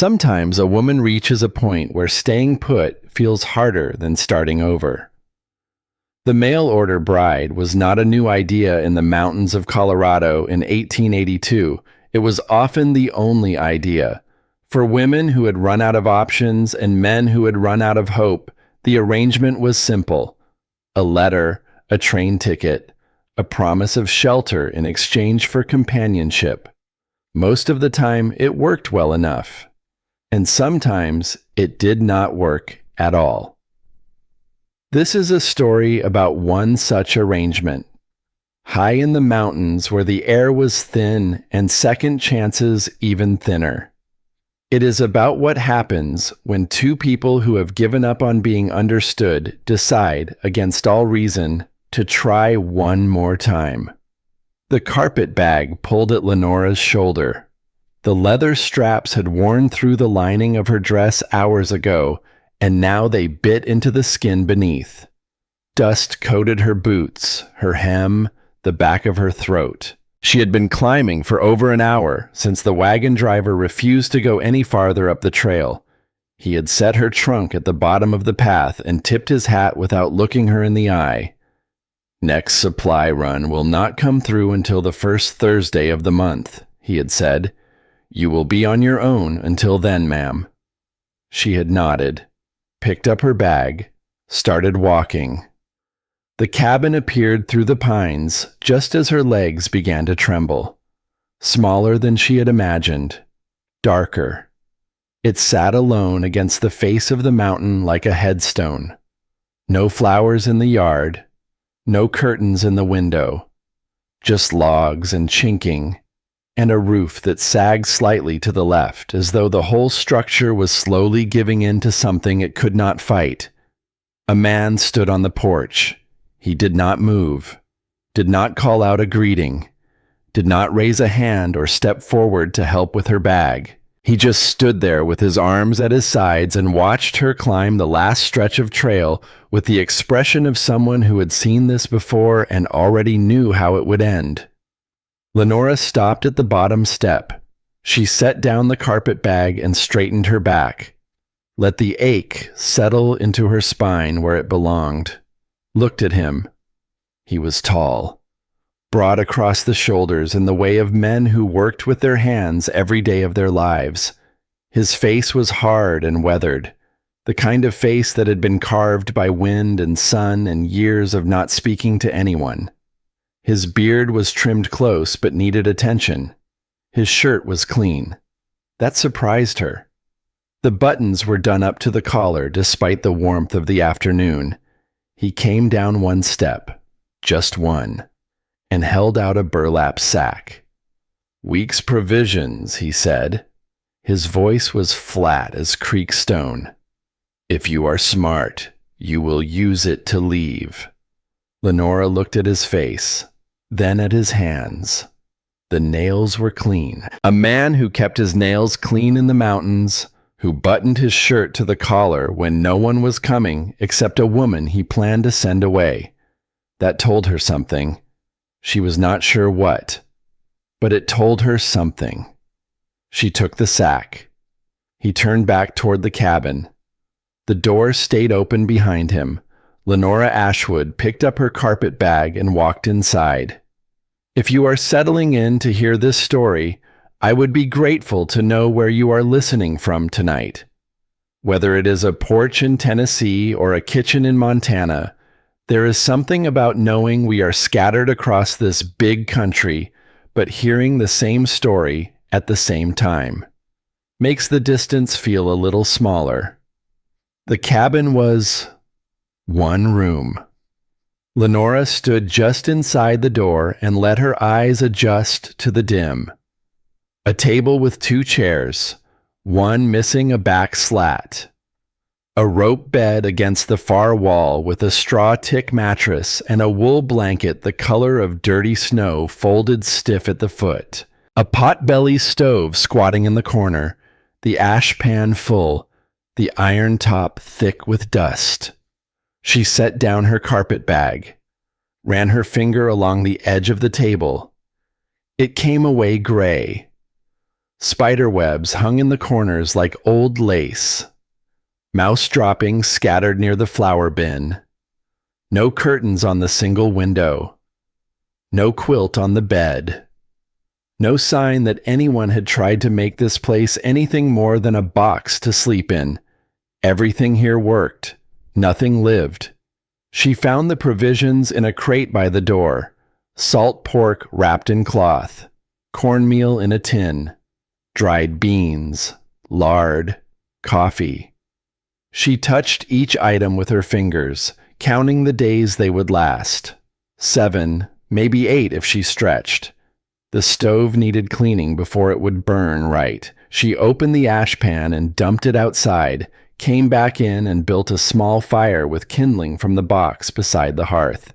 Sometimes a woman reaches a point where staying put feels harder than starting over. The mail-order bride was not a new idea in the mountains of Colorado in 1882. It was often the only idea. For women who had run out of options and men who had run out of hope, the arrangement was simple. A letter, a train ticket, a promise of shelter in exchange for companionship. Most of the time, it worked well enough. And sometimes it did not work at all. This is a story about one such arrangement. High in the mountains where the air was thin and second chances even thinner. It is about what happens when two people who have given up on being understood decide, against all reason, to try one more time. The carpet bag pulled at Lenora's shoulder. The leather straps had worn through the lining of her dress hours ago, and now they bit into the skin beneath. Dust coated her boots, her hem, the back of her throat. She had been climbing for over an hour since the wagon driver refused to go any farther up the trail. He had set her trunk at the bottom of the path and tipped his hat without looking her in the eye. "Next supply run will not come through until the first Thursday of the month," he had said. "You will be on your own until then, ma'am." She had nodded, picked up her bag, started walking. The cabin appeared through the pines just as her legs began to tremble. Smaller than she had imagined, darker. It sat alone against the face of the mountain like a headstone. No flowers in the yard, no curtains in the window, just logs and chinking, and a roof that sagged slightly to the left, as though the whole structure was slowly giving in to something it could not fight. A man stood on the porch. He did not move, did not call out a greeting, did not raise a hand or step forward to help with her bag. He just stood there with his arms at his sides and watched her climb the last stretch of trail with the expression of someone who had seen this before and already knew how it would end. Lenora stopped at the bottom step. She set down the carpet bag and straightened her back. Let the ache settle into her spine where it belonged. Looked at him. He was tall, broad across the shoulders in the way of men who worked with their hands every day of their lives. His face was hard and weathered, the kind of face that had been carved by wind and sun and years of not speaking to anyone. His beard was trimmed close but needed attention. His shirt was clean. That surprised her. The buttons were done up to the collar despite the warmth of the afternoon. He came down one step, just one, and held out a burlap sack. "Week's provisions," he said. His voice was flat as creek stone. "If you are smart, you will use it to leave." Lenora looked at his face, then at his hands. The nails were clean. A man who kept his nails clean in the mountains, who buttoned his shirt to the collar when no one was coming except a woman he planned to send away. That told her something. She was not sure what, but it told her something. She took the sack. He turned back toward the cabin. The door stayed open behind him. Lenora Ashwood picked up her carpet bag and walked inside. If you are settling in to hear this story, I would be grateful to know where you are listening from tonight. Whether it is a porch in Tennessee or a kitchen in Montana, there is something about knowing we are scattered across this big country, but hearing the same story at the same time. Makes the distance feel a little smaller. The cabin was one room. Lenora stood just inside the door and let her eyes adjust to the dim. A table with two chairs, one missing a back slat. A rope bed against the far wall with a straw tick mattress and a wool blanket the color of dirty snow folded stiff at the foot. A pot-belly stove squatting in the corner, the ash pan full, the iron top thick with dust. She set down her carpet bag, ran her finger along the edge of the table. It came away gray. Spider webs hung in the corners like old lace. Mouse droppings scattered near the flour bin. No curtains on the single window. No quilt on the bed. No sign that anyone had tried to make this place anything more than a box to sleep in. Everything here worked. Nothing lived. She found the provisions in a crate by the door. Salt pork wrapped in cloth. Cornmeal in a tin. Dried beans. Lard. Coffee. She touched each item with her fingers, counting the days they would last. 7, maybe 8 if she stretched. The stove needed cleaning before it would burn right. She opened the ash pan and dumped it outside, came back in and built a small fire with kindling from the box beside the hearth.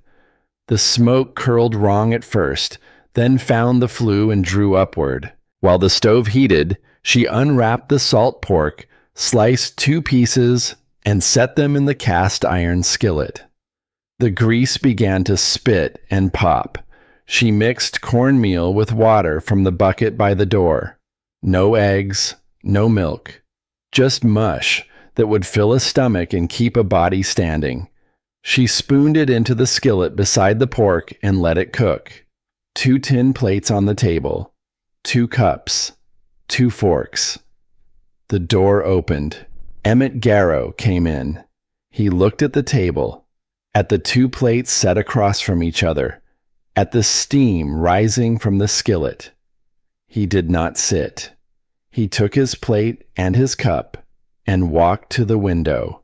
The smoke curled wrong at first, then found the flue and drew upward. While the stove heated, she unwrapped the salt pork, sliced 2 pieces, and set them in the cast iron skillet. The grease began to spit and pop. She mixed cornmeal with water from the bucket by the door. No eggs, no milk, just mush that would fill a stomach and keep a body standing. She spooned it into the skillet beside the pork and let it cook. 2 tin plates on the table, 2 cups, 2 forks. The door opened. Emmett Garrow came in. He looked at the table, at the 2 plates set across from each other, at the steam rising from the skillet. He did not sit. He took his plate and his cup and walked to the window,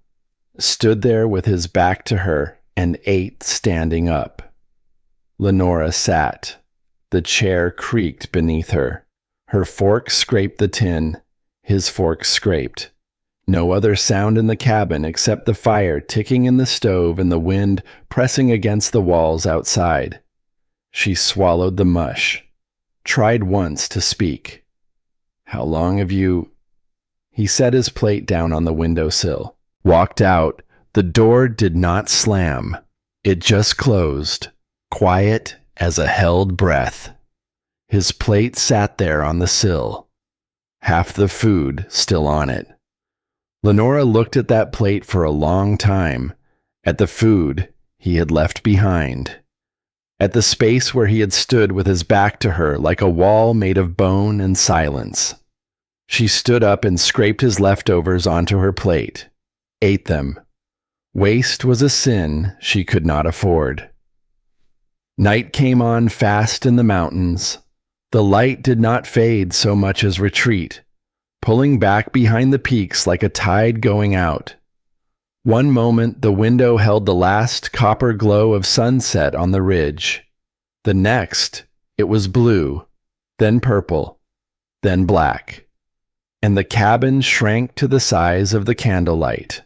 stood there with his back to her, and ate standing up. Lenora sat. The chair creaked beneath her. Her fork scraped the tin. His fork scraped. No other sound in the cabin except the fire ticking in the stove and the wind pressing against the walls outside. She swallowed the mush, tried once to speak. "How long have you—" He set his plate down on the windowsill, walked out. The door did not slam. It just closed, quiet as a held breath. His plate sat there on the sill, half the food still on it. Lenora looked at that plate for a long time, at the food he had left behind, at the space where he had stood with his back to her like a wall made of bone and silence. She stood up and scraped his leftovers onto her plate, ate them. Waste was a sin she could not afford. Night came on fast in the mountains. The light did not fade so much as retreat, pulling back behind the peaks like a tide going out. One moment the window held the last copper glow of sunset on the ridge. The next, it was blue, then purple, then black, and the cabin shrank to the size of the candlelight.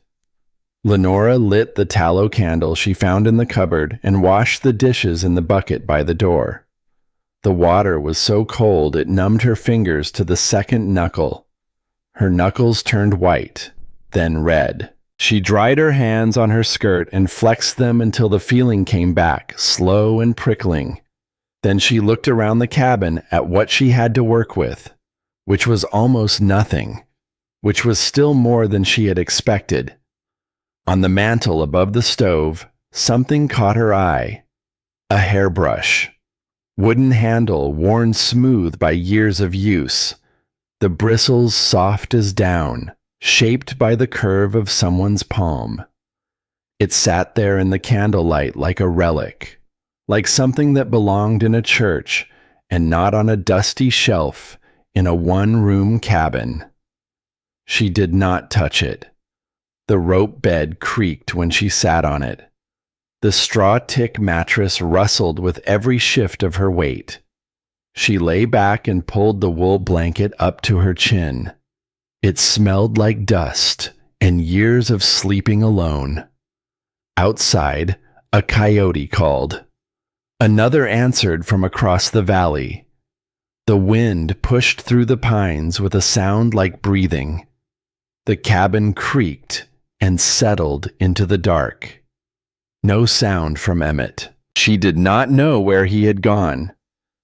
Lenora lit the tallow candle she found in the cupboard and washed the dishes in the bucket by the door. The water was so cold it numbed her fingers to the second knuckle. Her knuckles turned white, then red. She dried her hands on her skirt and flexed them until the feeling came back, slow and prickling. Then she looked around the cabin at what she had to work with, which was almost nothing, which was still more than she had expected. On the mantel above the stove, something caught her eye. A hairbrush. Wooden handle worn smooth by years of use. The bristles soft as down, shaped by the curve of someone's palm. It sat there in the candlelight like a relic, like something that belonged in a church and not on a dusty shelf in a one-room cabin. She did not touch it. The rope bed creaked when she sat on it. The straw tick mattress rustled with every shift of her weight. She lay back and pulled the wool blanket up to her chin. It smelled like dust and years of sleeping alone. Outside, a coyote called. Another answered from across the valley. The wind pushed through the pines with a sound like breathing. The cabin creaked and settled into the dark. No sound from Emmett. She did not know where he had gone.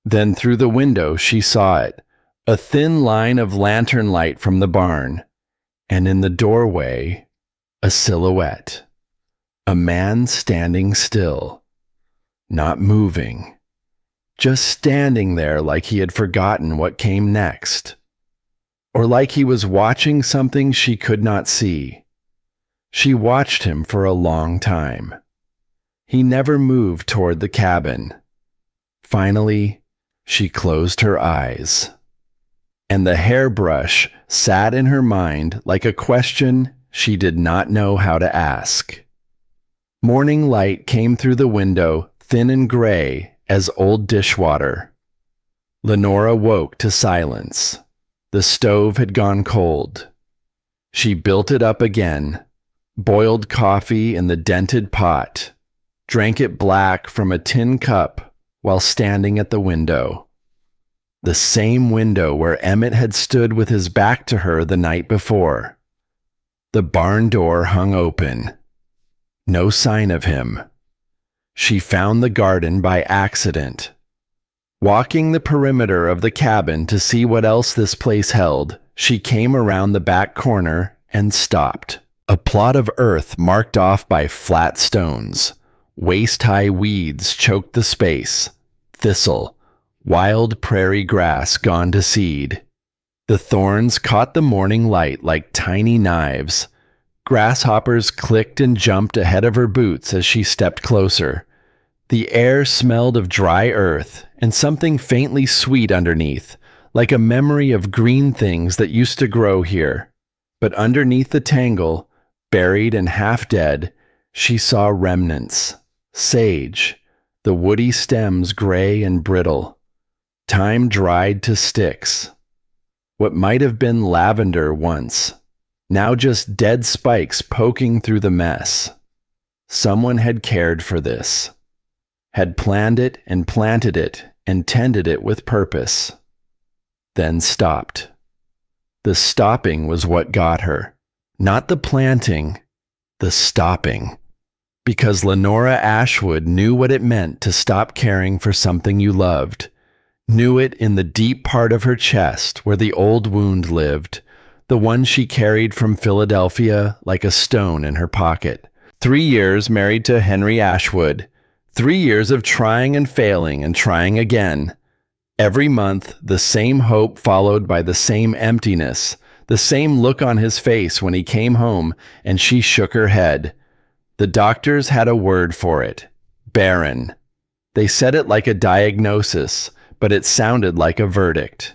Then through the window she saw it, A thin line of lantern light from the barn, and in the doorway, a silhouette. A man standing still, not moving, just standing there like he had forgotten what came next, or like he was watching something she could not see. She watched him for a long time. He never moved toward the cabin. Finally, she closed her eyes, and the hairbrush sat in her mind like a question she did not know how to ask. Morning light came through the window, thin and gray as old dishwater. Lenora woke to silence. The stove had gone cold. She built it up again, boiled coffee in the dented pot, drank it black from a tin cup while standing at the window. The same window where Emmett had stood with his back to her the night before. The barn door hung open. No sign of him. She found the garden by accident. Walking the perimeter of the cabin to see what else this place held, she came around the back corner and stopped. A plot of earth marked off by flat stones. Waist-high weeds choked the space. Thistle, wild prairie grass gone to seed. The thorns caught the morning light like tiny knives. Grasshoppers clicked and jumped ahead of her boots as she stepped closer. The air smelled of dry earth and something faintly sweet underneath, like a memory of green things that used to grow here. But underneath the tangle, buried and half dead, she saw remnants. Sage, the woody stems gray and brittle. Time dried to sticks. What might have been lavender once, now just dead spikes poking through the mess. Someone had cared for this, had planned it and planted it and tended it with purpose, then stopped. The stopping was what got her, not the planting, the stopping. Because Lenora Ashwood knew what it meant to stop caring for something you loved, knew it in the deep part of her chest where the old wound lived, the one she carried from Philadelphia like a stone in her pocket. 3 years married to Henry Ashwood. 3 years of trying and failing and trying again. Every month, the same hope followed by the same emptiness, the same look on his face when he came home, and she shook her head. The doctors had a word for it. Barren. They said it like a diagnosis, but it sounded like a verdict.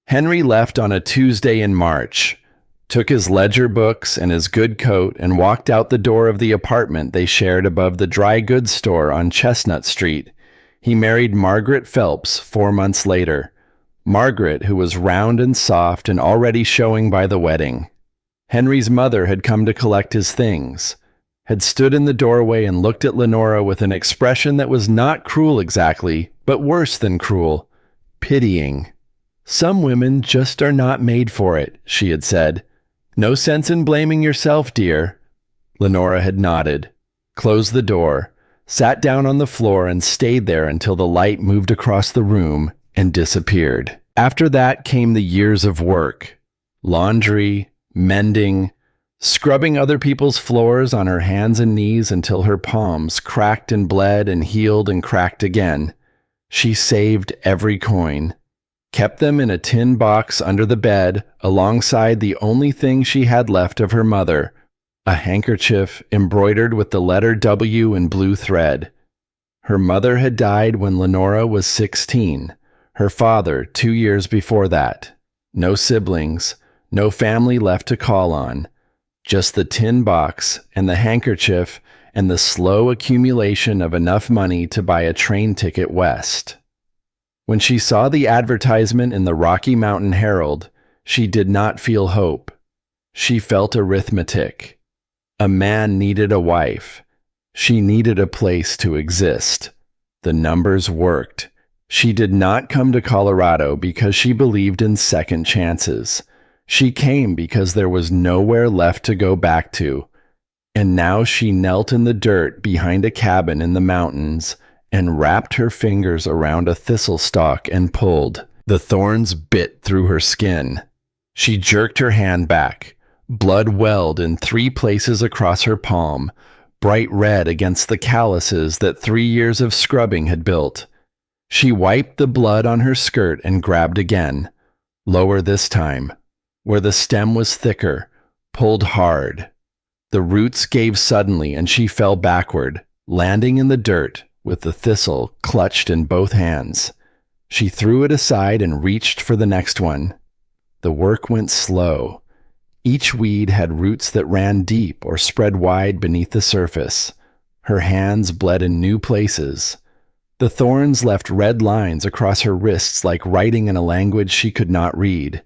Henry left on a Tuesday in March, took his ledger books and his good coat and walked out the door of the apartment they shared above the dry goods store on Chestnut Street. He married Margaret Phelps 4 months later. Margaret, who was round and soft and already showing by the wedding. Henry's mother had come to collect his things, had stood in the doorway and looked at Lenora with an expression that was not cruel exactly, but worse than cruel, pitying. Some women just are not made for it, she had said. No sense in blaming yourself, dear. Lenora had nodded, closed the door, sat down on the floor and stayed there until the light moved across the room and disappeared. After that came the years of work. Laundry, mending, scrubbing other people's floors on her hands and knees until her palms cracked and bled and healed and cracked again. She saved every coin. Kept them in a tin box under the bed alongside the only thing she had left of her mother, a handkerchief embroidered with the letter W in blue thread. Her mother had died when Lenora was 16, her father 2 years before that. No siblings, no family left to call on, just the tin box and the handkerchief and the slow accumulation of enough money to buy a train ticket west. When she saw the advertisement in the Rocky Mountain Herald, she did not feel hope. She felt arithmetic. A man needed a wife. She needed a place to exist. The numbers worked. She did not come to Colorado because she believed in second chances. She came because there was nowhere left to go back to. And now she knelt in the dirt behind a cabin in the mountains and wrapped her fingers around a thistle stalk and pulled. The thorns bit through her skin. She jerked her hand back. Blood welled in 3 places across her palm, bright red against the calluses that 3 years of scrubbing had built. She wiped the blood on her skirt and grabbed again, lower this time, where the stem was thicker, pulled hard. The roots gave suddenly and she fell backward, landing in the dirt with the thistle clutched in both hands. She threw it aside and reached for the next one. The work went slow. Each weed had roots that ran deep or spread wide beneath the surface. Her hands bled in new places. The thorns left red lines across her wrists like writing in a language she could not read.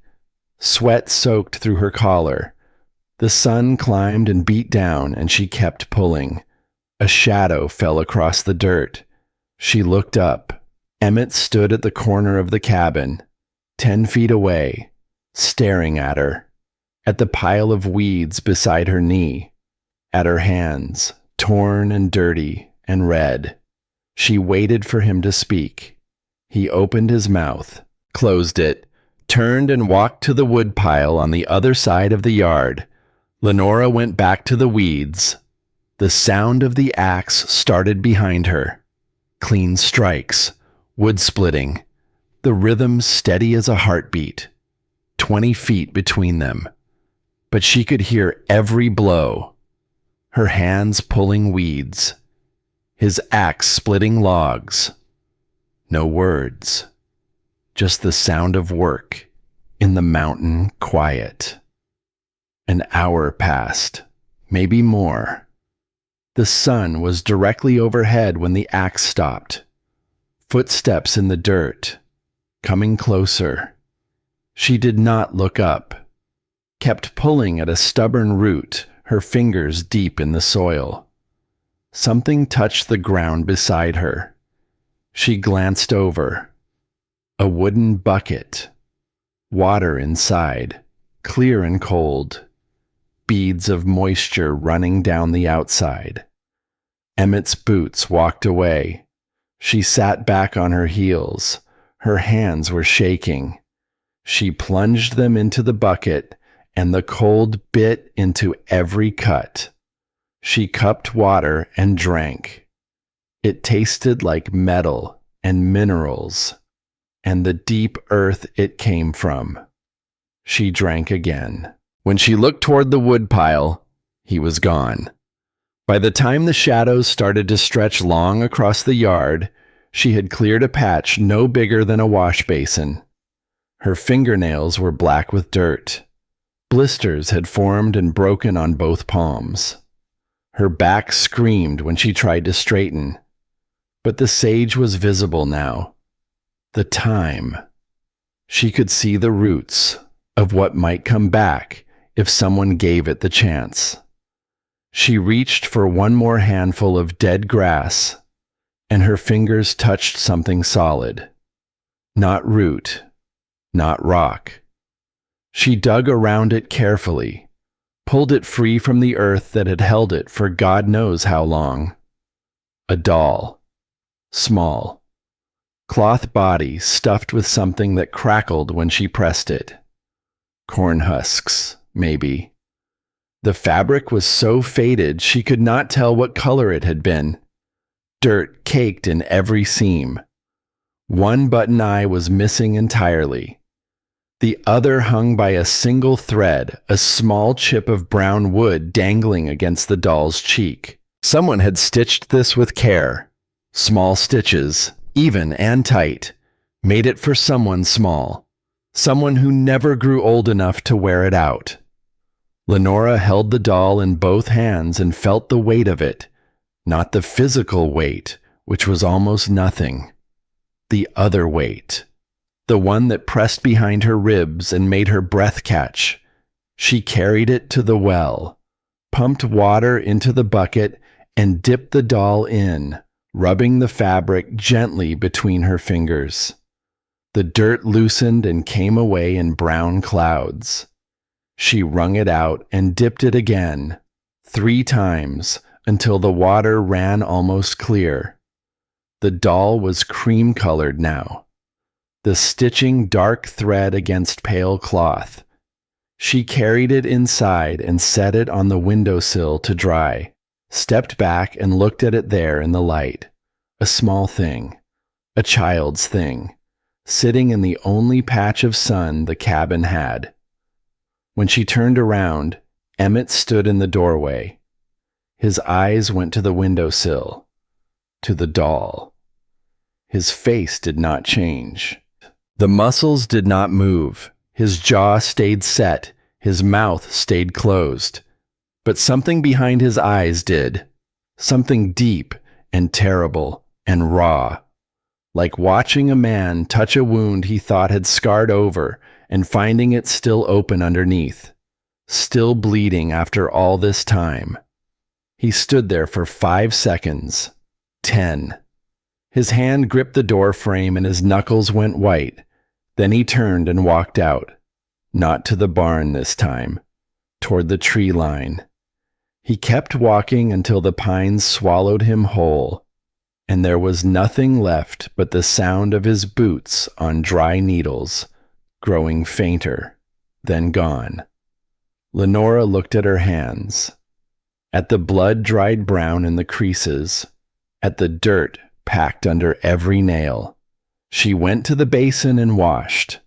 Sweat soaked through her collar. The sun climbed and beat down, and she kept pulling. A shadow fell across the dirt. She looked up. Emmett stood at the corner of the cabin, 10 feet away, staring at her, at the pile of weeds beside her knee, at her hands, torn and dirty and red. She waited for him to speak. He opened his mouth, closed it, turned and walked to the woodpile on the other side of the yard. Lenora went back to the weeds. The sound of the axe started behind her. Clean strikes, wood splitting, the rhythm steady as a heartbeat, 20 feet between them. But she could hear every blow. Her hands pulling weeds, his axe splitting logs. No words, just the sound of work in the mountain quiet. An hour passed, maybe more. The sun was directly overhead when the axe stopped. Footsteps in the dirt, coming closer. She did not look up, kept pulling at a stubborn root, her fingers deep in the soil. Something touched the ground beside her. She glanced over. A wooden bucket. Water inside, clear and cold. Beads of moisture running down the outside. Emmett's boots walked away. She sat back on her heels. Her hands were shaking. She plunged them into the bucket, and the cold bit into every cut. She cupped water and drank. It tasted like metal and minerals, and the deep earth it came from. She drank again. When she looked toward the woodpile, he was gone. By the time the shadows started to stretch long across the yard, she had cleared a patch no bigger than a wash basin. Her fingernails were black with dirt. Blisters had formed and broken on both palms. Her back screamed when she tried to straighten. But the sage was visible now. The time. She could see the roots of what might come back if someone gave it the chance. She reached for one more handful of dead grass, and her fingers touched something solid. Not root, not rock. She dug around it carefully, pulled it free from the earth that had held it for God knows how long. A doll. Small. Cloth body stuffed with something that crackled when she pressed it. Corn husks, maybe. The fabric was so faded she could not tell what color it had been. Dirt caked in every seam. One button eye was missing entirely. The other hung by a single thread, a small chip of brown wood dangling against the doll's cheek. Someone had stitched this with care. Small stitches, even and tight, made it for someone small. Someone who never grew old enough to wear it out. Lenora held the doll in both hands and felt the weight of it, not the physical weight, which was almost nothing. The other weight, the one that pressed behind her ribs and made her breath catch. She carried it to the well, pumped water into the bucket, and dipped the doll in, rubbing the fabric gently between her fingers. The dirt loosened and came away in brown clouds. She wrung it out and dipped it again, 3 times, until the water ran almost clear. The doll was cream-colored now. the stitching dark thread against pale cloth. She carried it inside and set it on the windowsill to dry, stepped back and looked at it there in the light. A small thing, a child's thing, sitting in the only patch of sun the cabin had. When she turned around, Emmett stood in the doorway. His eyes went to the windowsill, to the doll. His face did not change. The muscles did not move. His jaw stayed set. His mouth stayed closed. But something behind his eyes did. Something deep and terrible and raw. Like watching a man touch a wound he thought had scarred over and finding it still open underneath. Still bleeding after all this time. He stood there for 5 seconds. 10. His hand gripped the door frame and his knuckles went white. Then he turned and walked out. Not to the barn this time. Toward the tree line. He kept walking until the pines swallowed him whole, and there was nothing left but the sound of his boots on dry needles, growing fainter, then gone. Lenora looked at her hands, at the blood dried brown in the creases, at the dirt packed under every nail. She went to the basin and washed.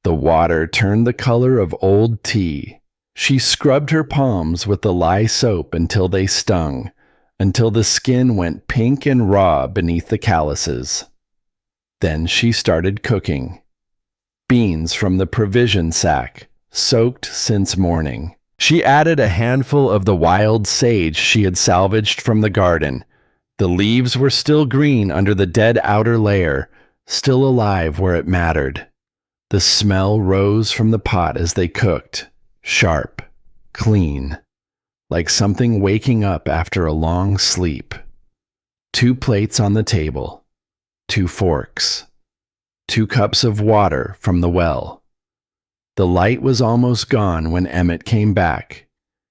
The water turned the color of old tea. She scrubbed her palms with the lye soap until they stung, until the skin went pink and raw beneath the calluses. Then she started cooking. Beans from the provision sack, soaked since morning. She added a handful of the wild sage she had salvaged from the garden. The leaves were still green under the dead outer layer, still alive where it mattered. The smell rose from the pot as they cooked, sharp, clean, like something waking up after a long sleep. 2 plates on the table, 2 forks, 2 cups of water from the well. The light was almost gone when Emmett came back.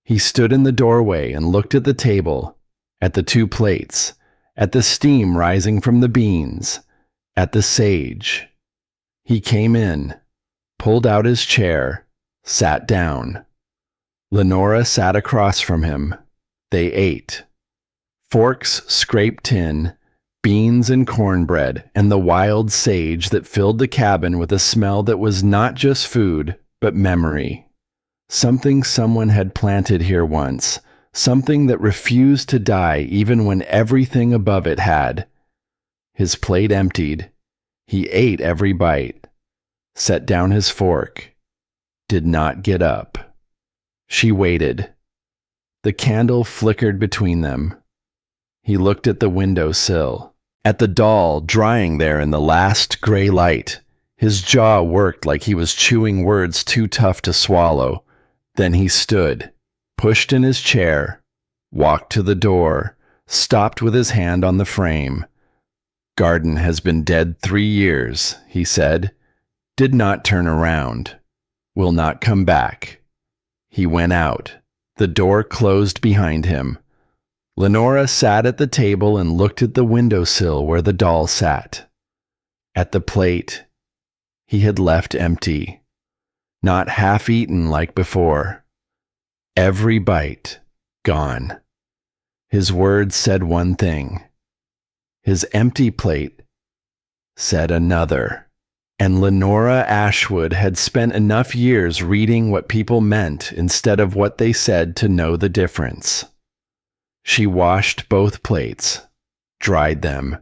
He stood in the doorway and looked at the table, at the 2 plates, at the steam rising from the beans, at the sage. He came in, pulled out his chair, sat down. Lenora sat across from him. They ate. Forks scraped tin, beans and cornbread, and the wild sage that filled the cabin with a smell that was not just food, but memory. Something someone had planted here once, something that refused to die even when everything above it had. His plate emptied. He ate every bite, set down his fork, did not get up. She waited. The candle flickered between them. He looked at the windowsill, at the doll drying there in the last gray light. His jaw worked like he was chewing words too tough to swallow. Then he stood, pushed in his chair, walked to the door, stopped with his hand on the frame. "Garden has been dead 3 years," he said. Did not turn around. Will not come back. He went out. The door closed behind him. Lenora sat at the table and looked at the windowsill where the doll sat. At the plate he had left empty, not half-eaten like before. Every bite gone. His words said one thing. His empty plate said another. And Lenora Ashwood had spent enough years reading what people meant instead of what they said to know the difference. She washed both plates, dried them,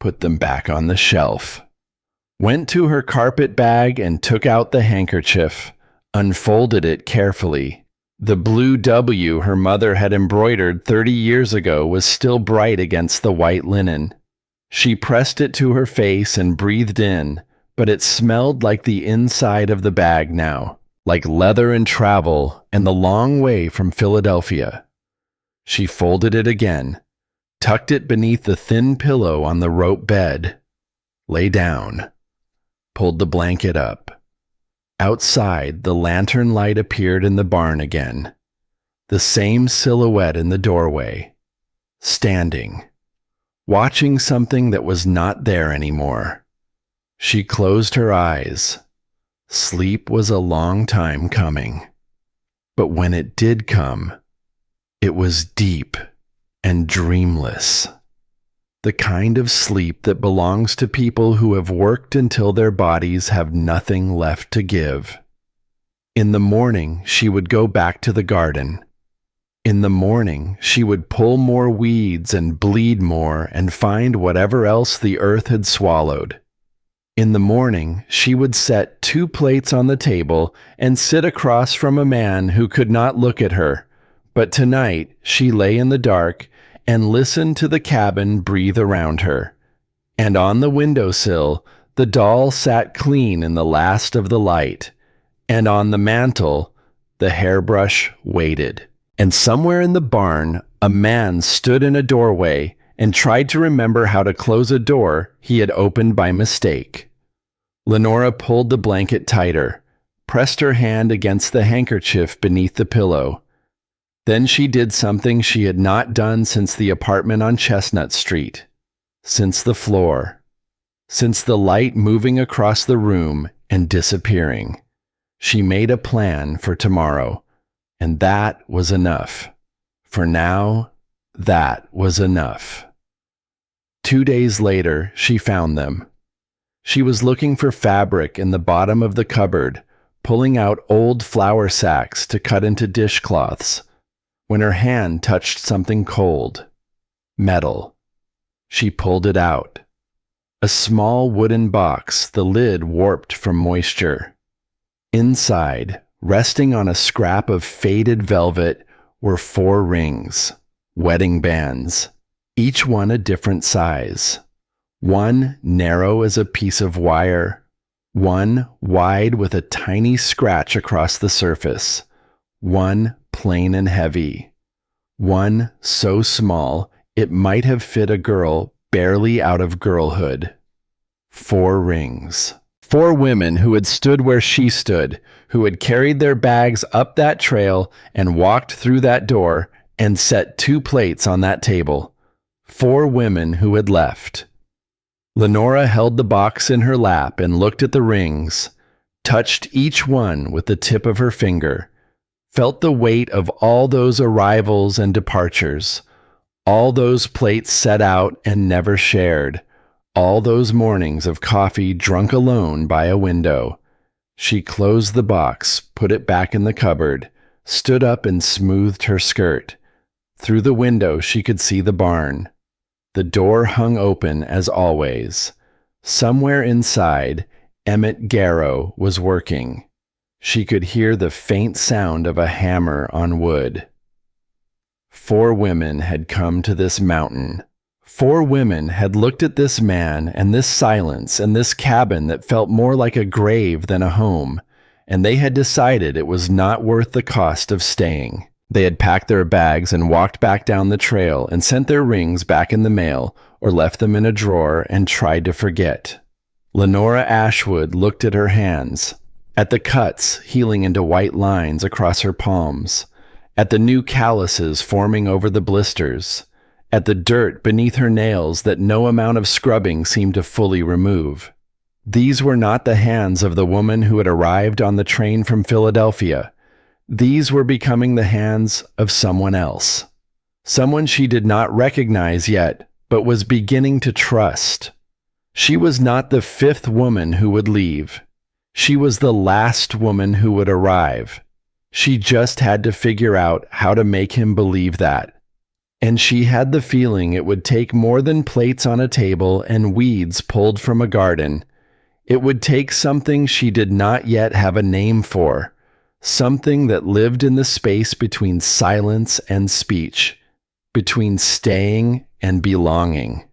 put them back on the shelf, went to her carpet bag and took out the handkerchief, unfolded it carefully. The blue W her mother had embroidered 30 years ago was still bright against the white linen. She pressed it to her face and breathed in, but it smelled like the inside of the bag now, like leather and travel and the long way from Philadelphia. She folded it again, tucked it beneath the thin pillow on the rope bed, lay down, pulled the blanket up. Outside, the lantern light appeared in the barn again, the same silhouette in the doorway, standing, watching something that was not there anymore. She closed her eyes. Sleep was a long time coming. But when it did come, it was deep and dreamless. The kind of sleep that belongs to people who have worked until their bodies have nothing left to give. In the morning, she would go back to the garden. In the morning, she would pull more weeds and bleed more and find whatever else the earth had swallowed. In the morning, she would set 2 plates on the table and sit across from a man who could not look at her. But tonight, she lay in the dark and listened to the cabin breathe around her. And on the windowsill, the doll sat clean in the last of the light. And on the mantel, the hairbrush waited. And somewhere in the barn, a man stood in a doorway and tried to remember how to close a door he had opened by mistake. Lenora pulled the blanket tighter, pressed her hand against the handkerchief beneath the pillow. Then she did something she had not done since the apartment on Chestnut Street, since the floor, since the light moving across the room and disappearing. She made a plan for tomorrow, and that was enough. For now, that was enough. 2 days later, she found them. She was looking for fabric in the bottom of the cupboard, pulling out old flour sacks to cut into dishcloths, when her hand touched something cold. Metal. She pulled it out. A small wooden box, the lid warped from moisture. Inside, resting on a scrap of faded velvet, were 4 rings, wedding bands, each one a different size. One narrow as a piece of wire, one wide with a tiny scratch across the surface, one plain and heavy, one so small it might have fit a girl barely out of girlhood. 4 rings. 4 women who had stood where she stood, who had carried their bags up that trail and walked through that door and set 2 plates on that table. 4 women who had left. Lenora held the box in her lap and looked at the rings, touched each one with the tip of her finger, felt the weight of all those arrivals and departures, all those plates set out and never shared, all those mornings of coffee drunk alone by a window. She closed the box, put it back in the cupboard, stood up and smoothed her skirt. Through the window she could see the barn. The door hung open as always. Somewhere inside, Emmett Garrow was working. She could hear the faint sound of a hammer on wood. 4 women had come to this mountain. 4 women had looked at this man and this silence and this cabin that felt more like a grave than a home, and they had decided it was not worth the cost of staying. They had packed their bags and walked back down the trail and sent their rings back in the mail or left them in a drawer and tried to forget. Lenora Ashwood looked at her hands, at the cuts healing into white lines across her palms, at the new calluses forming over the blisters, at the dirt beneath her nails that no amount of scrubbing seemed to fully remove. These were not the hands of the woman who had arrived on the train from Philadelphia. These were becoming the hands of someone else. Someone she did not recognize yet, but was beginning to trust. She was not the 5th woman who would leave. She was the last woman who would arrive. She just had to figure out how to make him believe that. And she had the feeling it would take more than plates on a table and weeds pulled from a garden. It would take something she did not yet have a name for. Something that lived in the space between silence and speech, between staying and belonging.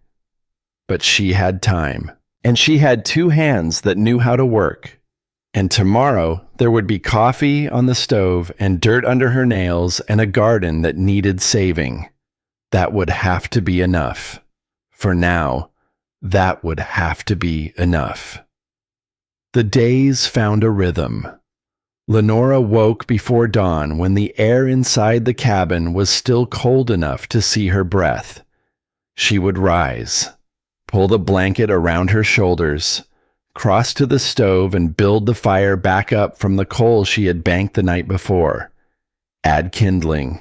But she had time, and she had 2 hands that knew how to work. And tomorrow there would be coffee on the stove and dirt under her nails and a garden that needed saving. That would have to be enough. For now, that would have to be enough. The days found a rhythm. Lenora woke before dawn when the air inside the cabin was still cold enough to see her breath. She would rise, pull the blanket around her shoulders, cross to the stove and build the fire back up from the coal she had banked the night before. Add kindling.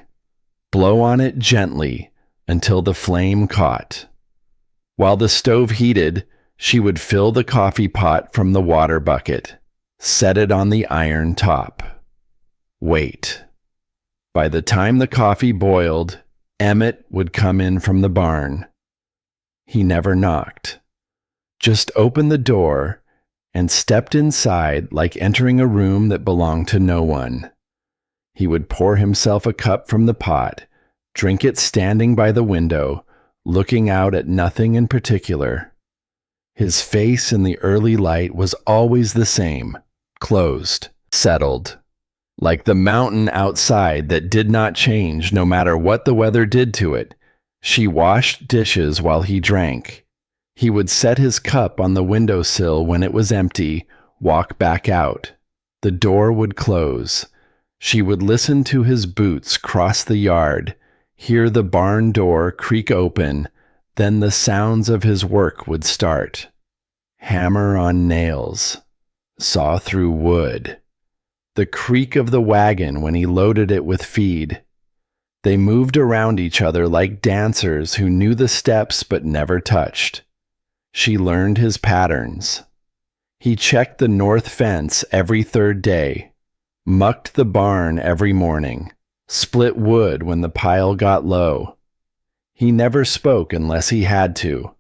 Blow on it gently until the flame caught. While the stove heated, she would fill the coffee pot from the water bucket, set it on the iron top. Wait. By the time the coffee boiled, Emmett would come in from the barn. He never knocked, just opened the door and stepped inside like entering a room that belonged to no one. He would pour himself a cup from the pot, drink it standing by the window, looking out at nothing in particular. His face in the early light was always the same, closed, settled, like the mountain outside that did not change no matter what the weather did to it. She washed dishes while he drank. He would set his cup on the windowsill when it was empty, walk back out. The door would close. She would listen to his boots cross the yard, hear the barn door creak open, then the sounds of his work would start. Hammer on nails, saw through wood, the creak of the wagon when he loaded it with feed. They moved around each other like dancers who knew the steps but never touched. She learned his patterns. He checked the north fence every third day, mucked the barn every morning, split wood when the pile got low. He never spoke unless he had to,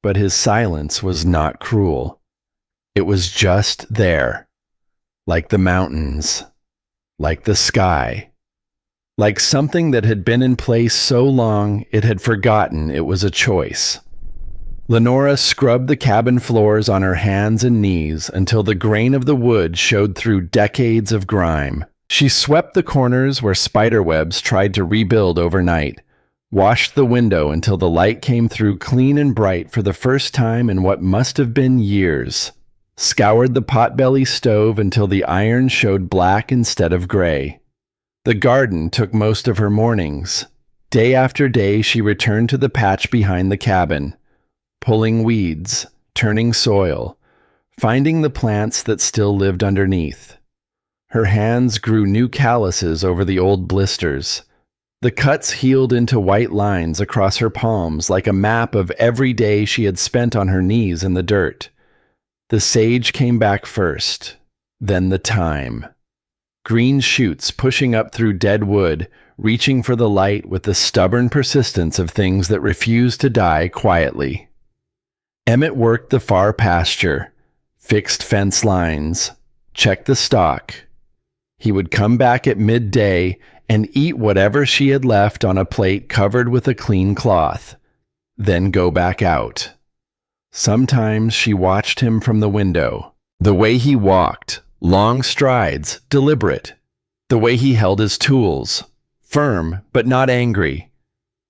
but his silence was not cruel. It was just there, like the mountains, like the sky, like something that had been in place so long it had forgotten it was a choice. Lenora scrubbed the cabin floors on her hands and knees until the grain of the wood showed through decades of grime. She swept the corners where spiderwebs tried to rebuild overnight, washed the window until the light came through clean and bright for the first time in what must have been years, scoured the potbelly stove until the iron showed black instead of gray. The garden took most of her mornings. Day after day she returned to the patch behind the cabin, pulling weeds, turning soil, finding the plants that still lived underneath. Her hands grew new calluses over the old blisters. The cuts healed into white lines across her palms like a map of every day she had spent on her knees in the dirt. The sage came back first, then the thyme. Green shoots pushing up through dead wood, reaching for the light with the stubborn persistence of things that refuse to die quietly. Emmett worked the far pasture, fixed fence lines, checked the stock. He would come back at midday and eat whatever she had left on a plate covered with a clean cloth, then go back out. Sometimes she watched him from the window. The way he walked, long strides, deliberate. The way he held his tools, firm but not angry.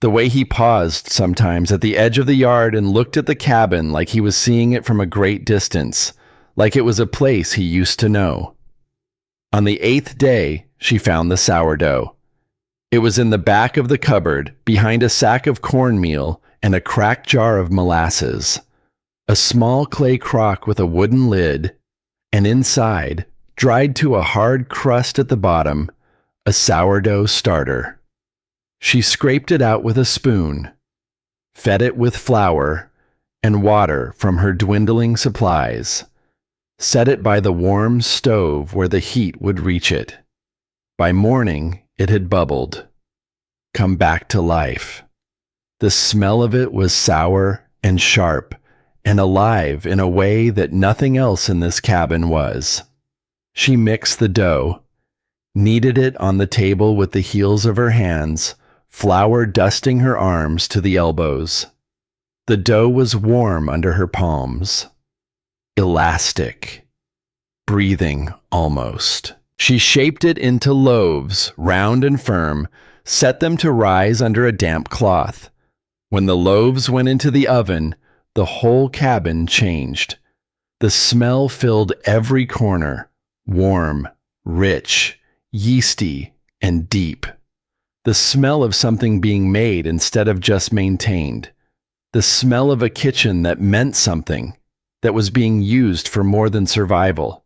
The way he paused sometimes at the edge of the yard and looked at the cabin like he was seeing it from a great distance, like it was a place he used to know. On the 8th day, she found the sourdough. It was in the back of the cupboard, behind a sack of cornmeal and a cracked jar of molasses. A small clay crock with a wooden lid, and inside, dried to a hard crust at the bottom, a sourdough starter. She scraped it out with a spoon, fed it with flour and water from her dwindling supplies, set it by the warm stove where the heat would reach it. By morning, it had bubbled, come back to life. The smell of it was sour and sharp and alive in a way that nothing else in this cabin was. She mixed the dough, kneaded it on the table with the heels of her hands, flour dusting her arms to the elbows. The dough was warm under her palms, elastic, breathing almost. She shaped it into loaves, round and firm, set them to rise under a damp cloth. When the loaves went into the oven, the whole cabin changed. The smell filled every corner, warm, rich, yeasty, and deep. The smell of something being made instead of just maintained. The smell of a kitchen that meant something, that was being used for more than survival.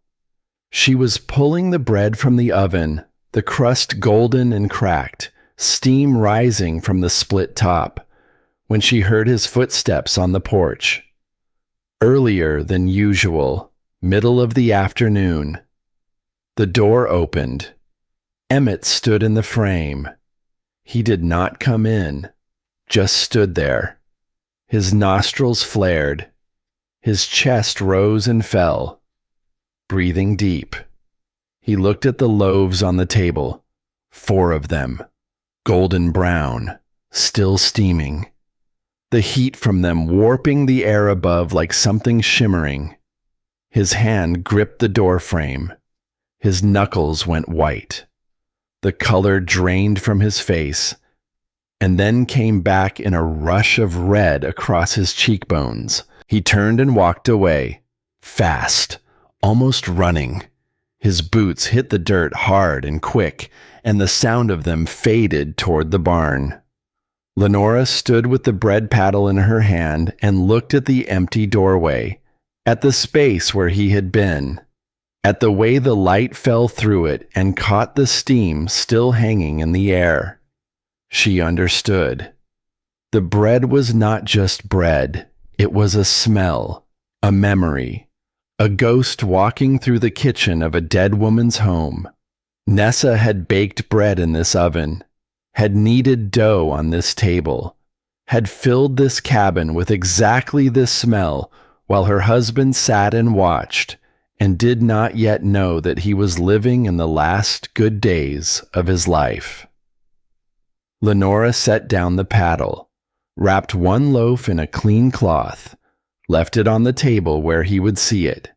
She was pulling the bread from the oven, the crust golden and cracked, steam rising from the split top, when she heard his footsteps on the porch. Earlier than usual, middle of the afternoon. The door opened. Emmett stood in the frame. He did not come in, just stood there. His nostrils flared. His chest rose and fell. Breathing deep. He looked at the loaves on the table, 4 of them, golden brown, still steaming. The heat from them warping the air above like something shimmering. His hand gripped the door frame. His knuckles went white. The color drained from his face, and then came back in a rush of red across his cheekbones. He turned and walked away, fast, almost running. His boots hit the dirt hard and quick, and the sound of them faded toward the barn. Lenora stood with the bread paddle in her hand and looked at the empty doorway, at the space where he had been, at the way the light fell through it and caught the steam still hanging in the air. She understood. The bread was not just bread. It was a smell, a memory, a ghost walking through the kitchen of a dead woman's home. Nessa had baked bread in this oven, had kneaded dough on this table, had filled this cabin with exactly this smell while her husband sat and watched and did not yet know that he was living in the last good days of his life. Lenora set down the paddle, wrapped 1 loaf in a clean cloth, left it on the table where he would see it,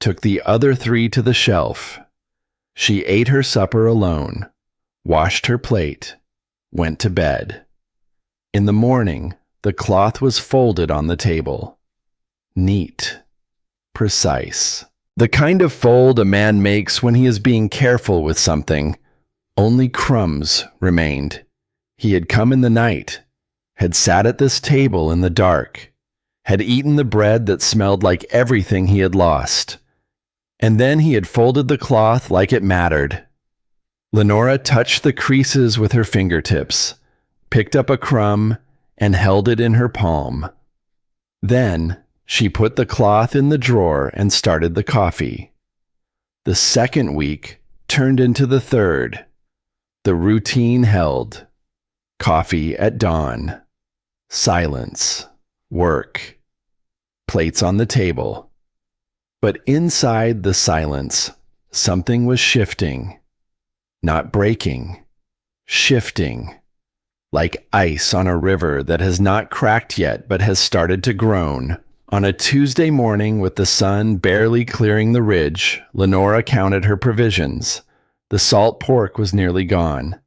took the other 3 to the shelf. She ate her supper alone, washed her plate, went to bed. In the morning, the cloth was folded on the table. Neat, precise. The kind of fold a man makes when he is being careful with something. Only crumbs remained. He had come in the night, had sat at this table in the dark, had eaten the bread that smelled like everything he had lost. And then he had folded the cloth like it mattered. Lenora touched the creases with her fingertips, picked up a crumb, and held it in her palm. Then she put the cloth in the drawer and started the coffee. The second week turned into the third. The routine held. Coffee at dawn. Silence. Work. Plates on the table. But inside the silence, something was shifting. Not breaking. Shifting. Like ice on a river that has not cracked yet but has started to groan. On a Tuesday morning with the sun barely clearing the ridge, Lenora counted her provisions. The salt pork was nearly gone.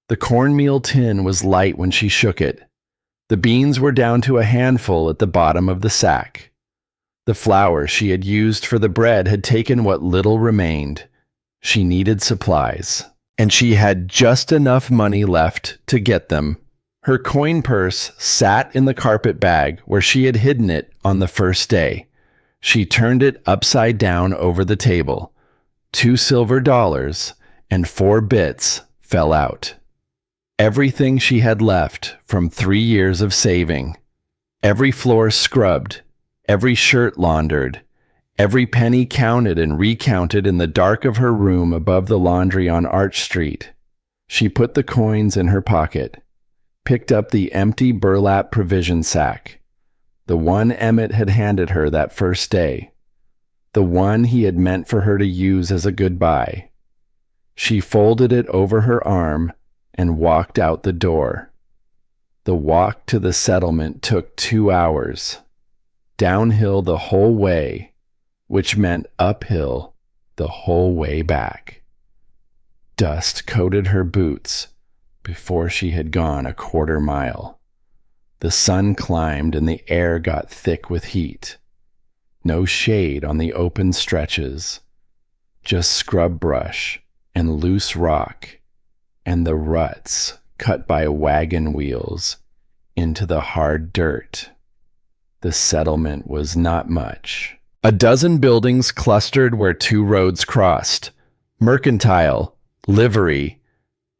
The cornmeal tin was light when she shook it. The beans were down to a handful at the bottom of the sack. The flour she had used for the bread had taken what little remained. She needed supplies, and she had just enough money left to get them. Her coin purse sat in the carpet bag where she had hidden it on the first day. She turned it upside down over the table. 2 silver dollars and 4 bits fell out. Everything she had left from 3 years of saving. Every floor scrubbed, every shirt laundered, every penny counted and recounted in the dark of her room above the laundry on Arch Street. She put the coins in her pocket, picked up the empty burlap provision sack, the one Emmett had handed her that first day, the one he had meant for her to use as a goodbye. She folded it over her arm and walked out the door. The walk to the settlement took 2 hours, downhill the whole way, which meant uphill the whole way back. Dust coated her boots before she had gone a 1/4 mile. The sun climbed and the air got thick with heat. No shade on the open stretches, just scrub brush and loose rock and the ruts cut by wagon wheels into the hard dirt. The settlement was not much, A dozen buildings clustered where two roads crossed. Mercantile, livery,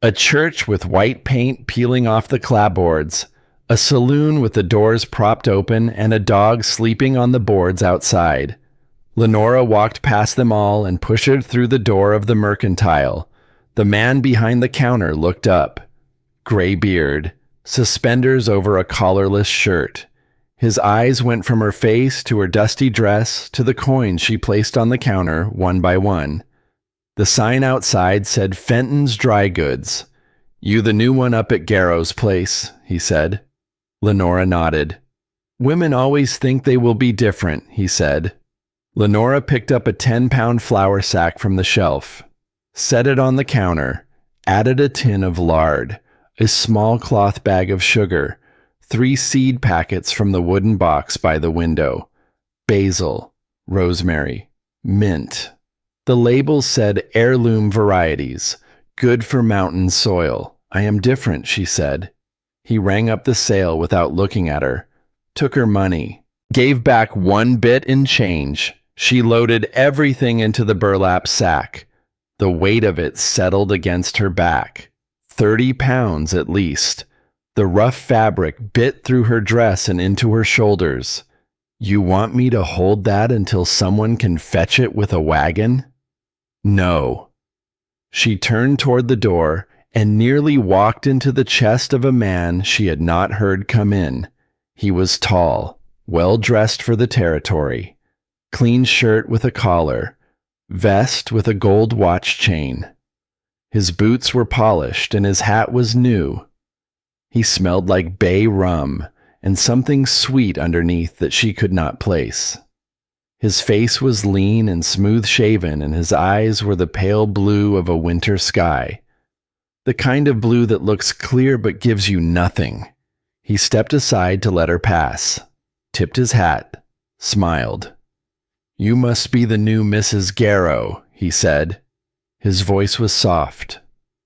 a church with white paint peeling off the clapboards, a saloon with the doors propped open, and a dog sleeping on the boards outside. Lenora walked past them all and pushed through the door of the mercantile. The man behind the counter looked up. Gray beard, suspenders over a collarless shirt. His eyes went from her face to her dusty dress to the coins she placed on the counter one by one. The sign outside said Fenton's Dry Goods. "You the new one up at Garrow's place," he said. Lenora nodded. "Women always think they will be different," he said. Lenora picked up a 10-pound flour sack from the shelf, set it on the counter, added a tin of lard, a small cloth bag of sugar, 3 seed packets from the wooden box by the window, basil, rosemary, mint. The labels said heirloom varieties, good for mountain soil. "I am different," she said. He rang up the sale without looking at her, took her money, gave back 1 bit in change. She loaded everything into the burlap sack. The weight of it settled against her back. 30 pounds at least. The rough fabric bit through her dress and into her shoulders. "You want me to hold that until someone can fetch it with a wagon?" "No." She turned toward the door and nearly walked into the chest of a man she had not heard come in. He was tall, well dressed for the territory. Clean shirt with a collar, vest with a gold watch chain. His boots were polished and his hat was new. He smelled like bay rum and something sweet underneath that she could not place. His face was lean and smooth-shaven, and his eyes were the pale blue of a winter sky. The kind of blue that looks clear but gives you nothing. He stepped aside to let her pass, tipped his hat, smiled. "You must be the new Mrs. Garrow," he said. His voice was soft,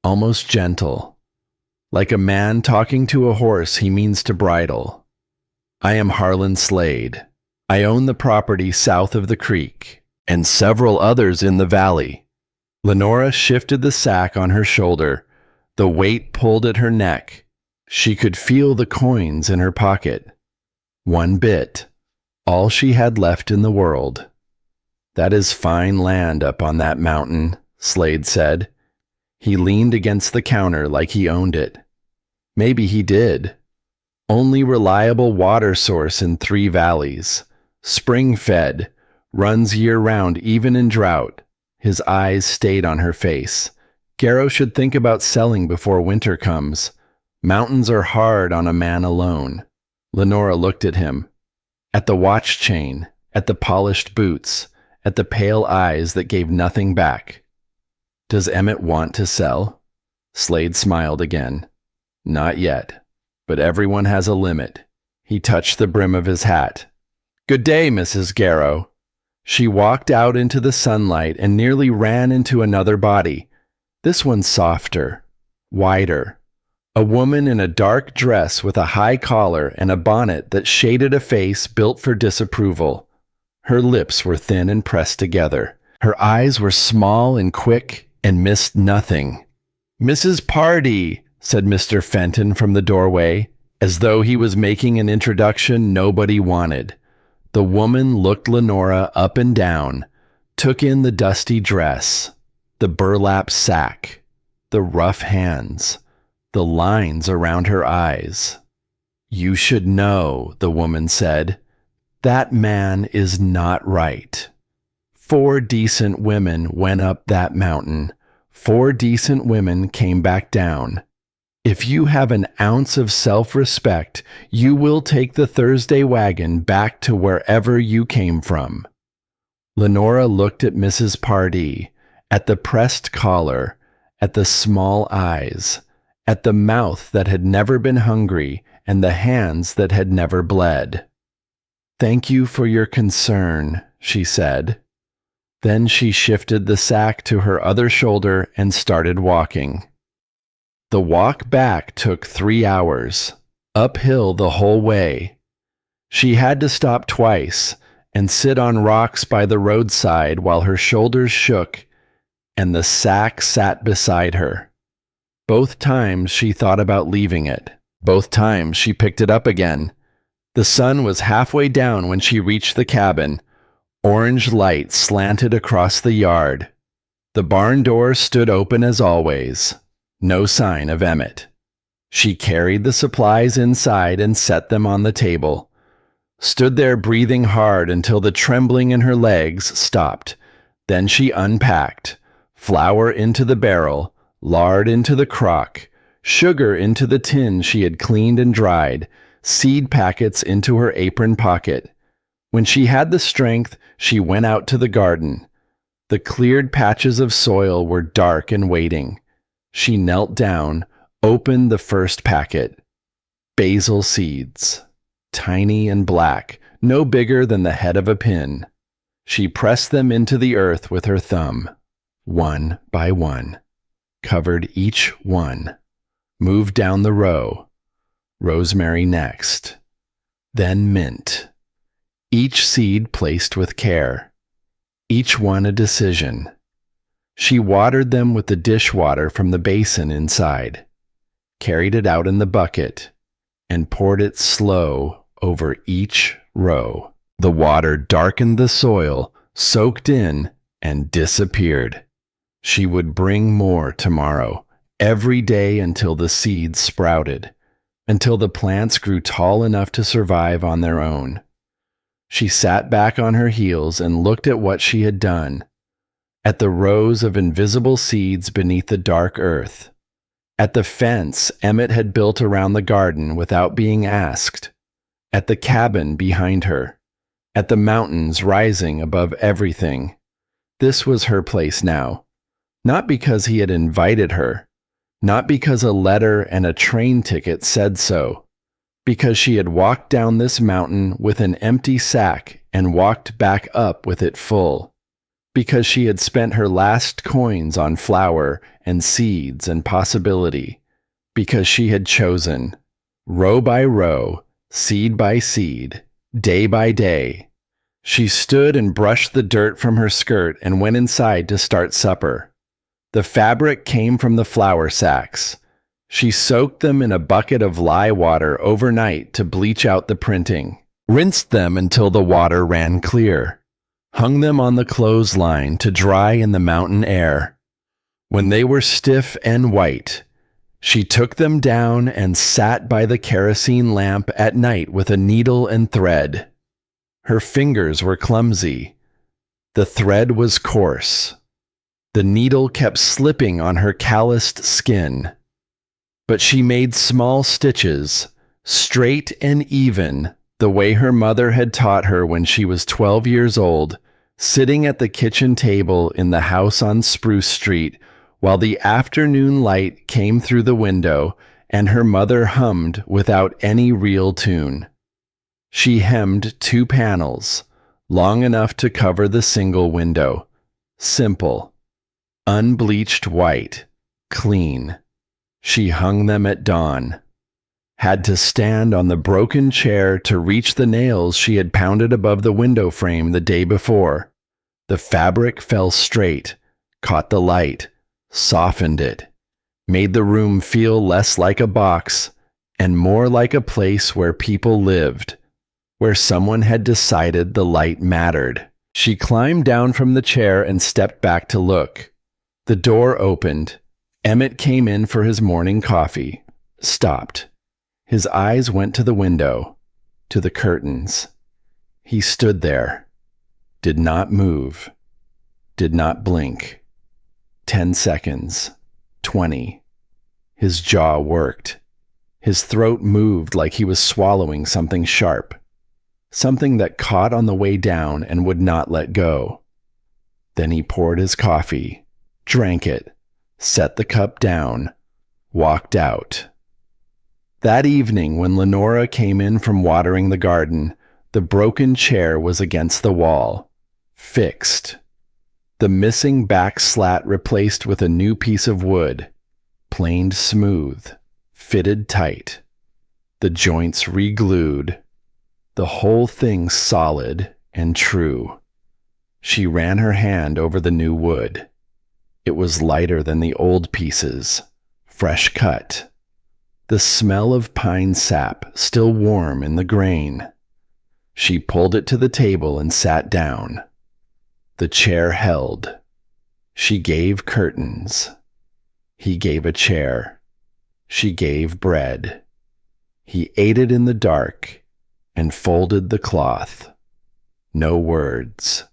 almost gentle. Like a man talking to a horse he means to bridle. "I am Harlan Slade. I own the property south of the creek, and several others in the valley." Lenora shifted the sack on her shoulder. The weight pulled at her neck. She could feel the coins in her pocket. 1 bit, all she had left in the world. "That is fine land up on that mountain," Slade said. He leaned against the counter like he owned it. Maybe he did. Only reliable water source in 3 valleys. Spring-fed, runs year-round even in drought. His eyes stayed on her face. Garrow should think about selling before winter comes. Mountains are hard on a man alone. Lenora looked at him. At the watch chain, at the polished boots, at the pale eyes that gave nothing back. "Does Emmett want to sell?" Slade smiled again. "Not yet, but everyone has a limit." He touched the brim of his hat. "Good day, Mrs. Garrow." She walked out into the sunlight and nearly ran into another body. This one softer, wider. A woman in a dark dress with a high collar and a bonnet that shaded a face built for disapproval. Her lips were thin and pressed together. Her eyes were small and quick and missed nothing. "Mrs. Pardee," said Mr. Fenton from the doorway, as though he was making an introduction nobody wanted. The woman looked Lenora up and down, took in the dusty dress, the burlap sack, the rough hands, the lines around her eyes. "You should know," the woman said. "That man is not right. 4 decent women went up that mountain. 4 decent women came back down. If you have an ounce of self-respect, you will take the Thursday wagon back to wherever you came from." Lenora looked at Mrs. Pardee, at the pressed collar, at the small eyes, at the mouth that had never been hungry and the hands that had never bled. "Thank you for your concern," she said. Then she shifted the sack to her other shoulder and started walking. The walk back took 3 hours, uphill the whole way. She had to stop twice, and sit on rocks by the roadside while her shoulders shook and the sack sat beside her. Both times she thought about leaving it. Both times she picked it up again. The sun was halfway down when she reached the cabin. Orange light slanted across the yard. The barn door stood open as always. No sign of Emmett. She carried the supplies inside and set them on the table. Stood there breathing hard until the trembling in her legs stopped. Then she unpacked. Flour into the barrel, lard into the crock, sugar into the tin she had cleaned and dried, seed packets into her apron pocket. When she had the strength, she went out to the garden. The cleared patches of soil were dark and waiting. She knelt down, opened the first packet. Basil seeds. Tiny and black, no bigger than the head of a pin. She pressed them into the earth with her thumb, one by one, covered each one, moved down the row, rosemary next, then mint. Each seed placed with care, each one a decision. She watered them with the dishwater from the basin inside, carried it out in the bucket, and poured it slow over each row. The water darkened the soil, soaked in, and disappeared. She would bring more tomorrow, every day until the seeds sprouted, until the plants grew tall enough to survive on their own. She sat back on her heels and looked at what she had done, at the rows of invisible seeds beneath the dark earth, at the fence Emmett had built around the garden without being asked, at the cabin behind her, at the mountains rising above everything. This was her place now, not because he had invited her, not because a letter and a train ticket said so, because she had walked down this mountain with an empty sack and walked back up with it full, because she had spent her last coins on flour and seeds and possibility, because she had chosen, row by row, seed by seed, day by day. She stood and brushed the dirt from her skirt and went inside to start supper. The fabric came from the flour sacks. She soaked them in a bucket of lye water overnight to bleach out the printing, rinsed them until the water ran clear, hung them on the clothesline to dry in the mountain air. When they were stiff and white, she took them down and sat by the kerosene lamp at night with a needle and thread. Her fingers were clumsy. The thread was coarse. The needle kept slipping on her calloused skin. But she made small stitches, straight and even, the way her mother had taught her when she was 12 years old, sitting at the kitchen table in the house on Spruce Street, while the afternoon light came through the window and her mother hummed without any real tune. She hemmed 2 panels, long enough to cover the single window. Simple. Unbleached white. Clean. She hung them at dawn. Had to stand on the broken chair to reach the nails she had pounded above the window frame the day before. The fabric fell straight, caught the light, softened it, made the room feel less like a box and more like a place where people lived, where someone had decided the light mattered. She climbed down from the chair and stepped back to look. The door opened. Emmett came in for his morning coffee, stopped. His eyes went to the window, to the curtains. He stood there, did not move, did not blink. 10 seconds, 20. His jaw worked. His throat moved like he was swallowing something sharp, something that caught on the way down and would not let go. Then he poured his coffee, drank it, set the cup down, walked out. That evening, when Lenora came in from watering the garden, the broken chair was against the wall, fixed. The missing back slat replaced with a new piece of wood, planed smooth, fitted tight. The joints re-glued. The whole thing solid, and true. She ran her hand over the new wood. It was lighter than the old pieces, fresh cut. The smell of pine sap still warm in the grain. She pulled it to the table and sat down. The chair held. She gave curtains. He gave a chair. She gave bread. He ate it in the dark and folded the cloth. No words.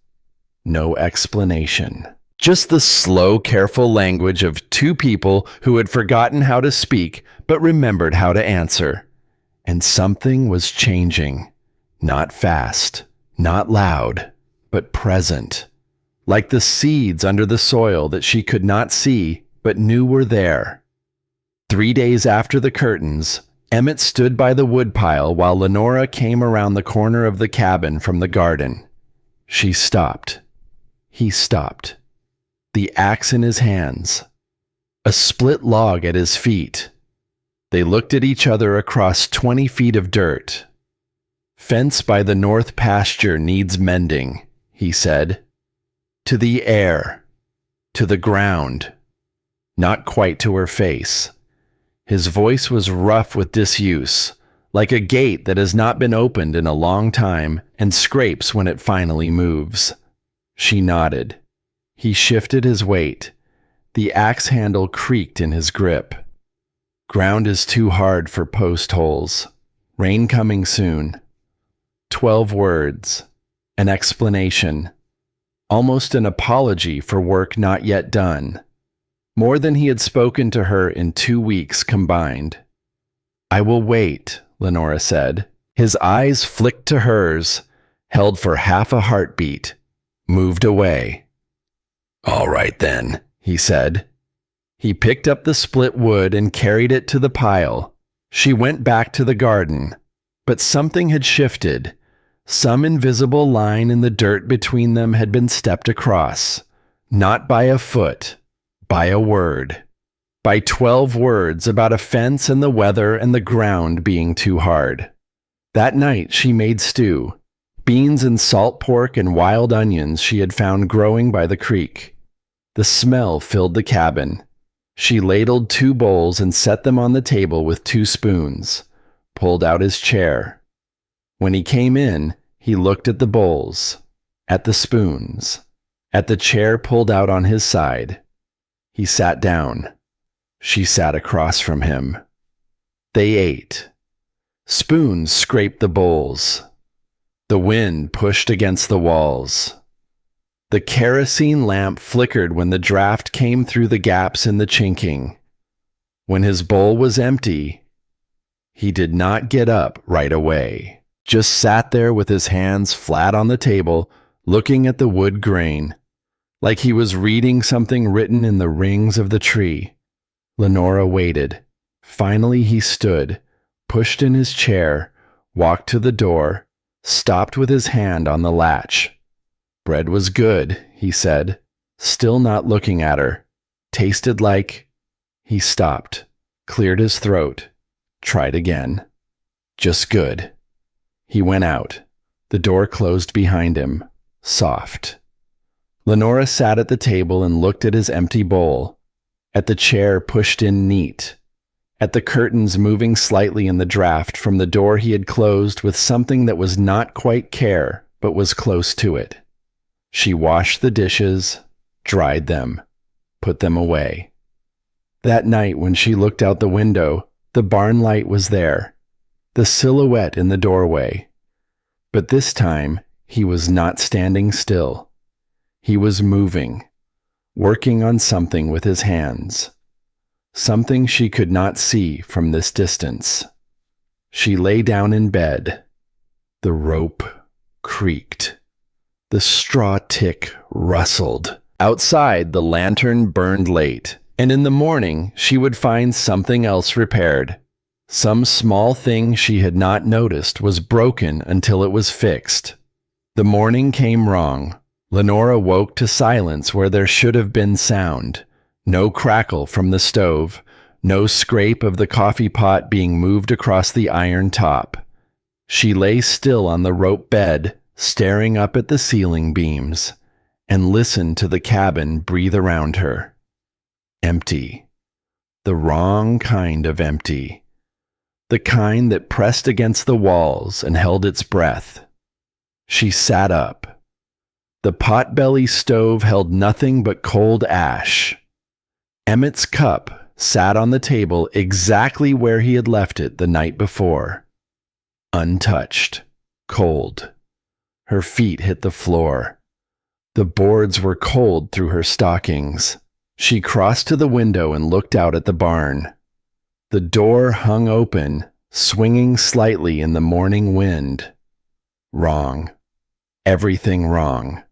No explanation. Just the slow, careful language of two people who had forgotten how to speak but remembered how to answer. And something was changing. Not fast, not loud, but present. Like the seeds under the soil that she could not see but knew were there. 3 days after the curtains, Emmett stood by the woodpile while Lenora came around the corner of the cabin from the garden. She stopped. He stopped. The axe in his hands. A split log at his feet. They looked at each other across 20 feet of dirt. "Fence by the north pasture needs mending," he said. "To the air. To the ground." Not quite to her face. His voice was rough with disuse, like a gate that has not been opened in a long time and scrapes when it finally moves. She nodded. He shifted his weight. The axe handle creaked in his grip. "Ground is too hard for post holes. Rain coming soon." 12 words. An explanation. Almost an apology for work not yet done. More than he had spoken to her in 2 weeks combined. "I will wait," Lenora said. His eyes flicked to hers, held for half a heartbeat, moved away. "All right then," he said. He picked up the split wood and carried it to the pile. She went back to the garden, but something had shifted. Some invisible line in the dirt between them had been stepped across, not by a foot, by a word. By 12 words about a fence and the weather and the ground being too hard. That night she made stew. Beans and salt pork and wild onions she had found growing by the creek. The smell filled the cabin. She ladled 2 bowls and set them on the table with 2 spoons, pulled out his chair. When he came in, he looked at the bowls, at the spoons, at the chair pulled out on his side. He sat down. She sat across from him. They ate. Spoons scraped the bowls. The wind pushed against the walls. The kerosene lamp flickered when the draft came through the gaps in the chinking. When his bowl was empty, he did not get up right away, just sat there with his hands flat on the table, looking at the wood grain, like he was reading something written in the rings of the tree. Lenora waited. Finally he stood, pushed in his chair, walked to the door, stopped with his hand on the latch. "Bread was good," he said, still not looking at her. "Tasted like—" He stopped, cleared his throat, tried again. "Just good." He went out. The door closed behind him, soft. Lenora sat at the table and looked at his empty bowl, at the chair pushed in neat, at the curtains moving slightly in the draft from the door he had closed with something that was not quite care, but was close to it. She washed the dishes, dried them, put them away. That night when she looked out the window, the barn light was there, the silhouette in the doorway. But this time, he was not standing still. He was moving, working on something with his hands. Something she could not see from this distance. She lay down in bed. The rope creaked. The straw tick rustled. Outside, the lantern burned late, and in the morning she would find something else repaired. Some small thing she had not noticed was broken until it was fixed. The morning came wrong. Lenora woke to silence where there should have been sound. No crackle from the stove, no scrape of the coffee pot being moved across the iron top. She lay still on the rope bed, staring up at the ceiling beams, and listened to the cabin breathe around her. Empty. The wrong kind of empty. The kind that pressed against the walls and held its breath. She sat up. The potbelly stove held nothing but cold ash. Emmett's cup sat on the table exactly where he had left it the night before. Untouched. Cold. Her feet hit the floor. The boards were cold through her stockings. She crossed to the window and looked out at the barn. The door hung open, swinging slightly in the morning wind. Wrong. Everything wrong.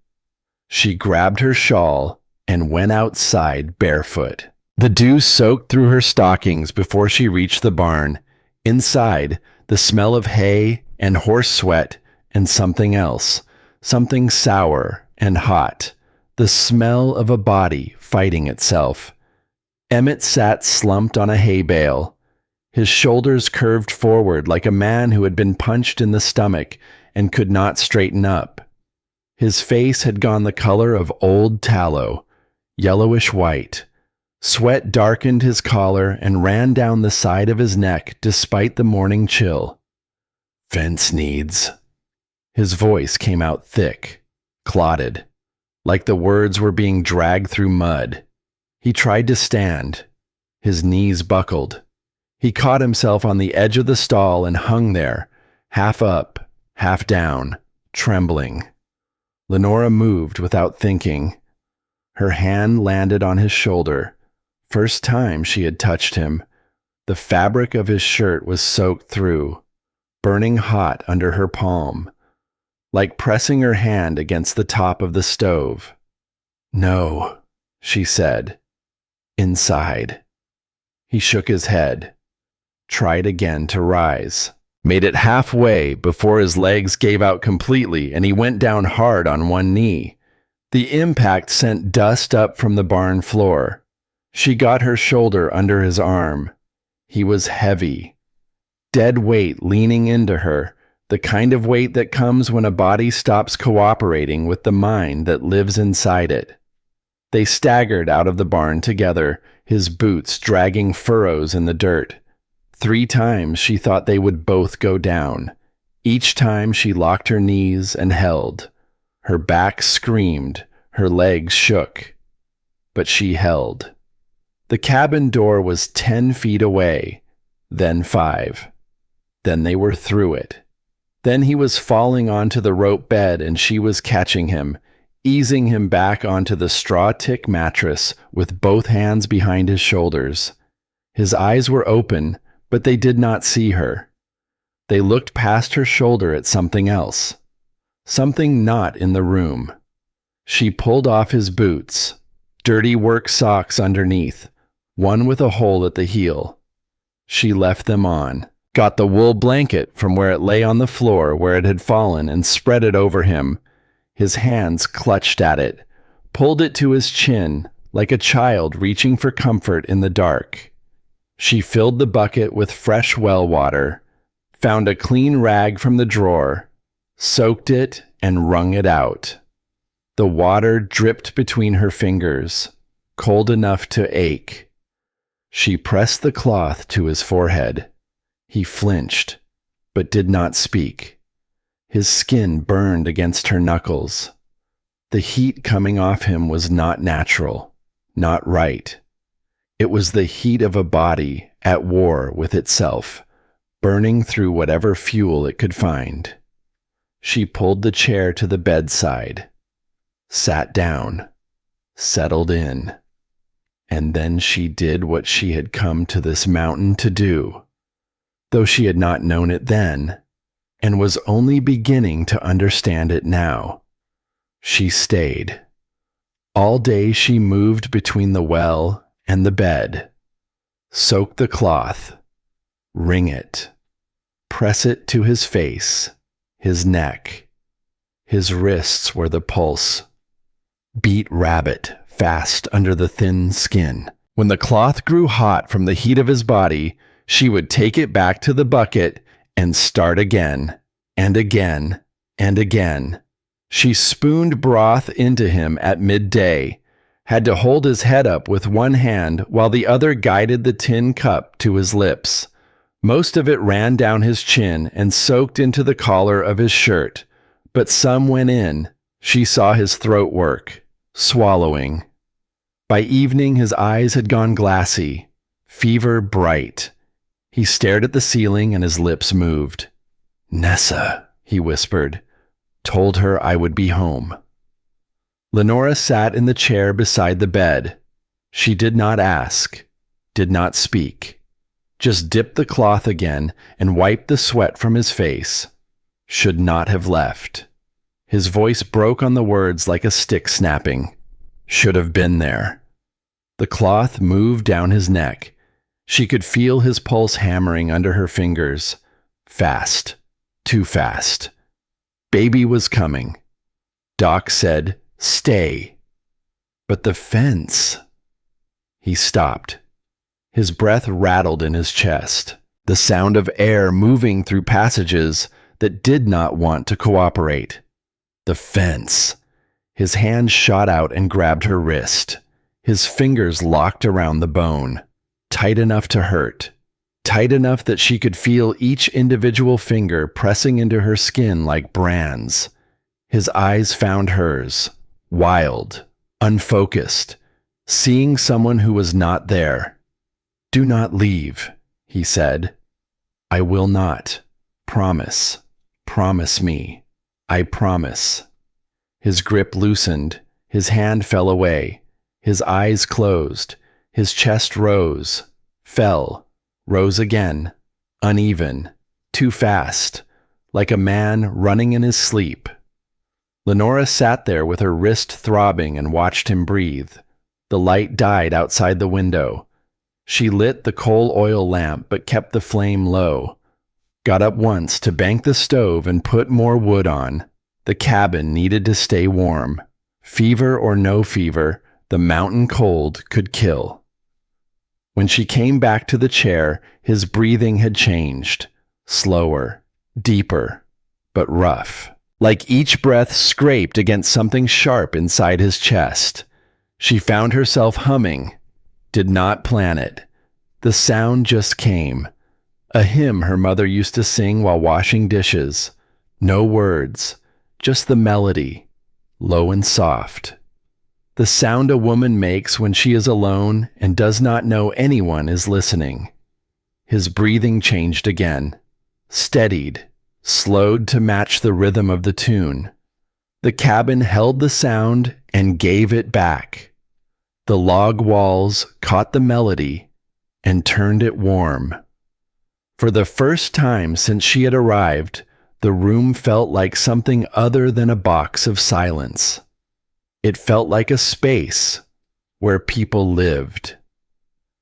She grabbed her shawl and went outside barefoot. The dew soaked through her stockings before she reached the barn. Inside, the smell of hay and horse sweat and something else, something sour and hot, the smell of a body fighting itself. Emmett sat slumped on a hay bale. His shoulders curved forward like a man who had been punched in the stomach and could not straighten up. His face had gone the color of old tallow, yellowish white. Sweat darkened his collar and ran down the side of his neck despite the morning chill. Fence needs. His voice came out thick, clotted, like the words were being dragged through mud. He tried to stand. His knees buckled. He caught himself on the edge of the stall and hung there, half up, half down, trembling. Lenora moved without thinking. Her hand landed on his shoulder. First time she had touched him. The fabric of his shirt was soaked through, burning hot under her palm, like pressing her hand against the top of the stove. No, she said. Inside. He shook his head, tried again to rise, made it halfway before his legs gave out completely and he went down hard on one knee. The impact sent dust up from the barn floor. She got her shoulder under his arm. He was heavy. Dead weight leaning into her, the kind of weight that comes when a body stops cooperating with the mind that lives inside it. They staggered out of the barn together, his boots dragging furrows in the dirt. 3 times she thought they would both go down. Each time she locked her knees and held. Her back screamed, her legs shook. But she held. The cabin door was 10 feet away, then 5. Then they were through it. Then he was falling onto the rope bed and she was catching him, easing him back onto the straw tick mattress with both hands behind his shoulders. His eyes were open, but they did not see her. They looked past her shoulder at something else. Something not in the room. She pulled off his boots, dirty work socks underneath, one with a hole at the heel. She left them on, got the wool blanket from where it lay on the floor where it had fallen and spread it over him. His hands clutched at it, pulled it to his chin like a child reaching for comfort in the dark. She filled the bucket with fresh well water, found a clean rag from the drawer, soaked it and wrung it out. The water dripped between her fingers, cold enough to ache. She pressed the cloth to his forehead. He flinched, but did not speak. His skin burned against her knuckles. The heat coming off him was not natural, not right. It was the heat of a body at war with itself, burning through whatever fuel it could find. She pulled the chair to the bedside, sat down, settled in, and then she did what she had come to this mountain to do, though she had not known it then, and was only beginning to understand it now. She stayed. All day she moved between the well and the bed. Soak the cloth. Wring it. Press it to his face, his neck. His wrists were the pulse. Beat rabbit fast under the thin skin. When the cloth grew hot from the heat of his body, she would take it back to the bucket and start again, and again, And again. She spooned broth into him at midday, had to hold his head up with one hand while the other guided the tin cup to his lips. Most of it ran down his chin and soaked into the collar of his shirt, but some went in. She saw his throat work, swallowing. By evening, his eyes had gone glassy, fever bright. He stared at the ceiling and his lips moved. "Nessa," he whispered, "told her I would be home." Lenora sat in the chair beside the bed. She did not ask, did not speak, just dipped the cloth again and wiped the sweat from his face. Should not have left. His voice broke on the words like a stick snapping. Should have been there. The cloth moved down his neck. She could feel his pulse hammering under her fingers. Fast. Too fast. Baby was coming. Doc said, "Stay." But the fence. He stopped. His breath rattled in his chest, the sound of air moving through passages that did not want to cooperate. The fence. His hand shot out and grabbed her wrist. His fingers locked around the bone, tight enough to hurt, tight enough that she could feel each individual finger pressing into her skin like brands. His eyes found hers, wild, unfocused, seeing someone who was not there. "Do not leave," he said. "I will not. Promise. Promise me. I promise." His grip loosened. His hand fell away. His eyes closed. His chest rose, fell, rose again, uneven, too fast, like a man running in his sleep. Lenora sat there with her wrist throbbing and watched him breathe. The light died outside the window. She lit the coal oil lamp but kept the flame low. Got up once to bank the stove and put more wood on. The cabin needed to stay warm. Fever or no fever, the mountain cold could kill. When she came back to the chair, his breathing had changed. Slower, deeper, but rough. Like each breath scraped against something sharp inside his chest. She found herself humming. Did not plan it. The sound just came. A hymn her mother used to sing while washing dishes. No words, just the melody, low and soft. The sound a woman makes when she is alone and does not know anyone is listening. His breathing changed again, steadied, slowed to match the rhythm of the tune. The cabin held the sound and gave it back. The log walls caught the melody and turned it warm. For the first time since she had arrived, the room felt like something other than a box of silence. It felt like a space where people lived.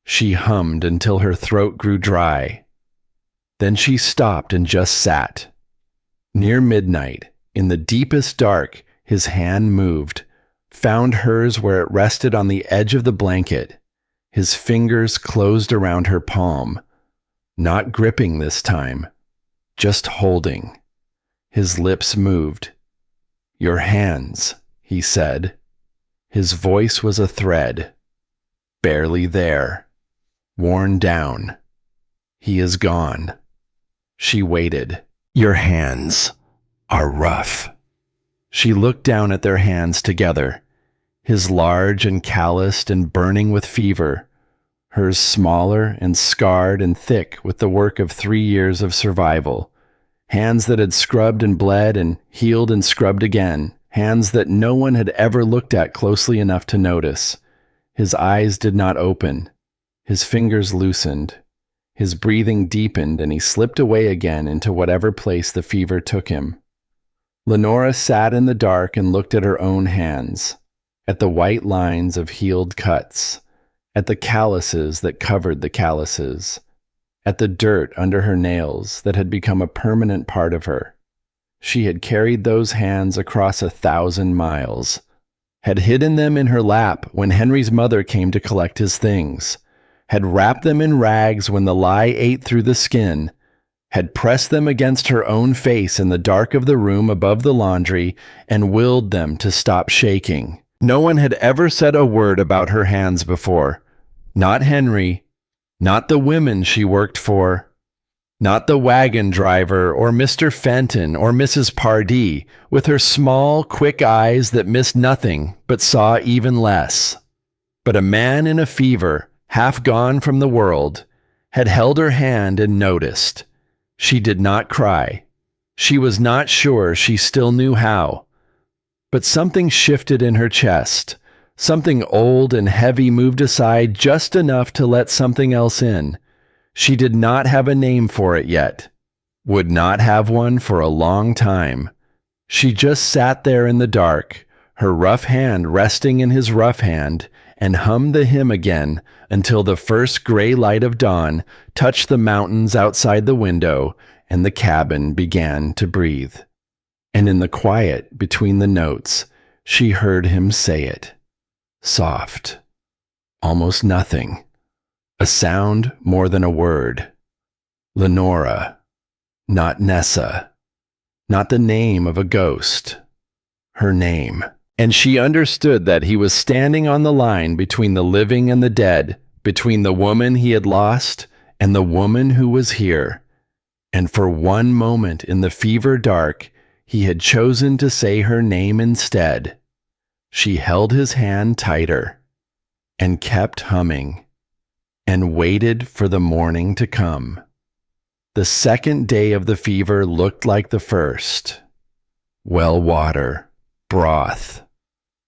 She hummed until her throat grew dry. Then she stopped and just sat. Near midnight, in the deepest dark, his hand moved, found hers where it rested on the edge of the blanket. His fingers closed around her palm, not gripping this time, just holding. His lips moved. "Your hands," he said. His voice was a thread, barely there, worn down. He is gone. She waited. "Your hands are rough." She looked down at their hands together, his large and calloused and burning with fever, hers smaller and scarred and thick with the work of 3 years of survival, hands that had scrubbed and bled and healed and scrubbed again, hands that no one had ever looked at closely enough to notice. His eyes did not open. His fingers loosened. His breathing deepened and he slipped away again into whatever place the fever took him. Lenora sat in the dark and looked at her own hands, at the white lines of healed cuts, at the calluses that covered the calluses, at the dirt under her nails that had become a permanent part of her. She had carried those hands across 1,000 miles, had hidden them in her lap when Henry's mother came to collect his things, had wrapped them in rags when the lie ate through the skin, had pressed them against her own face in the dark of the room above the laundry and willed them to stop shaking. No one had ever said a word about her hands before. Not Henry, not the women she worked for, not the wagon driver or Mr. Fenton or Mrs. Pardee, with her small, quick eyes that missed nothing but saw even less. But a man in a fever, half gone from the world, had held her hand and noticed. She did not cry. She was not sure she still knew how. But something shifted in her chest. Something old and heavy moved aside just enough to let something else in. She did not have a name for it yet. Would not have one for a long time. She just sat there in the dark, her rough hand resting in his rough hand, and hummed the hymn again until the first gray light of dawn touched the mountains outside the window and the cabin began to breathe. And in the quiet between the notes, she heard him say it. Soft. Almost nothing. A sound more than a word. Lenora. Not Nessa. Not the name of a ghost. Her name. And she understood that he was standing on the line between the living and the dead, between the woman he had lost and the woman who was here. And for one moment in the fever dark, he had chosen to say her name instead. She held his hand tighter and kept humming and waited for the morning to come. The second day of the fever looked like the first. Well water, broth,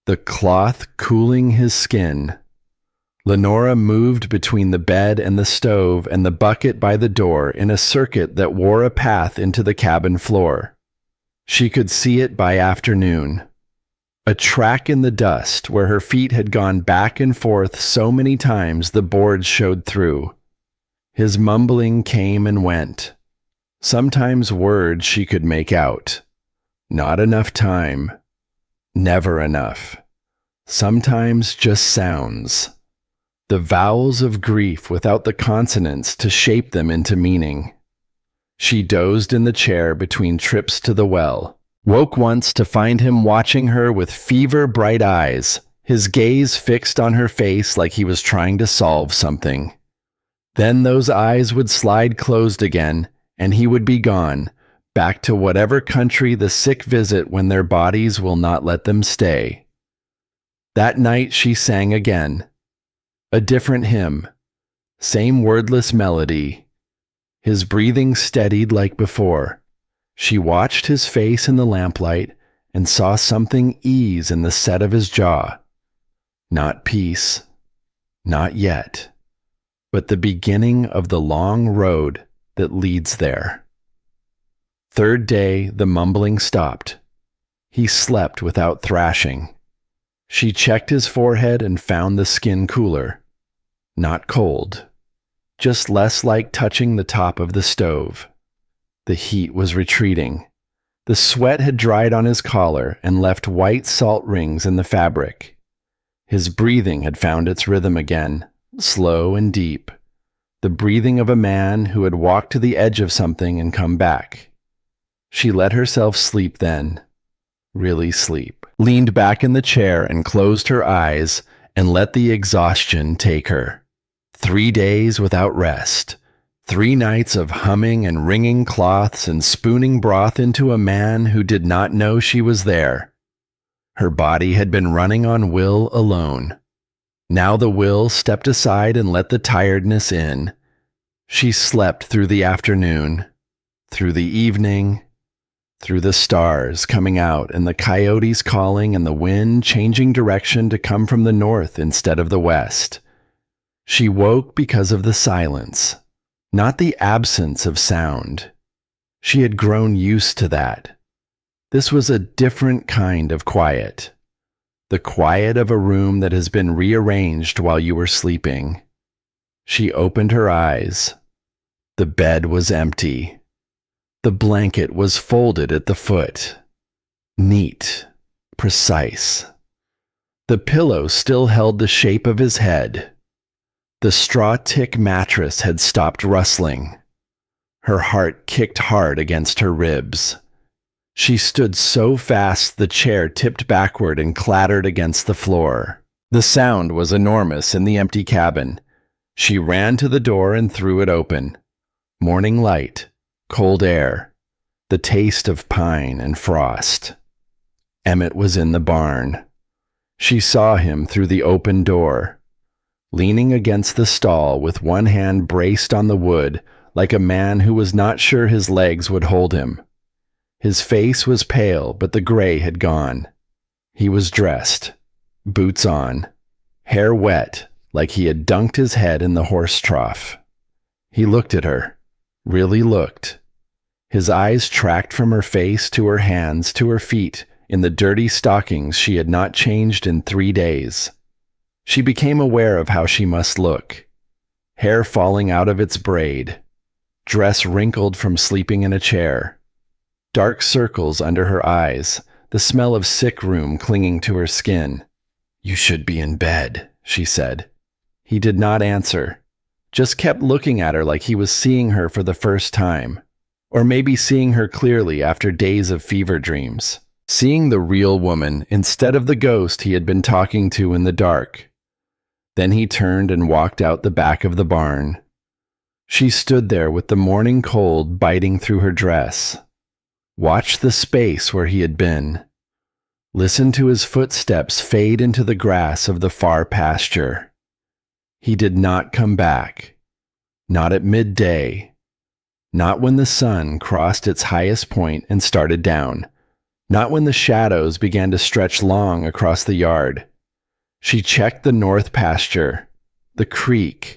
the cloth cooling his skin. Lenora moved between the bed and the stove and the bucket by the door in a circuit that wore a path into the cabin floor. She could see it by afternoon. A track in the dust where her feet had gone back and forth so many times the boards showed through. His mumbling came and went. Sometimes words she could make out. Not enough time. Never enough. Sometimes just sounds. The vowels of grief without the consonants to shape them into meaning. She dozed in the chair between trips to the well, woke once to find him watching her with fever-bright eyes, his gaze fixed on her face like he was trying to solve something. Then those eyes would slide closed again, and he would be gone, back to whatever country the sick visit when their bodies will not let them stay. That night she sang again. A different hymn. Same wordless melody. His breathing steadied like before. She watched his face in the lamplight and saw something ease in the set of his jaw. Not peace. Not yet. But the beginning of the long road that leads there. Third day, the mumbling stopped. He slept without thrashing. She checked his forehead and found the skin cooler. Not cold. Just less like touching the top of the stove. The heat was retreating. The sweat had dried on his collar and left white salt rings in the fabric. His breathing had found its rhythm again, slow and deep. The breathing of a man who had walked to the edge of something and come back. She let herself sleep then. Really sleep. Leaned back in the chair and closed her eyes and let the exhaustion take her. 3 days without rest. 3 nights of humming and wringing cloths and spooning broth into a man who did not know she was there. Her body had been running on will alone. Now the will stepped aside and let the tiredness in. She slept through the afternoon, through the evening, through the stars coming out and the coyotes calling and the wind changing direction to come from the north instead of the west. She woke because of the silence, not the absence of sound. She had grown used to that. This was a different kind of quiet. The quiet of a room that has been rearranged while you were sleeping. She opened her eyes. The bed was empty. The blanket was folded at the foot. Neat, precise. The pillow still held the shape of his head. The straw tick mattress had stopped rustling. Her heart kicked hard against her ribs. She stood so fast the chair tipped backward and clattered against the floor. The sound was enormous in the empty cabin. She ran to the door and threw it open. Morning light, cold air, the taste of pine and frost. Emmett was in the barn. She saw him through the open door, leaning against the stall with one hand braced on the wood like a man who was not sure his legs would hold him. His face was pale, but the gray had gone. He was dressed, boots on, hair wet like he had dunked his head in the horse trough. He looked at her, really looked. His eyes tracked from her face to her hands to her feet in the dirty stockings she had not changed in 3 days. She became aware of how she must look. Hair falling out of its braid, dress wrinkled from sleeping in a chair, dark circles under her eyes, the smell of sick room clinging to her skin. "You should be in bed," she said. He did not answer, just kept looking at her like he was seeing her for the first time, or maybe seeing her clearly after days of fever dreams, seeing the real woman instead of the ghost he had been talking to in the dark. Then he turned and walked out the back of the barn. She stood there with the morning cold biting through her dress. Watched the space where he had been. Listened to his footsteps fade into the grass of the far pasture. He did not come back. Not at midday. Not when the sun crossed its highest point and started down. Not when the shadows began to stretch long across the yard. She checked the north pasture, the creek,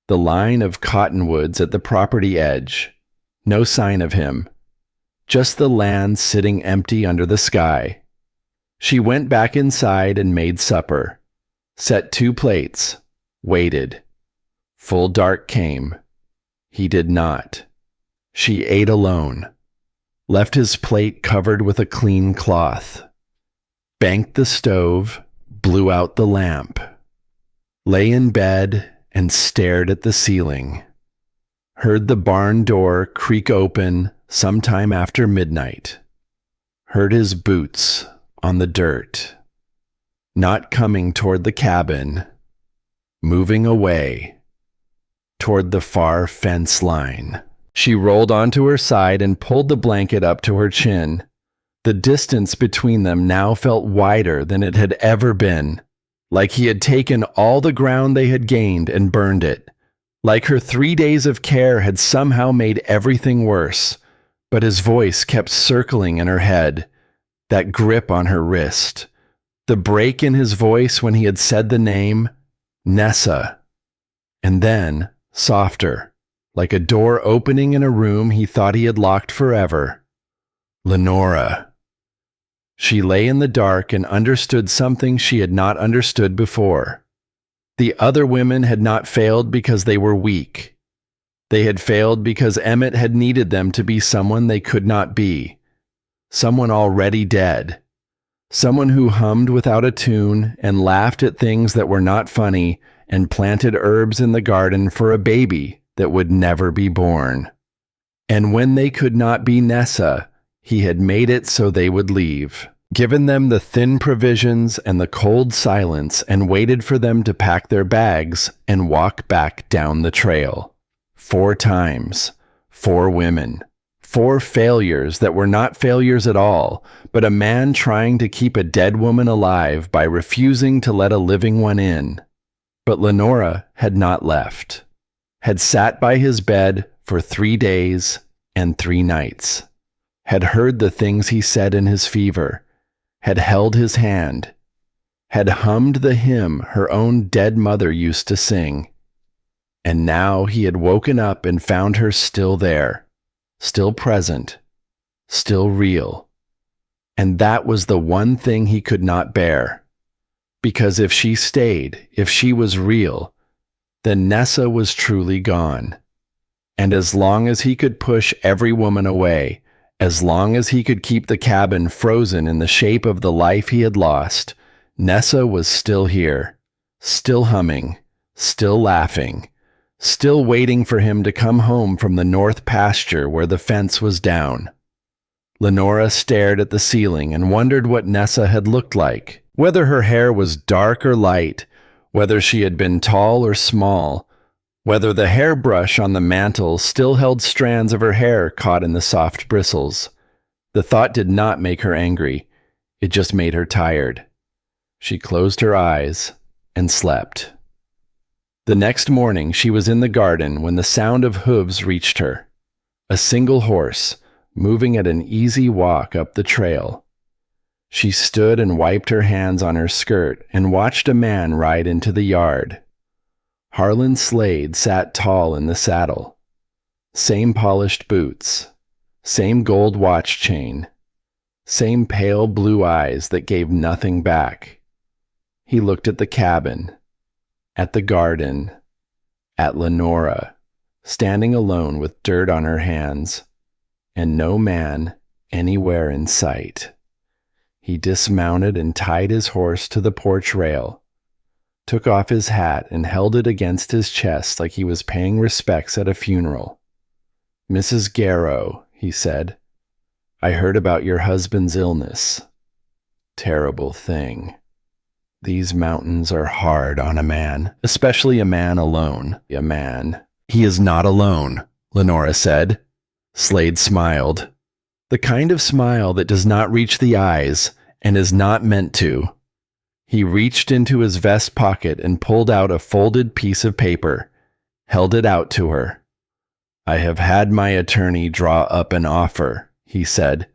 the line of cottonwoods at the property edge. No sign of him. Just the land sitting empty under the sky. She went back inside and made supper. Set 2 plates. Waited. Full dark came. He did not. She ate alone. Left his plate covered with a clean cloth. Banked the stove, blew out the lamp. Lay in bed and stared at the ceiling. Heard the barn door creak open sometime after midnight. Heard his boots on the dirt. Not coming toward the cabin. Moving away. Toward the far fence line. She rolled onto her side and pulled the blanket up to her chin. The distance between them now felt wider than it had ever been, like he had taken all the ground they had gained and burned it, like her 3 days of care had somehow made everything worse. But his voice kept circling in her head, that grip on her wrist, the break in his voice when he had said the name, Nessa, and then, softer, like a door opening in a room he thought he had locked forever. Lenora. She lay in the dark and understood something she had not understood before. The other women had not failed because they were weak. They had failed because Emmett had needed them to be someone they could not be, someone already dead, someone who hummed without a tune and laughed at things that were not funny and planted herbs in the garden for a baby that would never be born. And when they could not be Nessa, he had made it so they would leave, given them the thin provisions and the cold silence, and waited for them to pack their bags and walk back down the trail. 4 times, 4 women, 4 failures that were not failures at all, but a man trying to keep a dead woman alive by refusing to let a living one in. But Lenora had not left, had sat by his bed for 3 days and 3 nights, had heard the things he said in his fever, had held his hand, had hummed the hymn her own dead mother used to sing. And now he had woken up and found her still there, still present, still real. And that was the one thing he could not bear. Because if she stayed, if she was real, then Nessa was truly gone. And as long as he could push every woman away, as long as he could keep the cabin frozen in the shape of the life he had lost, Nessa was still here, still humming, still laughing, still waiting for him to come home from the north pasture where the fence was down. Lenora stared at the ceiling and wondered what Nessa had looked like, whether her hair was dark or light, whether she had been tall or small, whether the hairbrush on the mantel still held strands of her hair caught in the soft bristles. The thought did not make her angry. It just made her tired. She closed her eyes and slept. The next morning, she was in the garden when the sound of hooves reached her. A single horse, moving at an easy walk up the trail. She stood and wiped her hands on her skirt and watched a man ride into the yard. Harlan Slade sat tall in the saddle. Same polished boots, same gold watch chain, same pale blue eyes that gave nothing back. He looked at the cabin, at the garden, at Lenora, standing alone with dirt on her hands, and no man anywhere in sight. He dismounted and tied his horse to the porch rail, took off his hat and held it against his chest like he was paying respects at a funeral. "Mrs. Garrow," he said, "I heard about your husband's illness. Terrible thing. These mountains are hard on a man, especially a man alone. A man." "He is not alone," Lenora said. Slade smiled. The kind of smile that does not reach the eyes and is not meant to. He reached into his vest pocket and pulled out a folded piece of paper, held it out to her. "I have had my attorney draw up an offer," he said.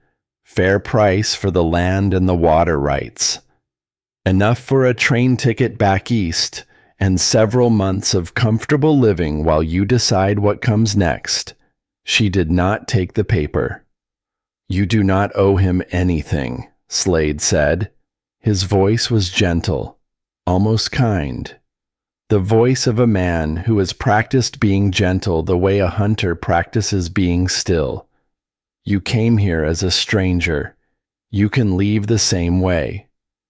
"Fair price for the land and the water rights. Enough for a train ticket back east and several months of comfortable living while you decide what comes next." She did not take the paper. "You do not owe him anything," Slade said. His voice was gentle, almost kind. The voice of a man who has practiced being gentle the way a hunter practices being still. "You came here as a stranger. You can leave the same way.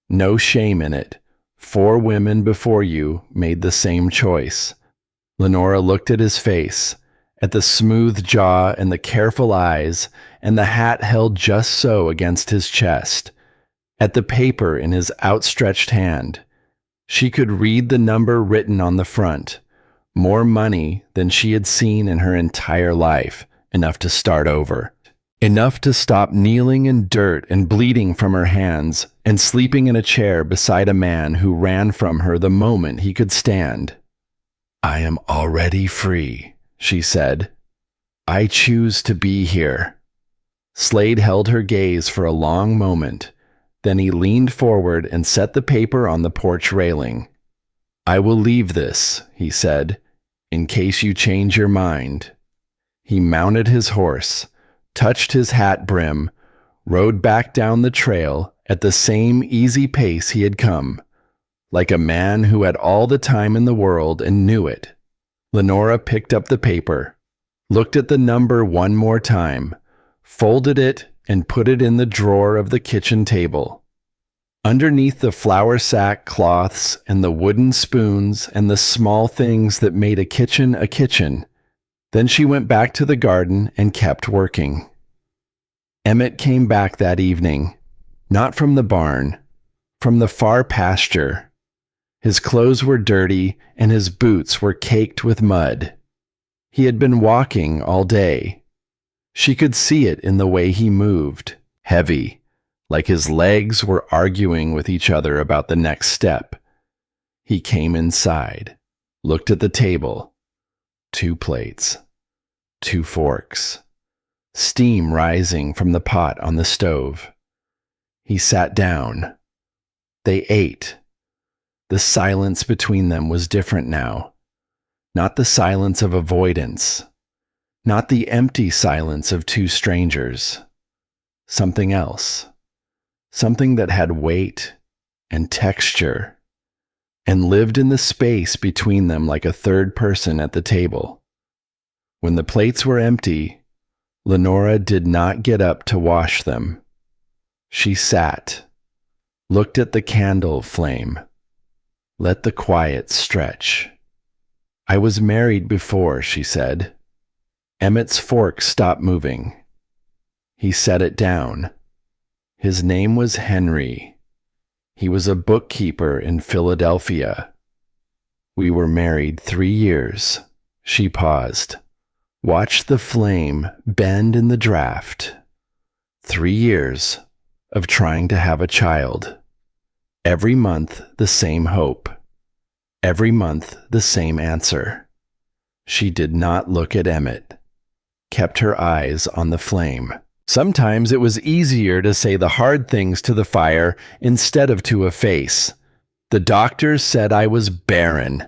No shame in it. 4 women before you made the same choice." Lenora looked at his face, at the smooth jaw and the careful eyes, and the hat held just so against his chest, at the paper in his outstretched hand. She could read the number written on the front. More money than she had seen in her entire life, enough to start over. Enough to stop kneeling in dirt and bleeding from her hands and sleeping in a chair beside a man who ran from her the moment he could stand. "I am already free," she said. "I choose to be here." Slade held her gaze for a long moment. Then he leaned forward and set the paper on the porch railing. "I will leave this," he said, "in case you change your mind." He mounted his horse, touched his hat brim, rode back down the trail at the same easy pace he had come, like a man who had all the time in the world and knew it. Lenora picked up the paper, looked at the number one more time, folded it and put it in the drawer of the kitchen table. Underneath the flour sack cloths and the wooden spoons and the small things that made a kitchen, then she went back to the garden and kept working. Emmett came back that evening, not from the barn, from the far pasture. His clothes were dirty and his boots were caked with mud. He had been walking all day. She could see it in the way he moved, heavy, like his legs were arguing with each other about the next step. He came inside, looked at the table. 2 plates, 2 forks, steam rising from the pot on the stove. He sat down. They ate. The silence between them was different now. Not the silence of avoidance. Not the empty silence of 2 strangers. Something else. Something that had weight and texture and lived in the space between them like a third person at the table. When the plates were empty, Lenora did not get up to wash them. She sat, looked at the candle flame, let the quiet stretch. I was married before, she said. Emmett's fork stopped moving. He set it down. His name was Henry. He was a bookkeeper in Philadelphia. We were married 3 years. She paused. Watched the flame bend in the draft. 3 years of trying to have a child. Every month, the same hope. Every month, the same answer. She did not look at Emmett. Kept her eyes on the flame. Sometimes it was easier to say the hard things to the fire instead of to a face. The doctors said I was barren.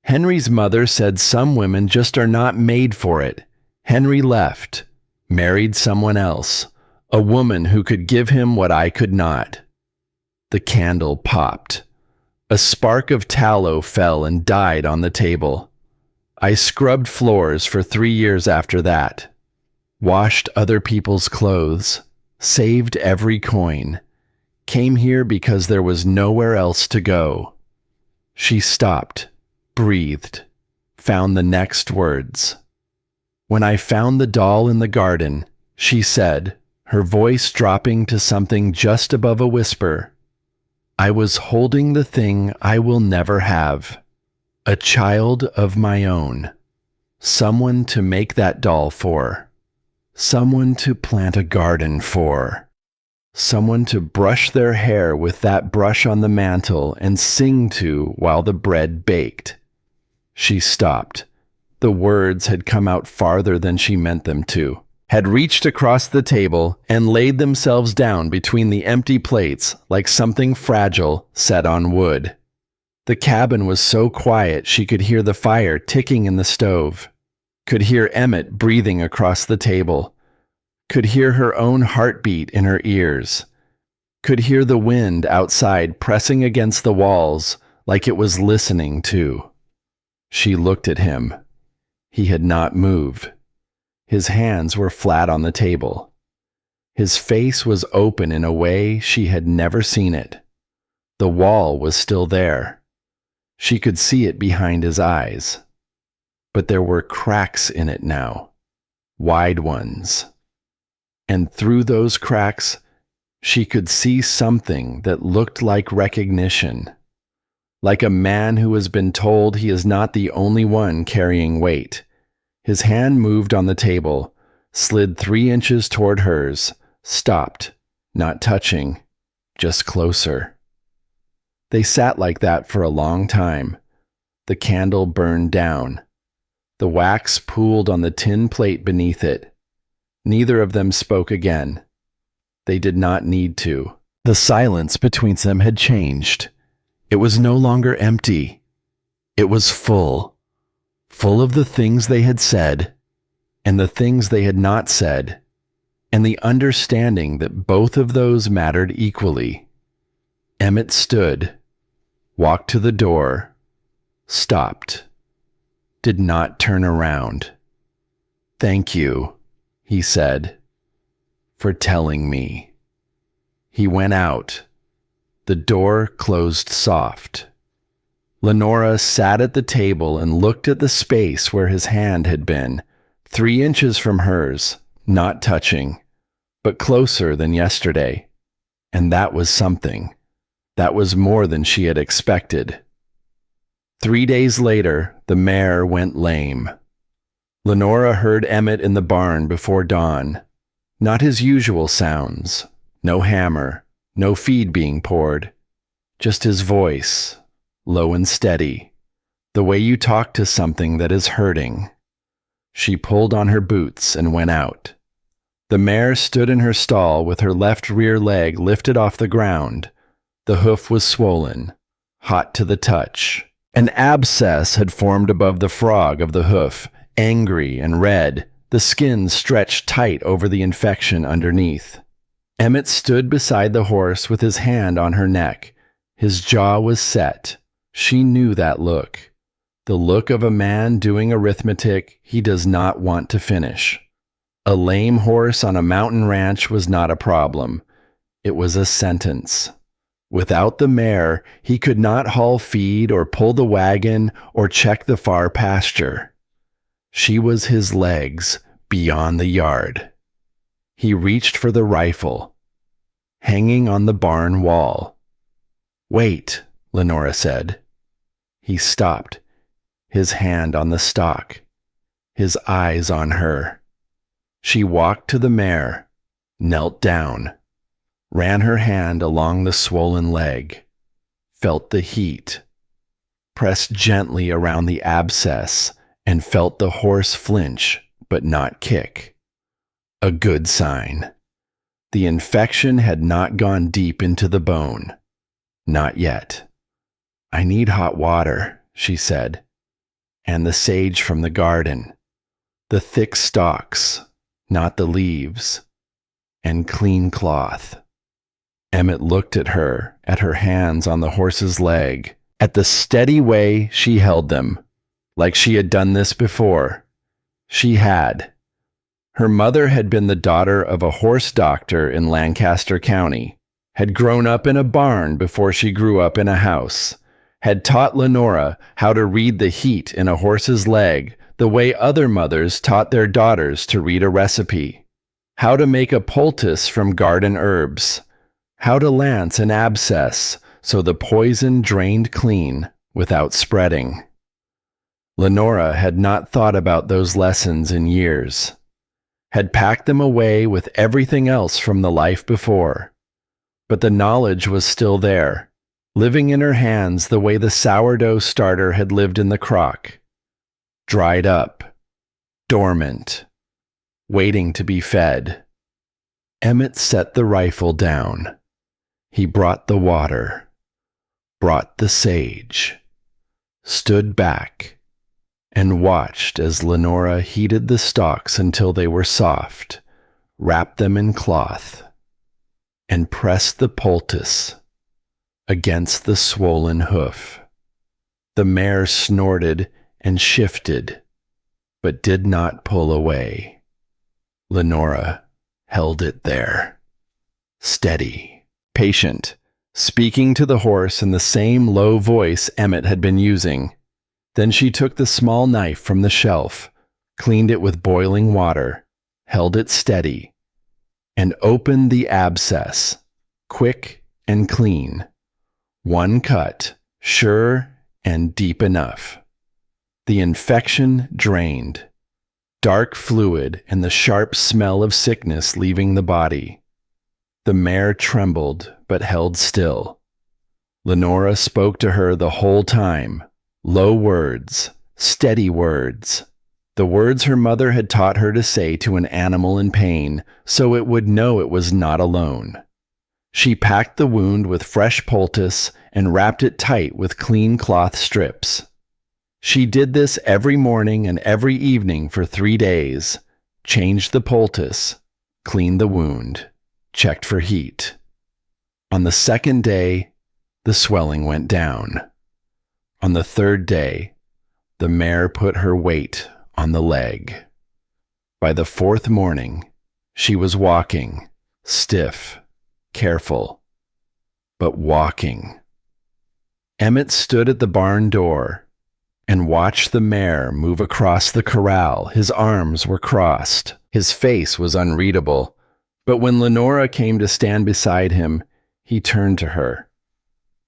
Henry's mother said some women just are not made for it. Henry left, married someone else, a woman who could give him what I could not. The candle popped. A spark of tallow fell and died on the table. I scrubbed floors for 3 years after that. Washed other people's clothes, saved every coin, came here because there was nowhere else to go. She stopped, breathed, found the next words. When I found the doll in the garden, she said, her voice dropping to something just above a whisper, I was holding the thing I will never have, a child of my own, someone to make that doll for. Someone to plant a garden for. Someone to brush their hair with that brush on the mantel and sing to while the bread baked. She stopped. The words had come out farther than she meant them to, had reached across the table and laid themselves down between the empty plates like something fragile set on wood. The cabin was so quiet she could hear the fire ticking in the stove. Could hear Emmett breathing across the table, could hear her own heartbeat in her ears, could hear the wind outside pressing against the walls like it was listening too. She looked at him. He had not moved. His hands were flat on the table. His face was open in a way she had never seen it. The wall was still there. She could see it behind his eyes. But there were cracks in it now, wide ones. And through those cracks, she could see something that looked like recognition, like a man who has been told he is not the only one carrying weight. His hand moved on the table, slid 3 inches toward hers, stopped, not touching, just closer. They sat like that for a long time. The candle burned down. The wax pooled on the tin plate beneath it. Neither of them spoke again. They did not need to. The silence between them had changed. It was no longer empty. It was full. Full of the things they had said, and the things they had not said, and the understanding that both of those mattered equally. Emmett stood, walked to the door, stopped. Did not turn around. Thank you, he said, for telling me. He went out. The door closed soft. Lenora sat at the table and looked at the space where his hand had been, 3 inches from hers, not touching, but closer than yesterday. And that was something. That was more than she had expected. 3 days later, the mare went lame. Lenora heard Emmett in the barn before dawn. Not his usual sounds. No hammer, no feed being poured. Just his voice, low and steady. The way you talk to something that is hurting. She pulled on her boots and went out. The mare stood in her stall with her left rear leg lifted off the ground. The hoof was swollen, hot to the touch. An abscess had formed above the frog of the hoof, angry and red, the skin stretched tight over the infection underneath. Emmett stood beside the horse with his hand on her neck. His jaw was set. She knew that look. The look of a man doing arithmetic he does not want to finish. A lame horse on a mountain ranch was not a problem. It was a sentence. Without the mare, he could not haul feed or pull the wagon or check the far pasture. She was his legs beyond the yard. He reached for the rifle, hanging on the barn wall. "Wait," Lenora said. He stopped, his hand on the stock, his eyes on her. She walked to the mare, knelt down, ran her hand along the swollen leg, felt the heat, pressed gently around the abscess, and felt the horse flinch but not kick. A good sign. The infection had not gone deep into the bone. Not yet. "I need hot water," she said, "and the sage from the garden, the thick stalks, not the leaves, and clean cloth." Emmett looked at her hands on the horse's leg, at the steady way she held them, like she had done this before. She had. Her mother had been the daughter of a horse doctor in Lancaster County, had grown up in a barn before she grew up in a house, had taught Lenora how to read the heat in a horse's leg the way other mothers taught their daughters to read a recipe, how to make a poultice from garden herbs, how to lance an abscess so the poison drained clean without spreading. Lenora had not thought about those lessons in years, had packed them away with everything else from the life before. But the knowledge was still there, living in her hands the way the sourdough starter had lived in the crock. Dried up, dormant, waiting to be fed. Emmett set the rifle down. He brought the water, brought the sage, stood back, and watched as Lenora heated the stalks until they were soft, wrapped them in cloth, and pressed the poultice against the swollen hoof. The mare snorted and shifted, but did not pull away. Lenora held it there, steady, patient, speaking to the horse in the same low voice Emmett had been using. Then she took the small knife from the shelf, cleaned it with boiling water, held it steady, and opened the abscess, quick and clean. One cut, sure and deep enough. The infection drained, dark fluid and the sharp smell of sickness leaving the body. The mare trembled but held still. Lenora spoke to her the whole time, low words, steady words, the words her mother had taught her to say to an animal in pain so it would know it was not alone. She packed the wound with fresh poultice and wrapped it tight with clean cloth strips. She did this every morning and every evening for 3 days, changed the poultice, cleaned the wound, checked for heat. On the 2nd day, the swelling went down. On the 3rd day, the mare put her weight on the leg. By the 4th morning, she was walking, stiff, careful, but walking. Emmett stood at the barn door and watched the mare move across the corral. His arms were crossed. His face was unreadable. But when Lenora came to stand beside him, he turned to her.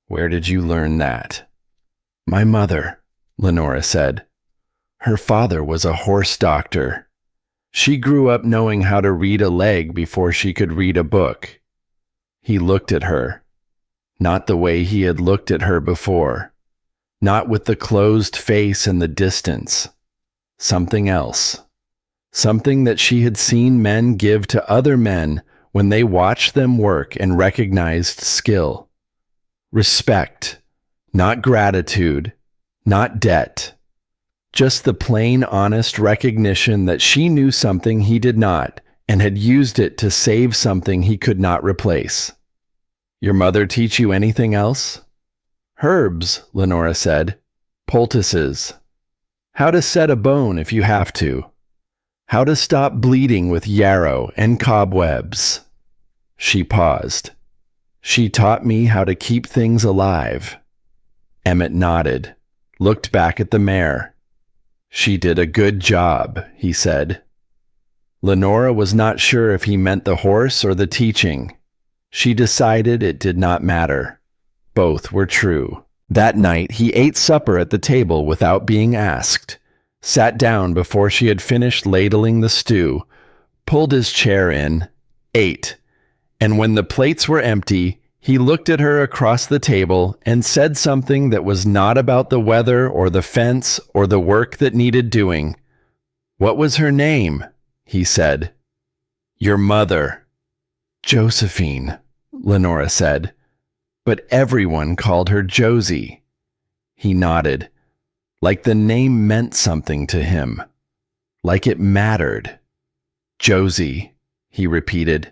"Where did you learn that?" "My mother," Lenora said. "Her father was a horse doctor. She grew up knowing how to read a leg before she could read a book." He looked at her, not the way he had looked at her before, not with the closed face and the distance. Something else. Something that she had seen men give to other men when they watched them work and recognized skill. Respect, not gratitude, not debt. Just the plain, honest recognition that she knew something he did not and had used it to save something he could not replace. "Your mother teach you anything else?" "Herbs," Lenora said. "Poultices. How to set a bone if you have to. How to stop bleeding with yarrow and cobwebs." She paused. She taught me how to keep things alive. Emmett nodded, looked back at the mare. She did a good job, he said. Lenora was not sure if he meant the horse or the teaching. She decided it did not matter. Both were true. That night, he ate supper at the table without being asked, sat down before she had finished ladling the stew, pulled his chair in, ate, and when the plates were empty, he looked at her across the table and said something that was not about the weather or the fence or the work that needed doing. "What was her name?" he said. "Your mother." "Josephine," Lenora said, "but everyone called her Josie." He nodded, like the name meant something to him, like it mattered. "Josie," he repeated.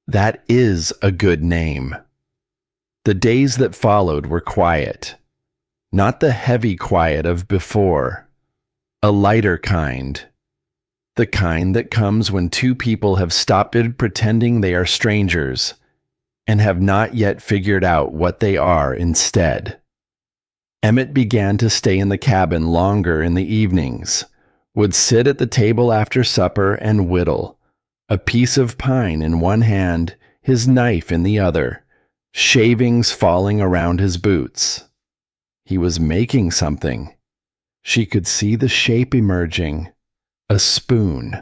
"That is a good name." The days that followed were quiet, not the heavy quiet of before, a lighter kind. The kind that comes when two people have stopped pretending they are strangers and have not yet figured out what they are instead. Emmett began to stay in the cabin longer in the evenings, would sit at the table after supper and whittle, a piece of pine in one hand, his knife in the other, shavings falling around his boots. He was making something. She could see the shape emerging. A spoon.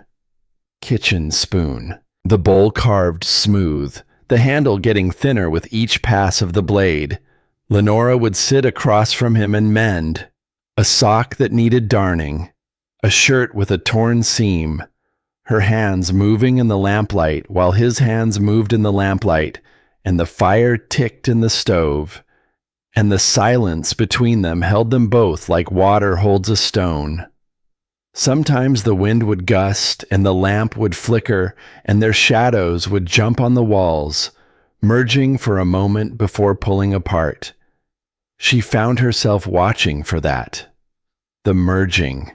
Kitchen spoon. The bowl carved smooth, the handle getting thinner with each pass of the blade. Lenora would sit across from him and mend. A sock that needed darning. A shirt with a torn seam. Her hands moving in the lamplight while his hands moved in the lamplight, and the fire ticked in the stove. And the silence between them held them both like water holds a stone. Sometimes the wind would gust and the lamp would flicker and their shadows would jump on the walls, merging for a moment before pulling apart. She found herself watching for that. The merging.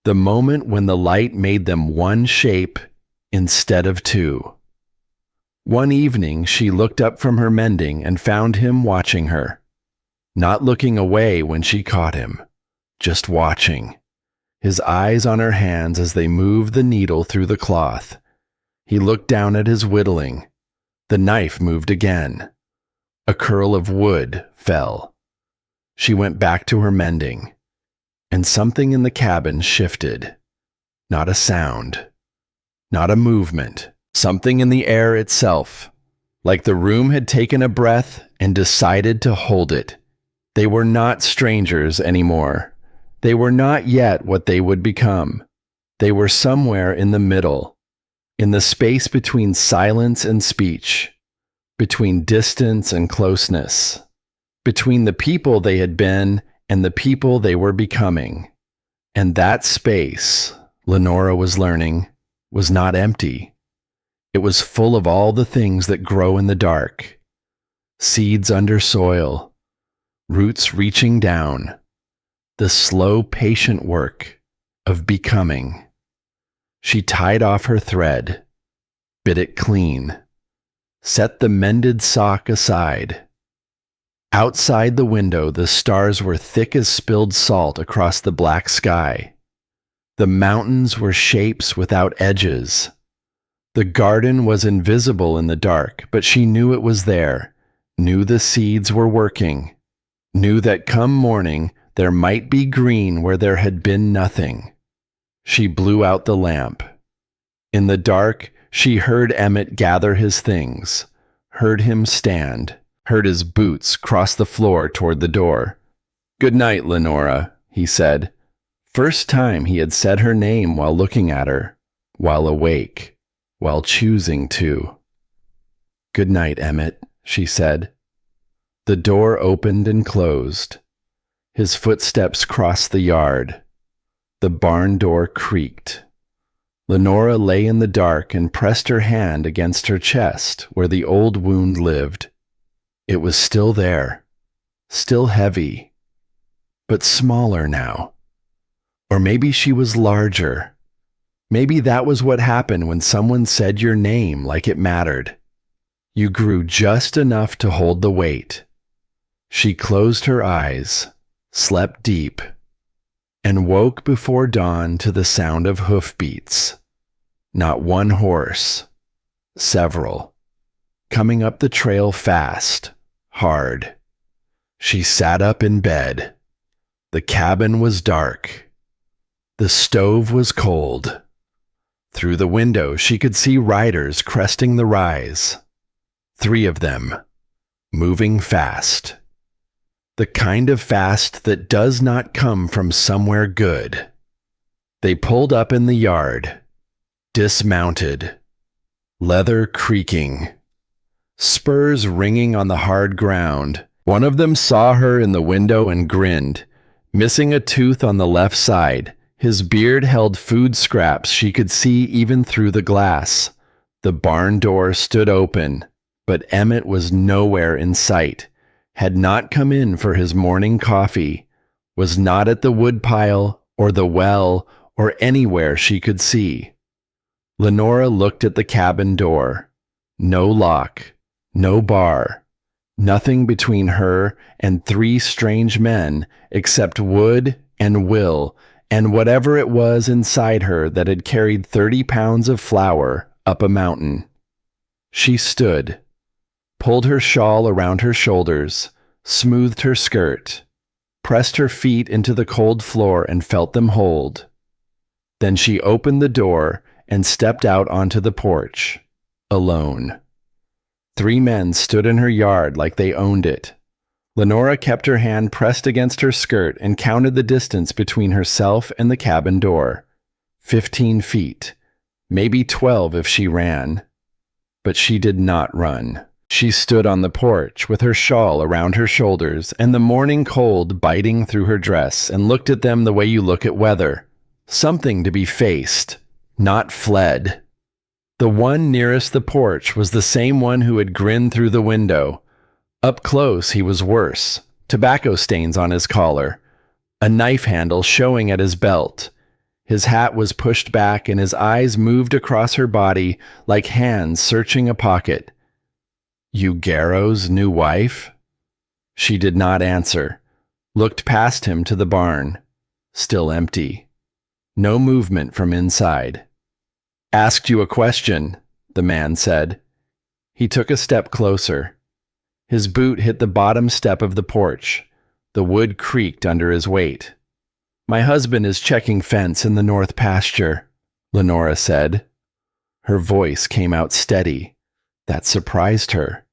The moment when the light made them one shape instead of two. One evening she looked up from her mending and found him watching her. Not looking away when she caught him, just watching. His eyes on her hands as they moved the needle through the cloth. He looked down at his whittling. The knife moved again. A curl of wood fell. She went back to her mending, and something in the cabin shifted. Not a sound, not a movement, something in the air itself, like the room had taken a breath and decided to hold it. They were not strangers anymore. They were not yet what they would become. They were somewhere in the middle, in the space between silence and speech, between distance and closeness, between the people they had been and the people they were becoming. And that space, Lenora was learning, was not empty. It was full of all the things that grow in the dark. Seeds under soil, roots reaching down, the slow, patient work of becoming. She tied off her thread, bit it clean, set the mended sock aside. Outside the window, the stars were thick as spilled salt across the black sky. The mountains were shapes without edges. The garden was invisible in the dark, but she knew it was there, knew the seeds were working, knew that come morning there might be green where there had been nothing. She blew out the lamp. In the dark, she heard Emmett gather his things, heard him stand, heard his boots cross the floor toward the door. "Good night, Lenora," he said. First time he had said her name while looking at her, while awake, while choosing to. "Good night, Emmett," she said. The door opened and closed. His footsteps crossed the yard. The barn door creaked. Lenora lay in the dark and pressed her hand against her chest where the old wound lived. It was still there, still heavy, but smaller now. Or maybe she was larger. Maybe that was what happened when someone said your name like it mattered. You grew just enough to hold the weight. She closed her eyes, slept deep, and woke before dawn to the sound of hoofbeats. Not one horse, several, coming up the trail fast, hard. She sat up in bed. The cabin was dark. The stove was cold. Through the window she could see riders cresting the rise. 3 of them, moving fast. The kind of fast that does not come from somewhere good. They pulled up in the yard, dismounted, leather creaking, spurs ringing on the hard ground. One of them saw her in the window and grinned, missing a tooth on the left side. His beard held food scraps she could see even through the glass. The barn door stood open, but Emmett was nowhere in sight, had not come in for his morning coffee, was not at the woodpile or the well or anywhere she could see. Lenora looked at the cabin door. No lock, no bar, nothing between her and 3 strange men except Wood and Will and whatever it was inside her that had carried 30 pounds of flour up a mountain. She stood, pulled her shawl around her shoulders, smoothed her skirt, pressed her feet into the cold floor and felt them hold. Then she opened the door and stepped out onto the porch, alone. 3 men stood in her yard like they owned it. Lenora kept her hand pressed against her skirt and counted the distance between herself and the cabin door. 15 feet, maybe 12 if she ran. But she did not run. She stood on the porch with her shawl around her shoulders and the morning cold biting through her dress and looked at them the way you look at weather. Something to be faced, not fled. The one nearest the porch was the same one who had grinned through the window. Up close, he was worse. Tobacco stains on his collar, a knife handle showing at his belt. His hat was pushed back and his eyes moved across her body like hands searching a pocket. You Garrow's new wife? She did not answer, looked past him to the barn, still empty. No movement from inside. Asked you a question, the man said. He took a step closer. His boot hit the bottom step of the porch. The wood creaked under his weight. My husband is checking fence in the north pasture, Lenora said. Her voice came out steady. That surprised her.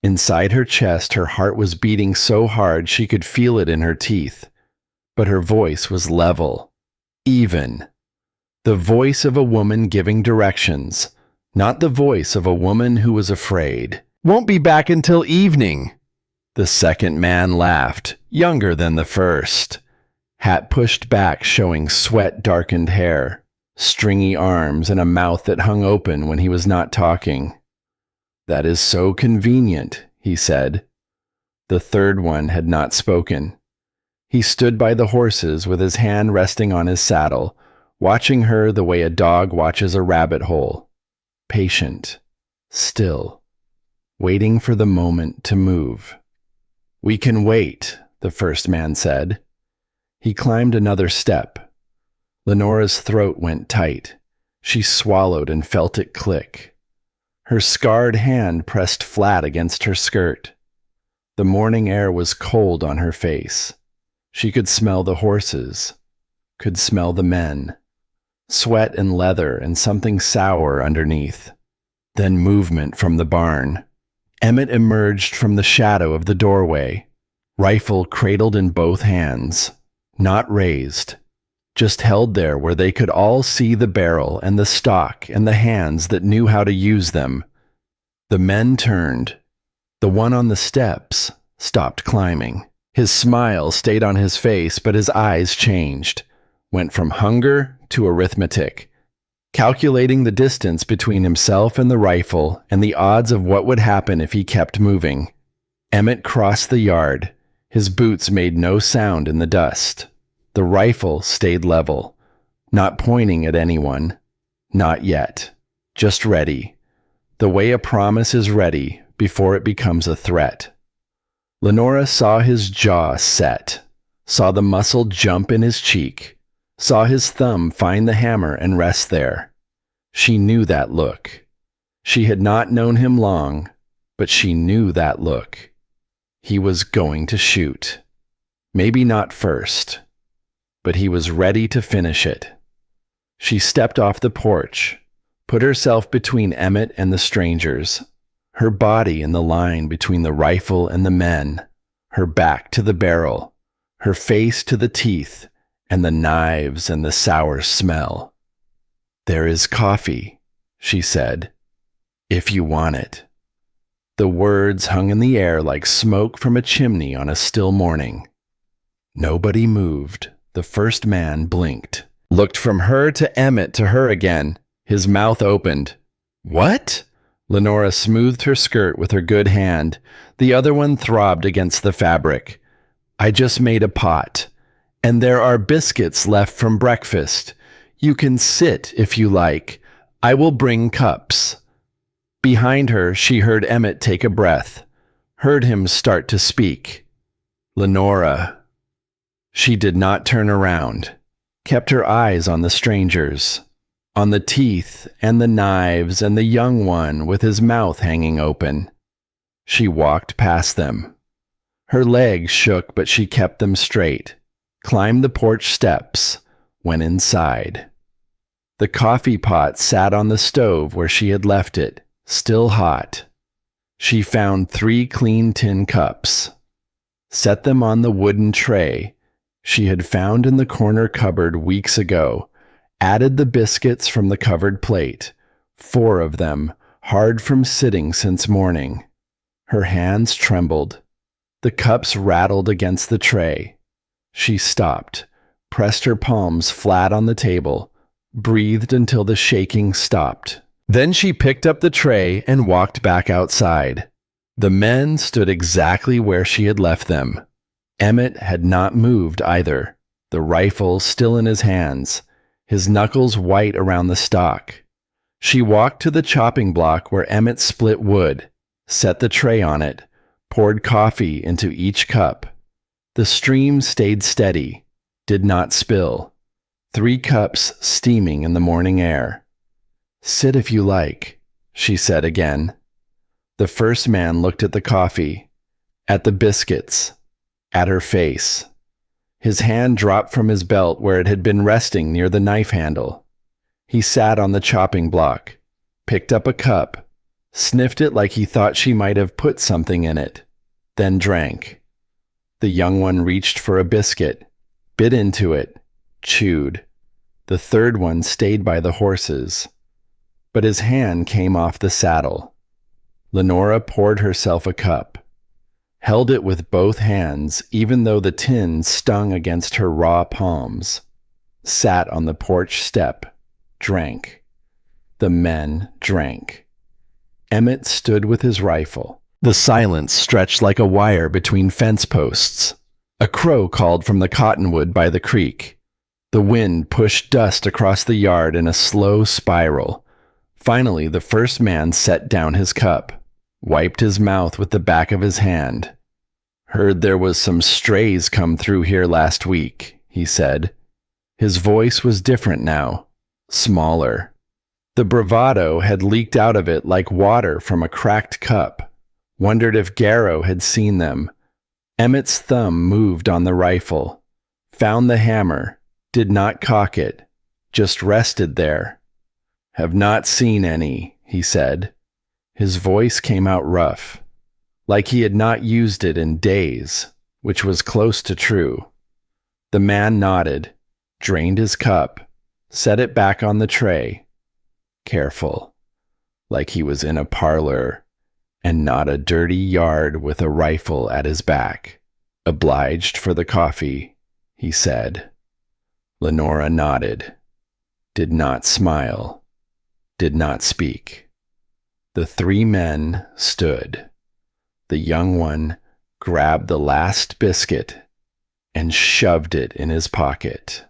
Inside her chest, her heart was beating so hard she could feel it in her teeth. But her voice was level, even. The voice of a woman giving directions, not the voice of a woman who was afraid. Won't be back until evening. The second man laughed, younger than the first. Hat pushed back, showing sweat-darkened hair, stringy arms, and a mouth that hung open when he was not talking. That is so convenient, he said. The third one had not spoken. He stood by the horses with his hand resting on his saddle, watching her the way a dog watches a rabbit hole. Patient, still, waiting for the moment to move. We can wait, the first man said. He climbed another step. Lenora's throat went tight. She swallowed and felt it click. Her scarred hand pressed flat against her skirt. The morning air was cold on her face. She could smell the horses, could smell the men. Sweat and leather and something sour underneath. Then movement from the barn. Emmett emerged from the shadow of the doorway, rifle cradled in both hands, not raised, just held there where they could all see the barrel and the stock and the hands that knew how to use them. The men turned. The one on the steps stopped climbing. His smile stayed on his face, but his eyes changed, went from hunger to arithmetic, calculating the distance between himself and the rifle and the odds of what would happen if he kept moving. Emmett crossed the yard. His boots made no sound in the dust. The rifle stayed level, not pointing at anyone. Not yet. Just ready. The way a promise is ready, before it becomes a threat. Lenora saw his jaw set, saw the muscle jump in his cheek, saw his thumb find the hammer and rest there. She knew that look. She had not known him long, but she knew that look. He was going to shoot. Maybe not first, but he was ready to finish it. She stepped off the porch, put herself between Emmett and the strangers, her body in the line between the rifle and the men, her back to the barrel, her face to the teeth and the knives and the sour smell. "There is coffee," she said, "if you want it." The words hung in the air like smoke from a chimney on a still morning. Nobody moved. The first man blinked, looked from her to Emmett to her again. His mouth opened. "What?" Lenora smoothed her skirt with her good hand. The other one throbbed against the fabric. "I just made a pot. And there are biscuits left from breakfast. You can sit if you like. I will bring cups." Behind her, she heard Emmett take a breath, heard him start to speak. "Lenora." She did not turn around, kept her eyes on the strangers, on the teeth and the knives and the young one with his mouth hanging open. She walked past them. Her legs shook, but she kept them straight, climbed the porch steps, went inside. The coffee pot sat on the stove where she had left it, still hot. She found 3 clean tin cups, set them on the wooden tray she had found in the corner cupboard weeks ago, added the biscuits from the covered plate, 4 of them, hard from sitting since morning. Her hands trembled. The cups rattled against the tray. She stopped, pressed her palms flat on the table, breathed until the shaking stopped. Then she picked up the tray and walked back outside. The men stood exactly where she had left them. Emmett had not moved either, the rifle still in his hands, his knuckles white around the stock. She walked to the chopping block where Emmett split wood, set the tray on it, poured coffee into each cup. The stream stayed steady, did not spill. 3 cups steaming in the morning air. "Sit if you like," she said again. The first man looked at the coffee, at the biscuits, at her face. His hand dropped from his belt where it had been resting near the knife handle. He sat on the chopping block, picked up a cup, sniffed it like he thought she might have put something in it, then drank. The young one reached for a biscuit, bit into it, chewed. The third one stayed by the horses, but his hand came off the saddle. Lenora poured herself a cup, held it with both hands even though the tin stung against her raw palms, sat on the porch step, drank. The men drank. Emmett stood with his rifle. The silence stretched like a wire between fence posts. A crow called from the cottonwood by the creek. The wind pushed dust across the yard in a slow spiral. Finally, the first man set down his cup, wiped his mouth with the back of his hand. "Heard there was some strays come through here last week," he said. His voice was different now, smaller. The bravado had leaked out of it like water from a cracked cup. Wondered if Garrow had seen them. Emmett's thumb moved on the rifle, found the hammer, did not cock it, just rested there. "Have not seen any," he said. His voice came out rough, like he had not used it in days, which was close to true. The man nodded, drained his cup, set it back on the tray. Careful, like he was in a parlor and not a dirty yard with a rifle at his back. "Obliged for the coffee," he said. Lenora nodded, did not smile, did not speak. The 3 men stood. The young one grabbed the last biscuit and shoved it in his pocket.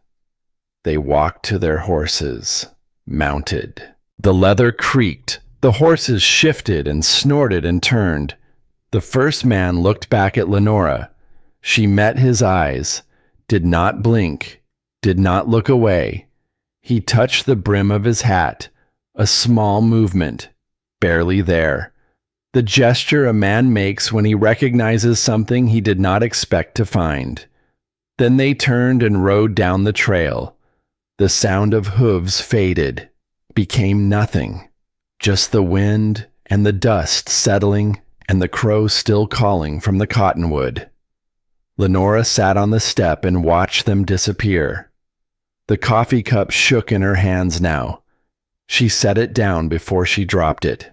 They walked to their horses, mounted. The leather creaked, The horses shifted and snorted and turned. The first man looked back at Lenora. She met his eyes, did not blink, did not look away. He touched the brim of his hat, a small movement, barely there. The gesture a man makes when he recognizes something he did not expect to find. Then they turned and rode down the trail. The sound of hooves faded, became nothing, just the wind and the dust settling and the crow still calling from the cottonwood. Lenora sat on the step and watched them disappear. The coffee cup shook in her hands now. She set it down before she dropped it,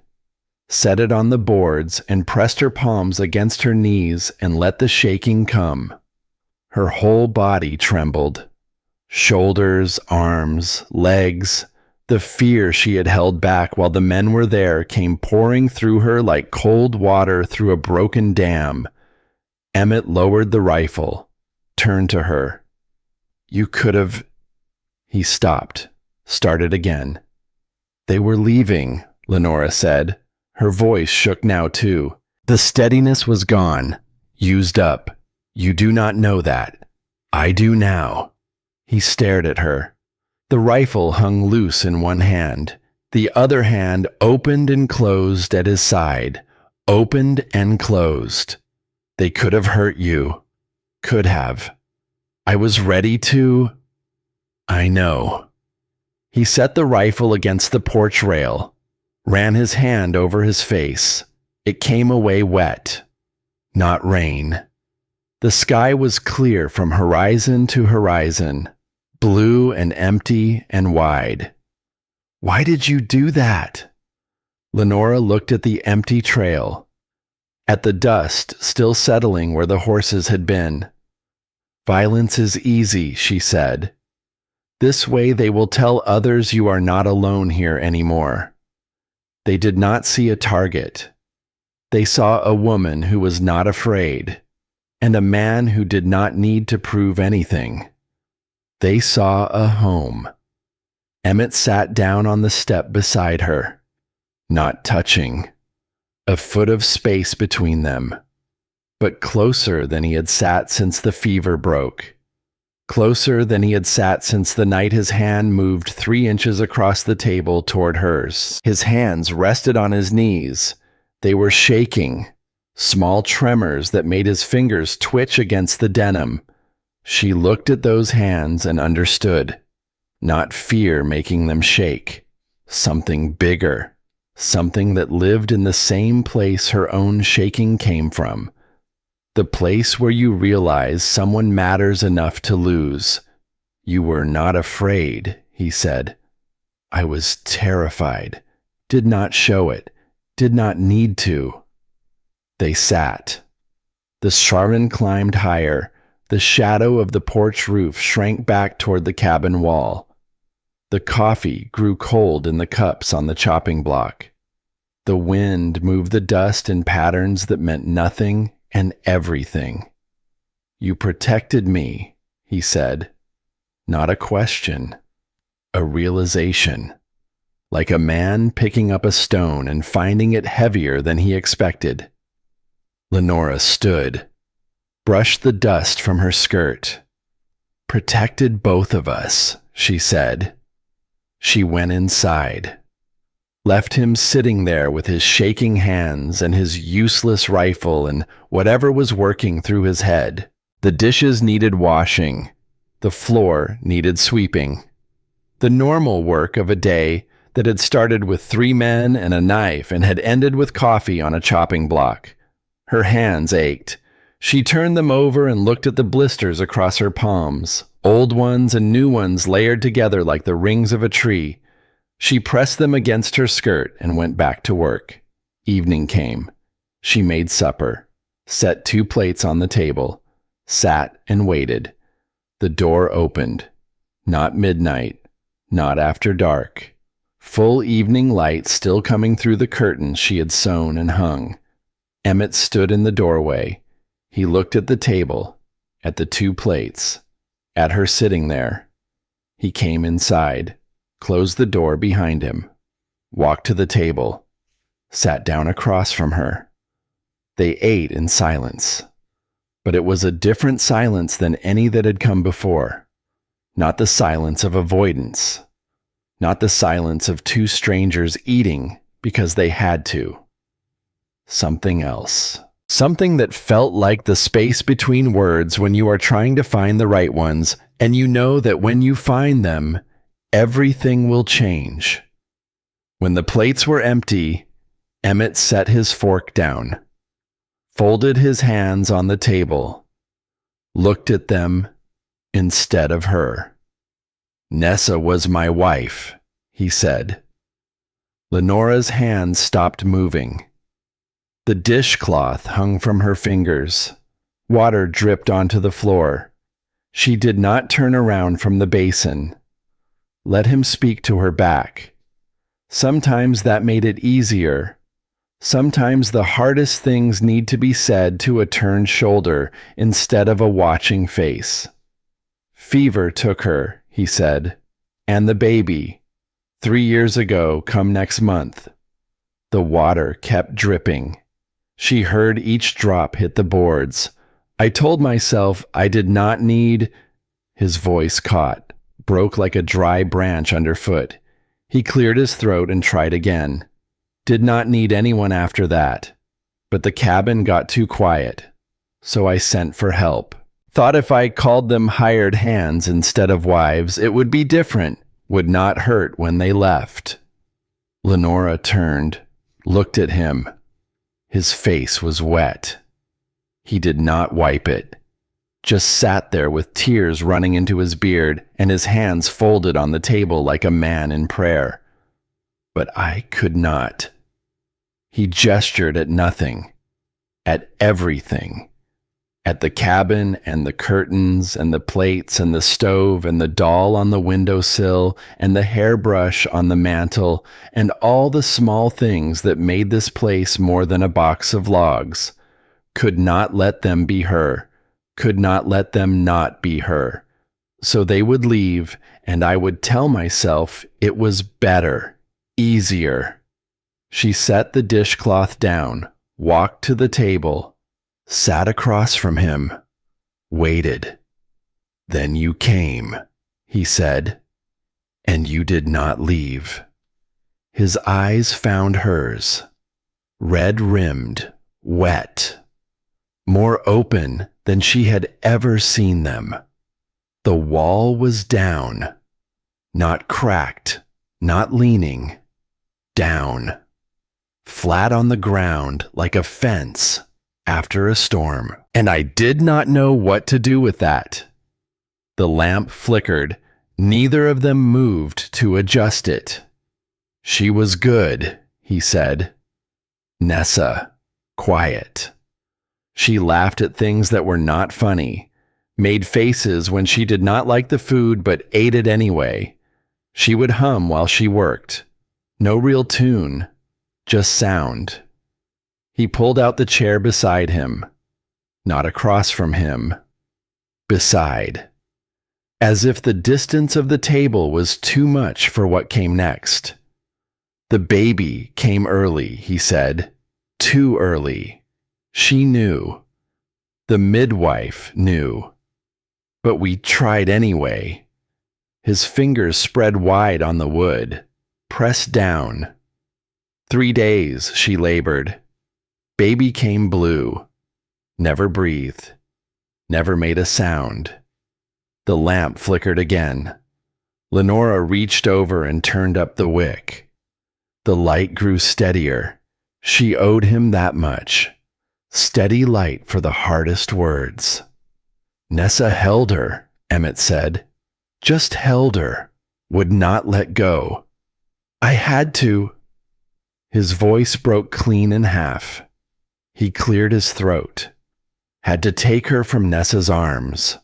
set it on the boards and pressed her palms against her knees and let the shaking come. Her whole body trembled. Shoulders, arms, legs. The fear she had held back while the men were there came pouring through her like cold water through a broken dam. Emmett lowered the rifle, turned to her. "You could have—" He stopped, started again. "They were leaving," Lenora said. Her voice shook now too. The steadiness was gone, used up. "You do not know that. I do now." He stared at her. The rifle hung loose in one hand. The other hand opened and closed at his side, opened and closed. "They could have hurt you. Could have. I was ready to—" "I know." He set the rifle against the porch rail, ran his hand over his face. It came away wet. Not rain. The sky was clear from horizon to horizon, blue and empty and wide. "Why did you do that?" Lenora looked at the empty trail, at the dust still settling where the horses had been. "Violence is easy," she said. "This way they will tell others you are not alone here anymore." They did not see a target. They saw a woman who was not afraid, and a man who did not need to prove anything. They saw a home. Emmett sat down on the step beside her, not touching. A foot of space between them, but closer than he had sat since the fever broke. Closer than he had sat since the night his hand moved 3 inches across the table toward hers. His hands rested on his knees. They were shaking, small tremors that made his fingers twitch against the denim. She looked at those hands and understood. Not fear making them shake. Something bigger. Something that lived in the same place her own shaking came from. The place where you realize someone matters enough to lose. "You were not afraid," he said. "I was terrified. Did not show it. Did not need to." They sat. The Charmin climbed higher. The shadow of the porch roof shrank back toward the cabin wall. The coffee grew cold in the cups on the chopping block. The wind moved the dust in patterns that meant nothing and everything. "You protected me," he said. Not a question, a realization. Like a man picking up a stone and finding it heavier than he expected. Lenora stood, brushed the dust from her skirt. "Protected both of us," she said. She went inside, left him sitting there with his shaking hands and his useless rifle and whatever was working through his head. The dishes needed washing. The floor needed sweeping. The normal work of a day that had started with 3 men and a knife and had ended with coffee on a chopping block. Her hands ached. She turned them over and looked at the blisters across her palms, old ones and new ones layered together like the rings of a tree. She pressed them against her skirt and went back to work. Evening came. She made supper, set 2 plates on the table, sat and waited. The door opened. Not midnight, not after dark. Full evening light still coming through the curtains she had sewn and hung. Emmett stood in the doorway. He looked at the table, at the 2 plates, at her sitting there. He came inside, closed the door behind him, walked to the table, sat down across from her. They ate in silence, but it was a different silence than any that had come before. Not the silence of avoidance, not the silence of two strangers eating because they had to. Something else. Something that felt like the space between words when you are trying to find the right ones, and you know that when you find them, everything will change. When the plates were empty, Emmett set his fork down, folded his hands on the table, looked at them instead of her. "Nessa was my wife," he said. Lenora's hands stopped moving. The dishcloth hung from her fingers. Water dripped onto the floor. She did not turn around from the basin. Let him speak to her back. Sometimes that made it easier. Sometimes the hardest things need to be said to a turned shoulder instead of a watching face. "Fever took her," he said, "and the baby. 3 years ago, come next month." The water kept dripping. She heard each drop hit the boards. I told myself I did not need... His voice caught, broke like a dry branch underfoot. He cleared his throat and tried again. Did not need anyone after that. But the cabin got too quiet, so I sent for help. Thought if I called them hired hands instead of wives, it would be different, would not hurt when they left. Lenora turned, looked at him. His face was wet. He did not wipe it, just sat there with tears running into his beard and his hands folded on the table like a man in prayer. But I could not. He gestured at nothing, at everything, at the cabin and the curtains and the plates and the stove and the doll on the windowsill and the hairbrush on the mantel and all the small things that made this place more than a box of logs. Could not let them be her, could not let them not be her. So they would leave, and I would tell myself it was better, easier. She set the dishcloth down, walked to the table, sat across from him, waited. "Then you came," he said, "and you did not leave." His eyes found hers, red-rimmed, wet, more open than she had ever seen them. The wall was down, not cracked, not leaning, down, flat on the ground like a fence after a storm. And I did not know what to do with that. The lamp flickered. Neither of them moved to adjust it. "She was good," he said. "Nessa, quiet." She laughed at things that were not funny, made faces when she did not like the food but ate it anyway. She would hum while she worked. No real tune, just sound. He pulled out the chair beside him, not across from him, beside, as if the distance of the table was too much for what came next. "The baby came early," he said, "too early. She knew. The midwife knew. But we tried anyway." His fingers spread wide on the wood, pressed down. 3 days, she labored. Baby came blue. Never breathed. Never made a sound. The lamp flickered again. Lenora reached over and turned up the wick. The light grew steadier. She owed him that much. Steady light for the hardest words. "Nessa held her," Emmett said. "Just held her. Would not let go. I had to." His voice broke clean in half. He cleared his throat. Had to take her from Nessa's arms.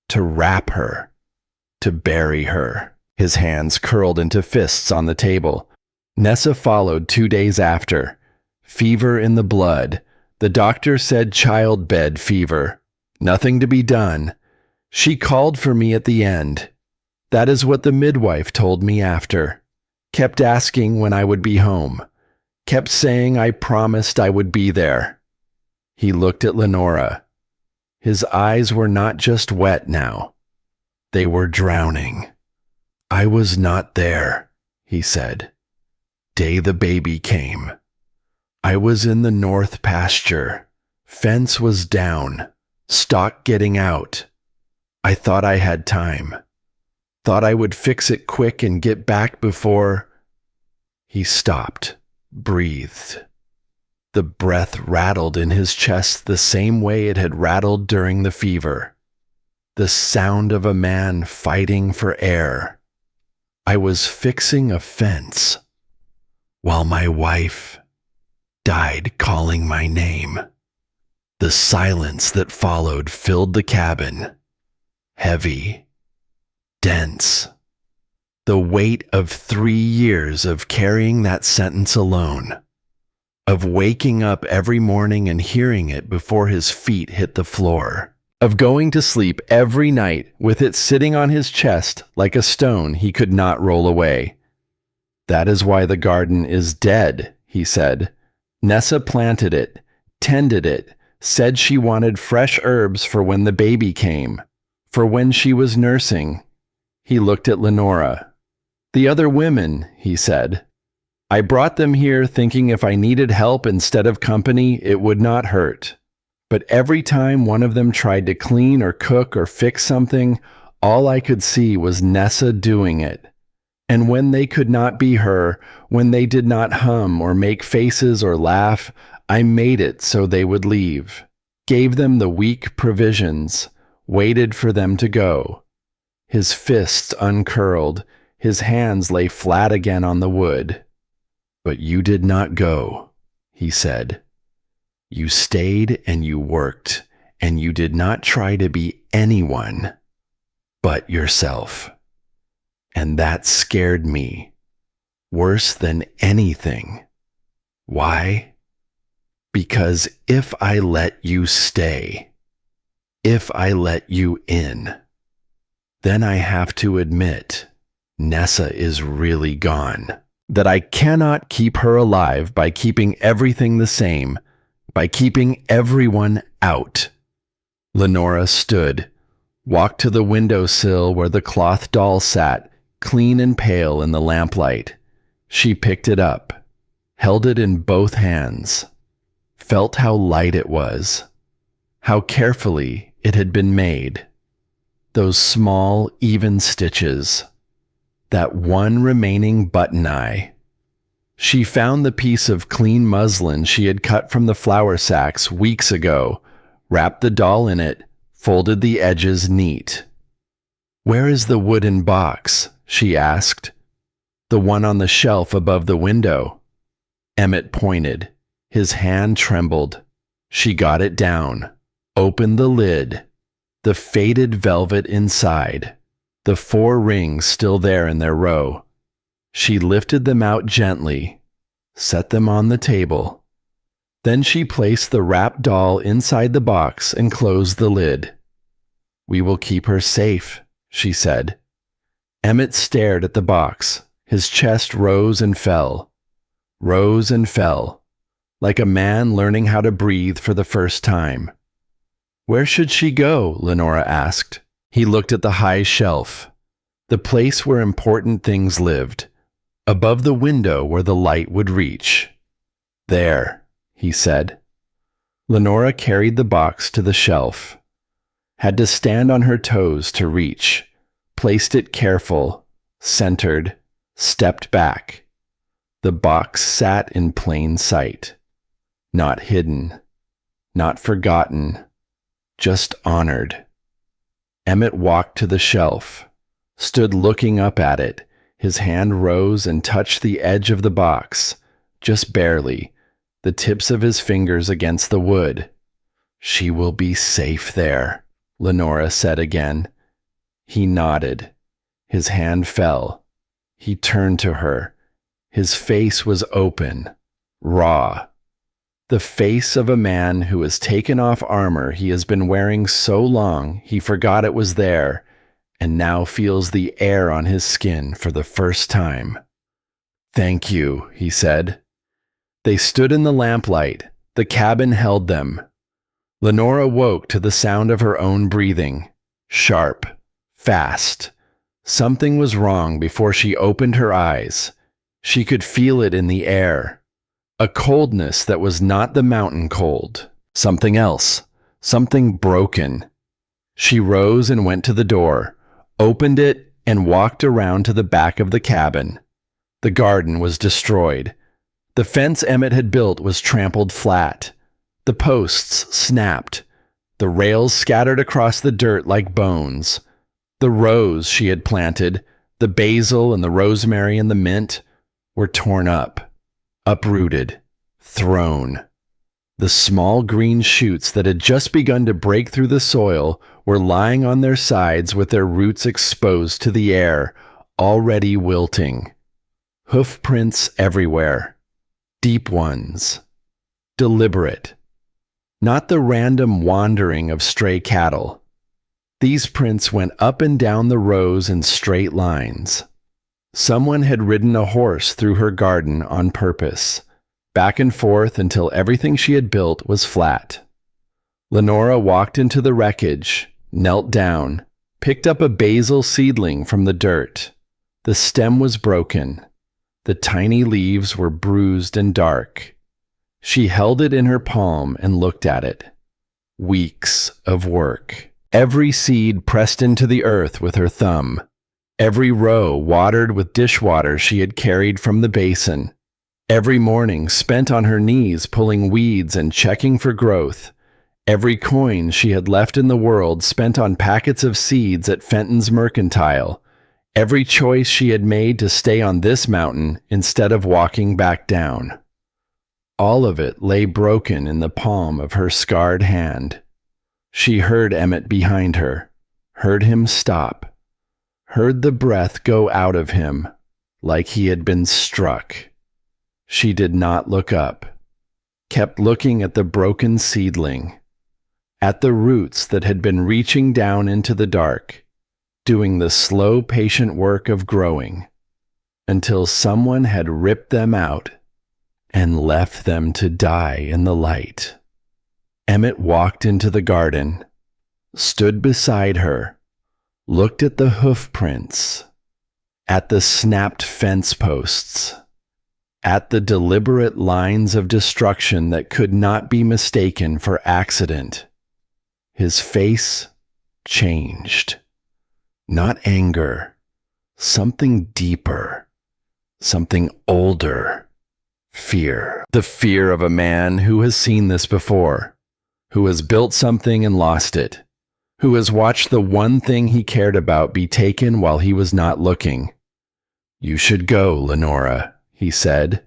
To wrap her. To bury her. His hands curled into fists on the table. Nessa followed 2 days after. Fever in the blood. The doctor said childbed fever. Nothing to be done. She called for me at the end. That is what the midwife told me after. Kept asking when I would be home. Kept saying I promised I would be there. He looked at Lenora. His eyes were not just wet now. They were drowning. I was not there, he said. Day the baby came. I was in the north pasture. Fence was down. Stock getting out. I thought I had time. Thought I would fix it quick and get back before... He stopped, breathed. The breath rattled in his chest the same way it had rattled during the fever. The sound of a man fighting for air. I was fixing a fence while my wife died calling my name. The silence that followed filled the cabin. Heavy, dense. The weight of 3 years of carrying that sentence alone. Of waking up every morning and hearing it before his feet hit the floor. Of going to sleep every night with it sitting on his chest like a stone he could not roll away. That is why the garden is dead, he said. Nessa planted it, tended it, said she wanted fresh herbs for when the baby came, for when she was nursing. He looked at Lenora. The other women, he said. I brought them here thinking if I needed help instead of company, it would not hurt. But every time one of them tried to clean or cook or fix something, all I could see was Nessa doing it. And when they could not be her, when they did not hum or make faces or laugh, I made it so they would leave, gave them the weak provisions, waited for them to go. His fists uncurled, his hands lay flat again on the wood. But you did not go, he said. You stayed and you worked, and you did not try to be anyone but yourself. And that scared me, worse than anything. Why? Because if I let you stay, if I let you in, then I have to admit Nessa is really gone. That I cannot keep her alive by keeping everything the same, by keeping everyone out. Lenora stood, walked to the windowsill where the cloth doll sat, clean and pale in the lamplight. She picked it up, held it in both hands, felt how light it was, how carefully it had been made. Those small, even stitches. That one remaining button eye. She found the piece of clean muslin she had cut from the flour sacks weeks ago, wrapped the doll in it, folded the edges neat. Where is the wooden box? She asked. The one on the shelf above the window. Emmett pointed. His hand trembled. She got it down, opened the lid, the faded velvet inside. The 4 rings still there in their row. She lifted them out gently, set them on the table. Then she placed the wrapped doll inside the box and closed the lid. We will keep her safe, she said. Emmett stared at the box. His chest rose and fell, like a man learning how to breathe for the first time. Where should she go? Lenora asked. He looked at the high shelf, the place where important things lived, above the window where the light would reach. There, he said. Lenora carried the box to the shelf, had to stand on her toes to reach, placed it careful, centered, stepped back. The box sat in plain sight, not hidden, not forgotten, just honored. Emmett walked to the shelf, stood looking up at it. His hand rose and touched the edge of the box, just barely, the tips of his fingers against the wood. She will be safe there, Lenora said again. He nodded. His hand fell. He turned to her. His face was open, raw. The face of a man who has taken off armor he has been wearing so long he forgot it was there, and now feels the air on his skin for the first time. Thank you, he said. They stood in the lamplight. The cabin held them. Lenora woke to the sound of her own breathing. Sharp. Fast. Something was wrong before she opened her eyes. She could feel it in the air. A coldness that was not the mountain cold. Something else. Something broken. She rose and went to the door, opened it, and walked around to the back of the cabin. The garden was destroyed. The fence Emmett had built was trampled flat. The posts snapped. The rails scattered across the dirt like bones. The rose she had planted, the basil and the rosemary and the mint, were torn up, uprooted, thrown. The small green shoots that had just begun to break through the soil were lying on their sides with their roots exposed to the air, already wilting. Hoof prints everywhere. Deep ones. Deliberate. Not the random wandering of stray cattle. These prints went up and down the rows in straight lines. Someone had ridden a horse through her garden on purpose, back and forth until everything she had built was flat. Lenora walked into the wreckage, knelt down, picked up a basil seedling from the dirt. The stem was broken. The tiny leaves were bruised and dark. She held it in her palm and looked at it. Weeks of work. Every seed pressed into the earth with her thumb. Every row watered with dishwater she had carried from the basin. Every morning spent on her knees pulling weeds and checking for growth. Every coin she had left in the world spent on packets of seeds at Fenton's Mercantile. Every choice she had made to stay on this mountain instead of walking back down. All of it lay broken in the palm of her scarred hand. She heard Emmett behind her, heard him stop, heard the breath go out of him like he had been struck. She did not look up, kept looking at the broken seedling, at the roots that had been reaching down into the dark, doing the slow, patient work of growing, until someone had ripped them out and left them to die in the light. Emmett walked into the garden, stood beside her, looked at the hoof prints, at the snapped fence posts, at the deliberate lines of destruction that could not be mistaken for accident. His face changed. Not anger, something deeper, something older. Fear. The fear of a man who has seen this before, who has built something and lost it, who has watched the one thing he cared about be taken while he was not looking. "You should go, Lenora," he said.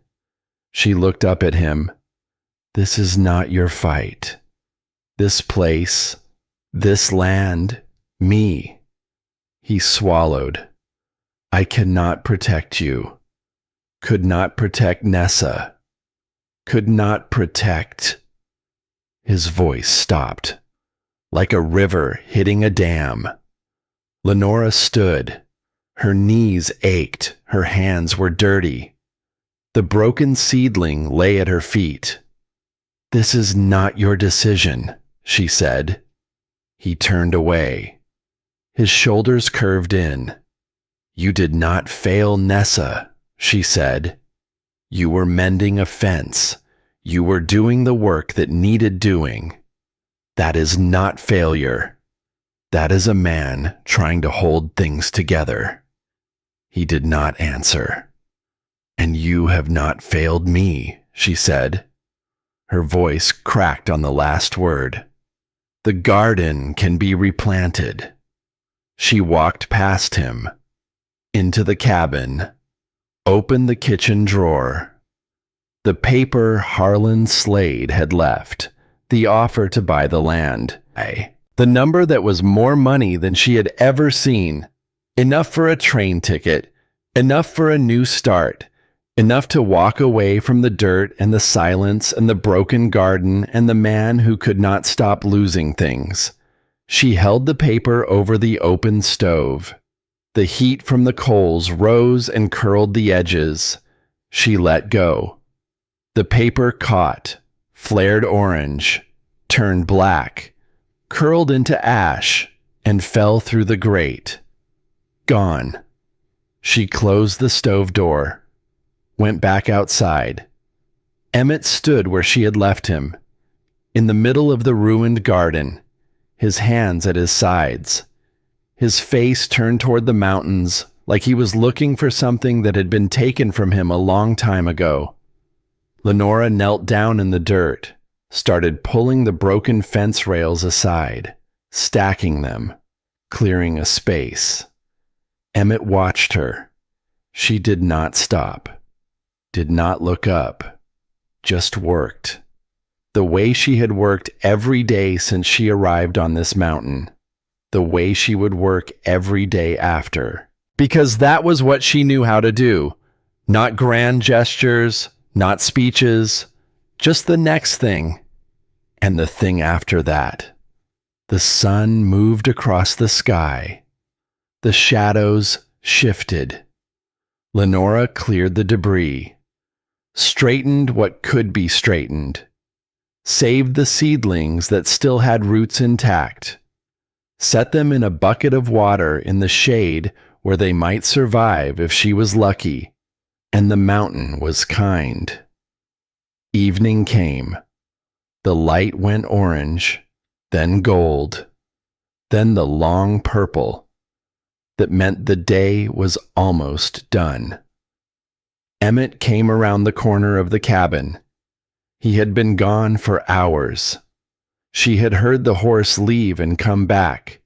She looked up at him. "This is not your fight. This place, this land, me." He swallowed. "I cannot protect you. Could not protect Nessa. Could not protect." His voice stopped, like a river hitting a dam. Lenora stood. Her knees ached. Her hands were dirty. The broken seedling lay at her feet. "This is not your decision," she said. He turned away. His shoulders curved in. "You did not fail Nessa," she said. "You were mending a fence. You were doing the work that needed doing. That is not failure. That is a man trying to hold things together." He did not answer. "And you have not failed me," she said. Her voice cracked on the last word. "The garden can be replanted." She walked past him, into the cabin, opened the kitchen drawer. The paper Harlan Slade had left, the offer to buy the land. The number that was more money than she had ever seen. Enough for a train ticket, enough for a new start, enough to walk away from the dirt and the silence and the broken garden and the man who could not stop losing things. She held the paper over the open stove. The heat from the coals rose and curled the edges. She let go. The paper caught, flared orange, turned black, curled into ash, and fell through the grate. Gone. She closed the stove door, went back outside. Emmett stood where she had left him, in the middle of the ruined garden, his hands at his sides, his face turned toward the mountains like he was looking for something that had been taken from him a long time ago. Lenora knelt down in the dirt, started pulling the broken fence rails aside, stacking them, clearing a space. Emmett watched her. She did not stop, did not look up, just worked. The way she had worked every day since she arrived on this mountain, the way she would work every day after. Because that was what she knew how to do. Not grand gestures, not speeches, just the next thing, and the thing after that. The sun moved across the sky. The shadows shifted. Lenora cleared the debris, straightened what could be straightened, saved the seedlings that still had roots intact, set them in a bucket of water in the shade where they might survive if she was lucky, and the mountain was kind. Evening came. The light went orange, then gold, then the long purple that meant the day was almost done. Emmett came around the corner of the cabin. He had been gone for hours. She had heard the horse leave and come back,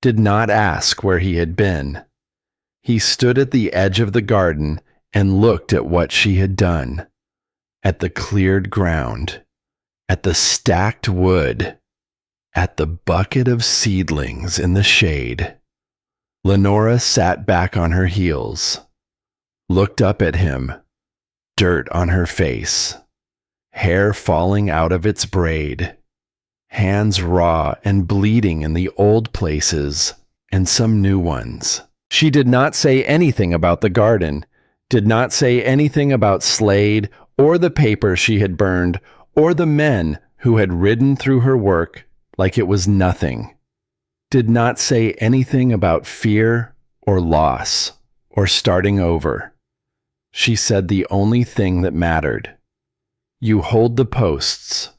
did not ask where he had been. He stood at the edge of the garden and looked at what she had done, at the cleared ground, at the stacked wood, at the bucket of seedlings in the shade. Lenora sat back on her heels, looked up at him, dirt on her face, hair falling out of its braid, hands raw and bleeding in the old places and some new ones. She did not say anything about the garden, did not say anything about Slade or the paper she had burned or the men who had ridden through her work like it was nothing, did not say anything about fear or loss or starting over. She said the only thing that mattered. You hold the posts.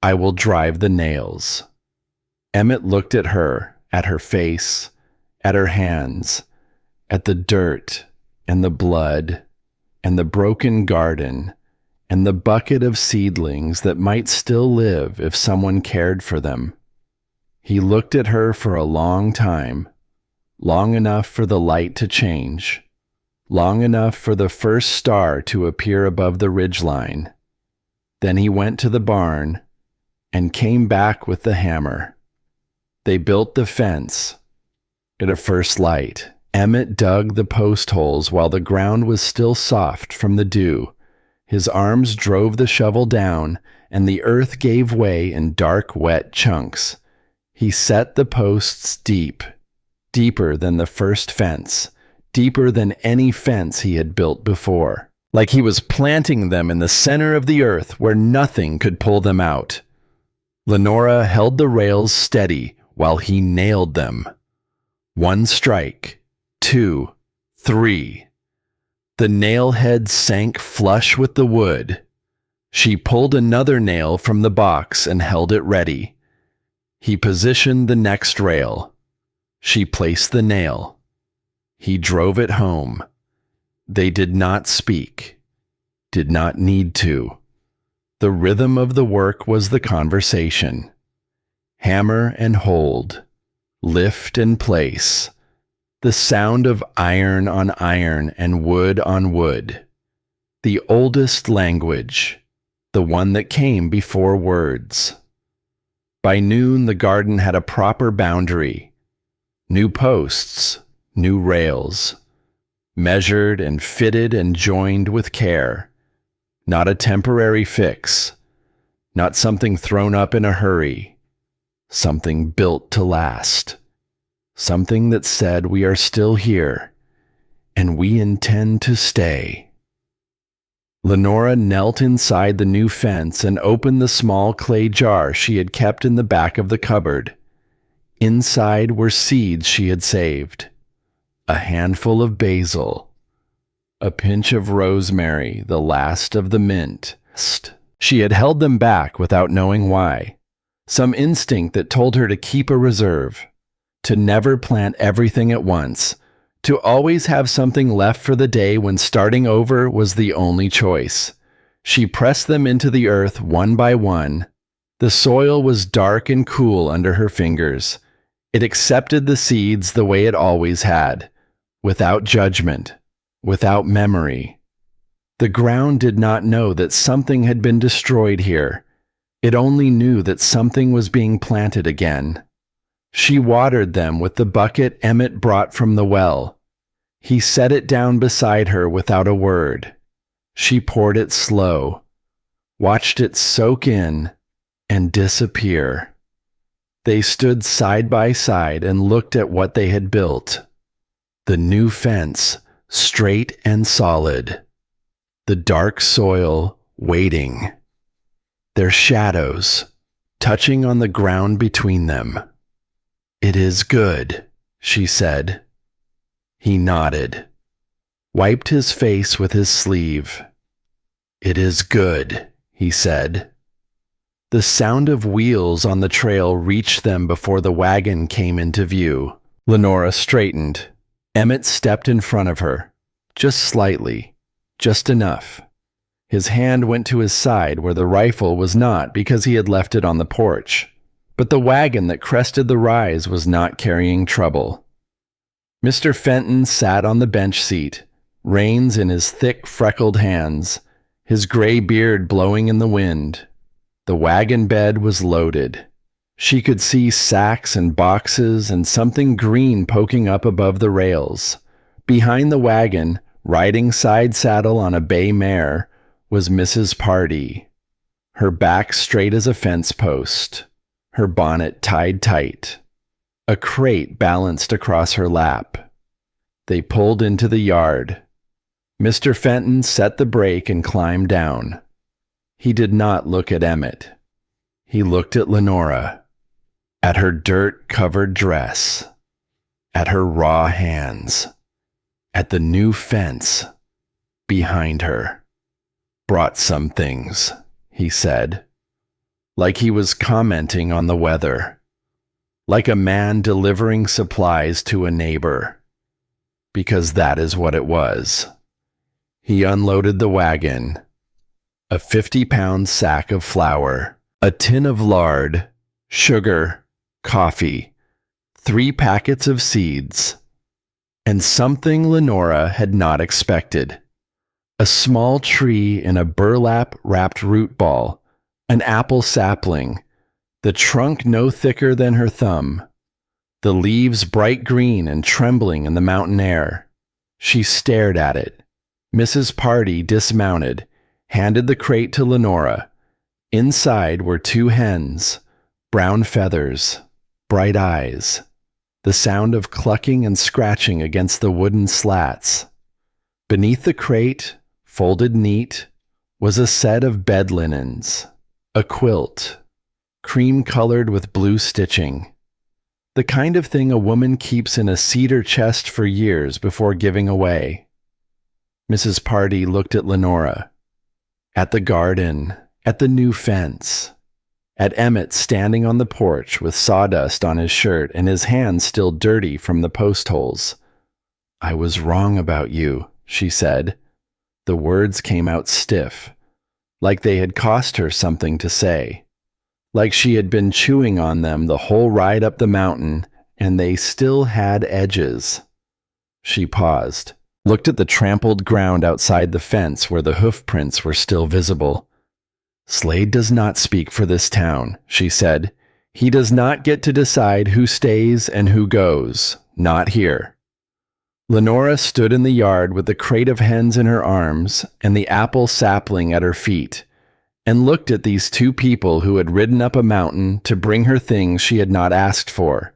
I will drive the nails. Emmett looked at her face, at her hands, at the dirt and the blood and the broken garden and the bucket of seedlings that might still live if someone cared for them. He looked at her for a long time, long enough for the light to change, long enough for the first star to appear above the ridgeline. Then he went to the barn and came back with the hammer. They built the fence. At a first light, Emmett dug the post holes while the ground was still soft from the dew. His arms drove the shovel down, and the earth gave way in dark, wet chunks. He set the posts deep, deeper than the first fence, deeper than any fence he had built before, like he was planting them in the center of the earth where nothing could pull them out. Lenora held the rails steady while he nailed them. 1 strike, 2, 3. The nail head sank flush with the wood. She pulled another nail from the box and held it ready. He positioned the next rail. She placed the nail. He drove it home. They did not speak, did not need to. The rhythm of the work was the conversation. Hammer and hold, lift and place, the sound of iron on iron and wood on wood. The oldest language, the one that came before words. By noon, the garden had a proper boundary. New posts, new rails, measured and fitted and joined with care. Not a temporary fix, not something thrown up in a hurry, something built to last, something that said we are still here and we intend to stay. Lenora knelt inside the new fence and opened the small clay jar she had kept in the back of the cupboard. Inside were seeds she had saved. A handful of basil. A pinch of rosemary, the last of the mint. She had held them back without knowing why. Some instinct that told her to keep a reserve, to never plant everything at once, to always have something left for the day when starting over was the only choice. She pressed them into the earth one by one. The soil was dark and cool under her fingers. It accepted the seeds the way it always had, without judgment, without memory. The ground did not know that something had been destroyed here. It only knew that something was being planted again. She watered them with the bucket Emmett brought from the well. He set it down beside her without a word. She poured it slow, watched it soak in and disappear. They stood side by side and looked at what they had built. The new fence, straight and solid. The dark soil waiting. Their shadows touching on the ground between them. "It is good," she said. He nodded, wiped his face with his sleeve. "It is good," he said. The sound of wheels on the trail reached them before the wagon came into view. Lenora straightened. Emmett stepped in front of her, just slightly, just enough. His hand went to his side where the rifle was not because he had left it on the porch. But the wagon that crested the rise was not carrying trouble. Mr. Fenton sat on the bench seat, reins in his thick, freckled hands, his gray beard blowing in the wind. The wagon bed was loaded. She could see sacks and boxes and something green poking up above the rails. Behind the wagon, riding side saddle on a bay mare, was Mrs. Pardee, her back straight as a fence post, her bonnet tied tight. A crate balanced across her lap. They pulled into the yard. Mr. Fenton set the brake and climbed down. He did not look at Emmett. He looked at Lenora, at her dirt-covered dress, at her raw hands, at the new fence behind her. "Brought some things," he said, like he was commenting on the weather, like a man delivering supplies to a neighbor, because that is what it was. He unloaded the wagon. A 50-pound sack of flour, a tin of lard, sugar, coffee, 3 packets of seeds, and something Lenora had not expected. A small tree in a burlap-wrapped root ball, an apple sapling, the trunk no thicker than her thumb, the leaves bright green and trembling in the mountain air. She stared at it. Mrs. Pardee dismounted, handed the crate to Lenora. Inside were 2 hens, brown feathers, bright eyes, the sound of clucking and scratching against the wooden slats. Beneath the crate, folded neat, was a set of bed linens, a quilt, cream-colored with blue stitching, the kind of thing a woman keeps in a cedar chest for years before giving away. Mrs. Pardee looked at Lenora, at the garden, at the new fence, at Emmett standing on the porch with sawdust on his shirt and his hands still dirty from the post holes. "I was wrong about you," she said. The words came out stiff, like they had cost her something to say, like she had been chewing on them the whole ride up the mountain, and they still had edges. She paused, looked at the trampled ground outside the fence where the hoof prints were still visible. "Slade does not speak for this town," she said. "He does not get to decide who stays and who goes. Not here." Lenora stood in the yard with the crate of hens in her arms and the apple sapling at her feet, and looked at these 2 people who had ridden up a mountain to bring her things she had not asked for.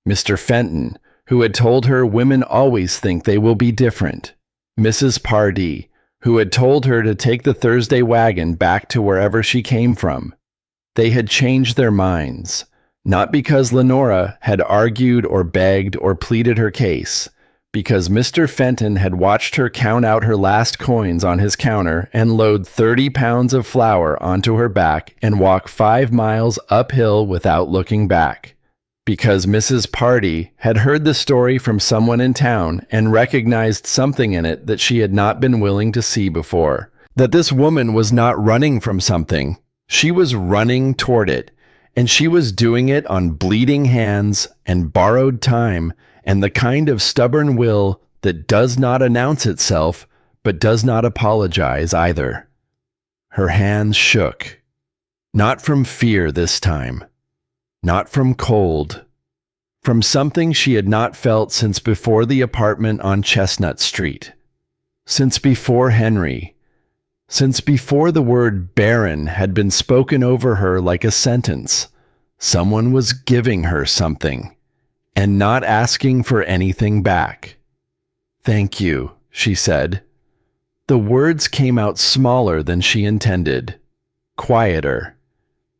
Mr. Fenton, who had told her women always think they will be different. Mrs. Pardee, who had told her to take the Thursday wagon back to wherever she came from. They had changed their minds, not because Lenora had argued or begged or pleaded her case, because Mr. Fenton had watched her count out her last coins on his counter and load 30 pounds of flour onto her back and walk 5 miles uphill without looking back. Because Mrs. Pardee had heard the story from someone in town and recognized something in it that she had not been willing to see before. That this woman was not running from something. She was running toward it, and she was doing it on bleeding hands and borrowed time and the kind of stubborn will that does not announce itself but does not apologize either. Her hands shook. Not from fear this time. Not from cold. From something she had not felt since before the apartment on Chestnut Street. Since before Henry. Since before the word barren had been spoken over her like a sentence. Someone was giving her something, and not asking for anything back. "Thank you," she said. The words came out smaller than she intended, quieter,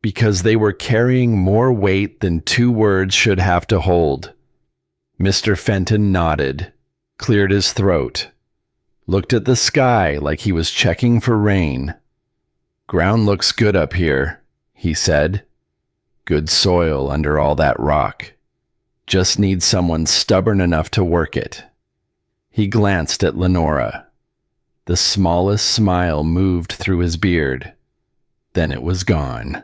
because they were carrying more weight than 2 words should have to hold. Mr. Fenton nodded, cleared his throat, looked at the sky like he was checking for rain. "Ground looks good up here," he said. "Good soil under all that rock. Just needs someone stubborn enough to work it." He glanced at Lenora. The smallest smile moved through his beard. Then it was gone.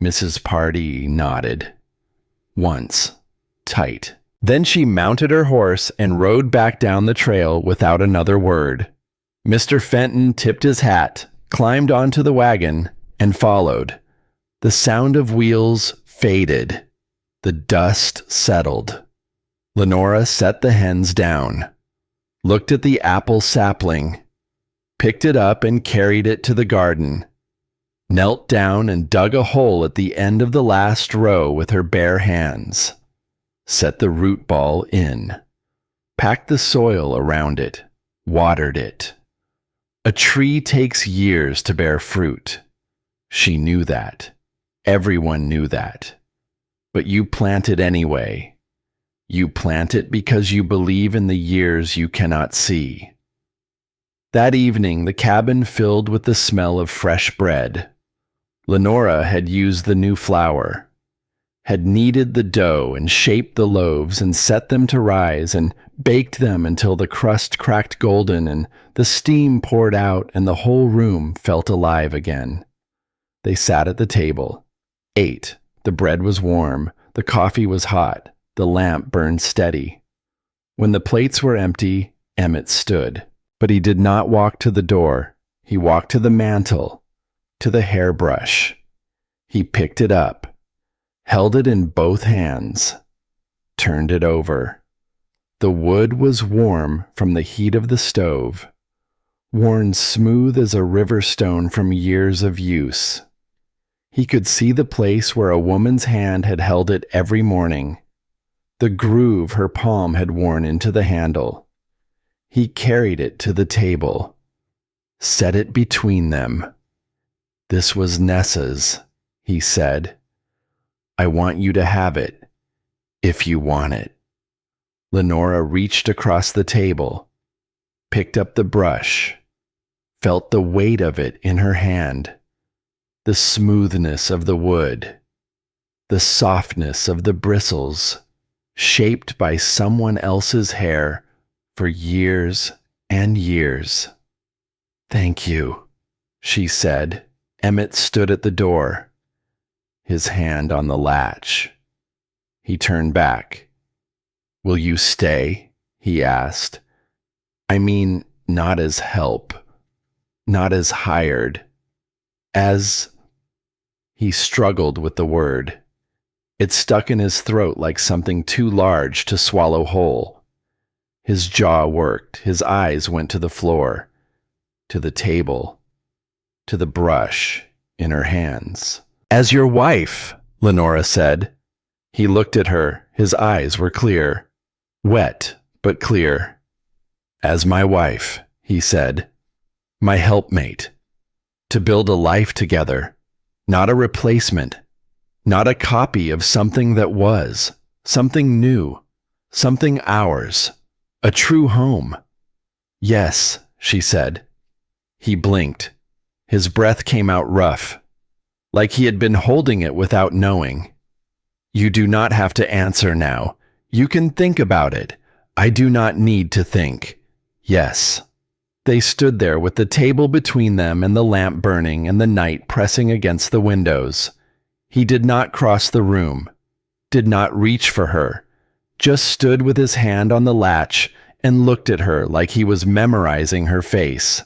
Mrs. Pardee nodded. Once. Tight. Then she mounted her horse and rode back down the trail without another word. Mr. Fenton tipped his hat, climbed onto the wagon, and followed. The sound of wheels faded. The dust settled. Lenora set the hens down, looked at the apple sapling, picked it up and carried it to the garden, knelt down and dug a hole at the end of the last row with her bare hands, set the root ball in, packed the soil around it, watered it. A tree takes years to bear fruit. She knew that. Everyone knew that. But you plant it anyway. You plant it because you believe in the years you cannot see. That evening, the cabin filled with the smell of fresh bread. Lenora had used the new flour, had kneaded the dough and shaped the loaves and set them to rise and baked them until the crust cracked golden and the steam poured out and the whole room felt alive again. They sat at the table, ate. The bread was warm, the coffee was hot, the lamp burned steady. When the plates were empty, Emmett stood. But he did not walk to the door. He walked to the mantel, to the hairbrush. He picked it up, held it in both hands, turned it over. The wood was warm from the heat of the stove, worn smooth as a river stone from years of use. He could see the place where a woman's hand had held it every morning, the groove her palm had worn into the handle. He carried it to the table, set it between them. "This was Nessa's," he said. "I want you to have it, if you want it." Lenora reached across the table, picked up the brush, felt the weight of it in her hand, the smoothness of the wood, the softness of the bristles, shaped by someone else's hair for years and years. "Thank you," she said. Emmett stood at the door, his hand on the latch. He turned back. "Will you stay?" he asked. "I mean, not as help, not as hired, as..." He struggled with the word. It stuck in his throat like something too large to swallow whole. His jaw worked, his eyes went to the floor, to the table, to the brush in her hands. "As your wife," Lenora said. He looked at her, his eyes were clear, wet but clear. "As my wife," he said. My helpmate. To build a life together. Not a replacement. Not a copy of something that was. Something new. Something ours. A true home. Yes, she said. He blinked. His breath came out rough, like he had been holding it without knowing. You do not have to answer now. You can think about it. I do not need to think. Yes. They stood there with the table between them and the lamp burning and the night pressing against the windows. He did not cross the room, did not reach for her, just stood with his hand on the latch and looked at her like he was memorizing her face.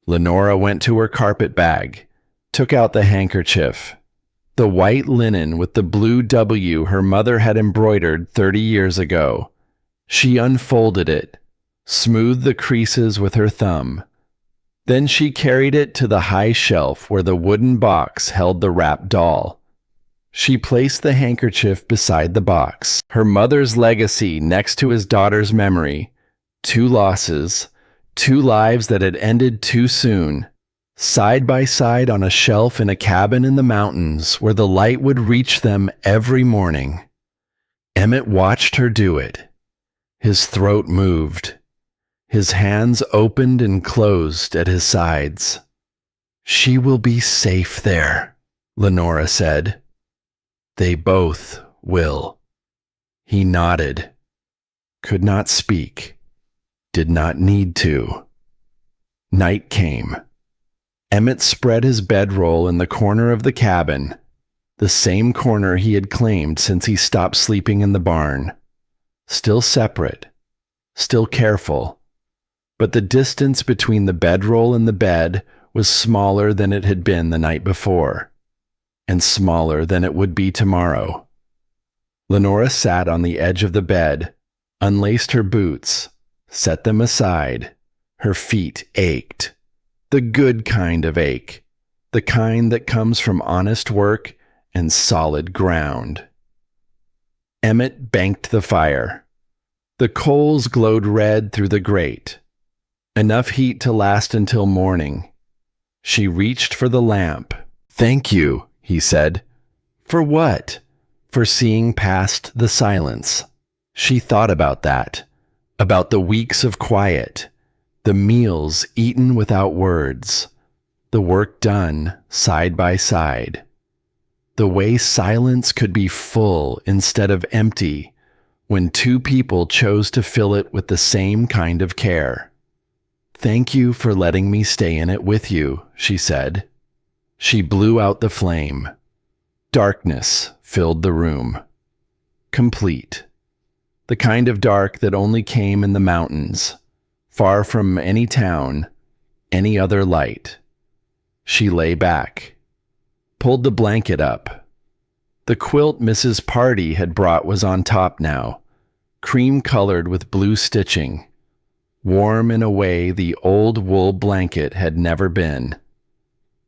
Lenora went to her carpet bag, took out the handkerchief, the white linen with the blue W her mother had embroidered 30 years ago. She unfolded it, smoothed the creases with her thumb. Then she carried it to the high shelf where the wooden box held the wrapped doll. She placed the handkerchief beside the box, her mother's legacy next to his daughter's memory. 2 losses, 2 lives that had ended too soon, side by side on a shelf in a cabin in the mountains where the light would reach them every morning. Emmett watched her do it. His throat moved. His hands opened and closed at his sides. She will be safe there, Lenora said. They both will. He nodded. Could not speak. Did not need to. Night came. Emmett spread his bedroll in the corner of the cabin, the same corner he had claimed since he stopped sleeping in the barn. Still separate, still careful, but the distance between the bedroll and the bed was smaller than it had been the night before, and smaller than it would be tomorrow. Lenora sat on the edge of the bed, unlaced her boots, set them aside. Her feet ached. The good kind of ache. The kind that comes from honest work and solid ground. Emmett banked the fire. The coals glowed red through the grate. Enough heat to last until morning. She reached for the lamp. Thank you, he said. For what? For seeing past the silence. She thought about that. About the weeks of quiet. The meals eaten without words. The work done side by side. The way silence could be full instead of empty when 2 people chose to fill it with the same kind of care. Thank you for letting me stay in it with you, she said. She blew out the flame. Darkness filled the room. Complete. The kind of dark that only came in the mountains, far from any town, any other light. She lay back, pulled the blanket up. The quilt Mrs. Pardee had brought was on top now, cream-colored with blue stitching, warm in a way the old wool blanket had never been.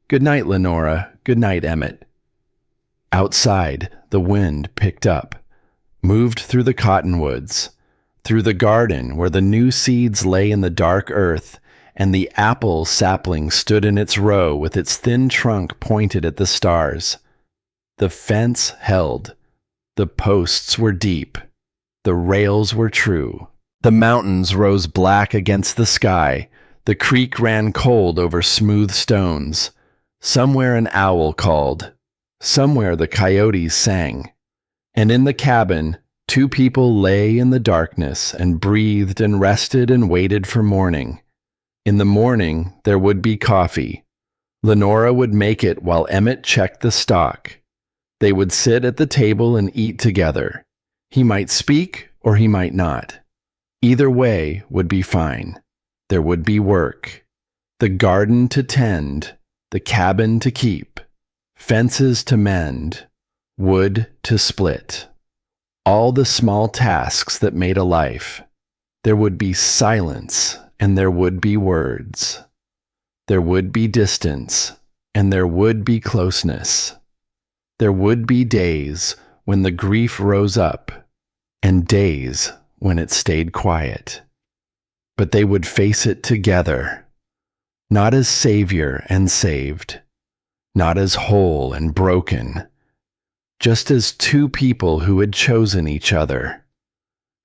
Good night, Lenora. Good night, Emmett. Outside, the wind picked up, moved through the cottonwoods, through the garden where the new seeds lay in the dark earth, and the apple sapling stood in its row with its thin trunk pointed at the stars. The fence held. The posts were deep. The rails were true. The mountains rose black against the sky. The creek ran cold over smooth stones. Somewhere an owl called. Somewhere the coyotes sang. And in the cabin, 2 people lay in the darkness and breathed and rested and waited for morning. In the morning, there would be coffee. Lenora would make it while Emmett checked the stock. They would sit at the table and eat together. He might speak or he might not. Either way would be fine. There would be work. The garden to tend, the cabin to keep, fences to mend, wood to split. All the small tasks that made a life. There would be silence and there would be words. There would be distance and there would be closeness. There would be days when the grief rose up and days when it stayed quiet. But they would face it together. not as savior and saved, not as whole and broken, just as two people who had chosen each other,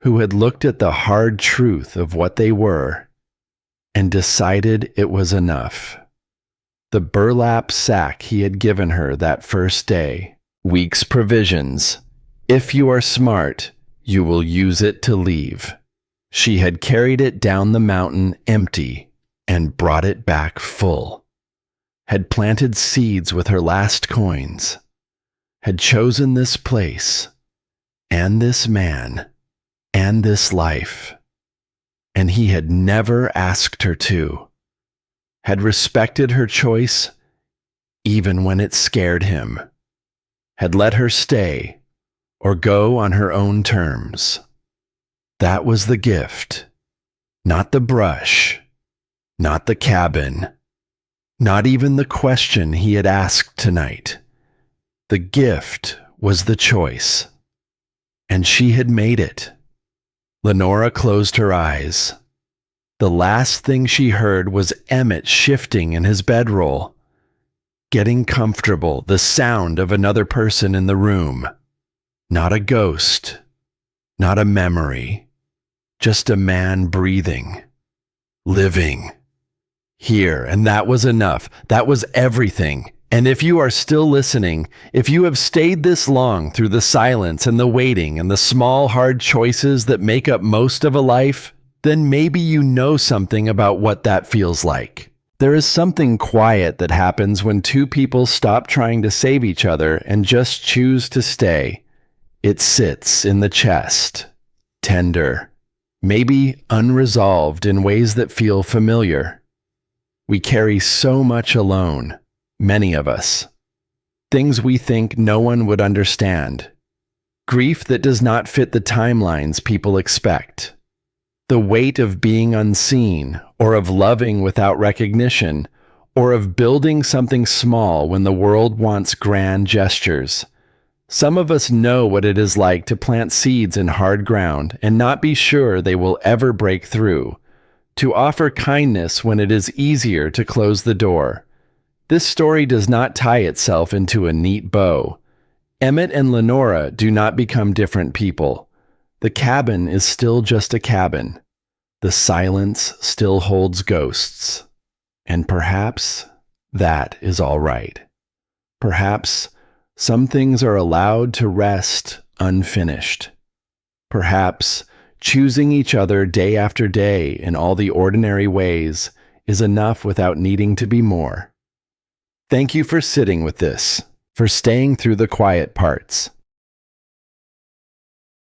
who had looked at the hard truth of what they were and decided it was enough. The burlap sack he had given her that first day, week's provisions. If you are smart, you will use it to leave. She had carried it down the mountain empty and brought it back full, had planted seeds with her last coins, had chosen this place and this man and this life, and he had never asked her to, had respected her choice even when it scared him, had let her stay or go on her own terms. That was the gift, not the brush, not the cabin, not even the question he had asked tonight. The gift was the choice, and she had made it. Lenora closed her eyes. The last thing she heard was Emmett shifting in his bedroll, getting comfortable, the sound of another person in the room. Not a ghost, not a memory, just a man breathing, living. Here, and that was enough. That was everything. And if you are still listening, if you have stayed this long through the silence and the waiting and the small, hard choices that make up most of a life, then maybe you know something about what that feels like. There is something quiet that happens when two people stop trying to save each other and just choose to stay. It sits in the chest, tender, maybe unresolved in ways that feel familiar. We carry so much alone, many of us. Things we think no one would understand. Grief that does not fit the timelines people expect. The weight of being unseen, or of loving without recognition, or of building something small when the world wants grand gestures. Some of us know what it is like to plant seeds in hard ground and not be sure they will ever break through. To offer kindness when it is easier to close the door. This story does not tie itself into a neat bow. Emmett and Lenora do not become different people. The cabin is still just a cabin. The silence still holds ghosts. And perhaps that is all right. Perhaps some things are allowed to rest unfinished. Perhaps choosing each other day after day in all the ordinary ways is enough without needing to be more. Thank you for sitting with this, for staying through the quiet parts.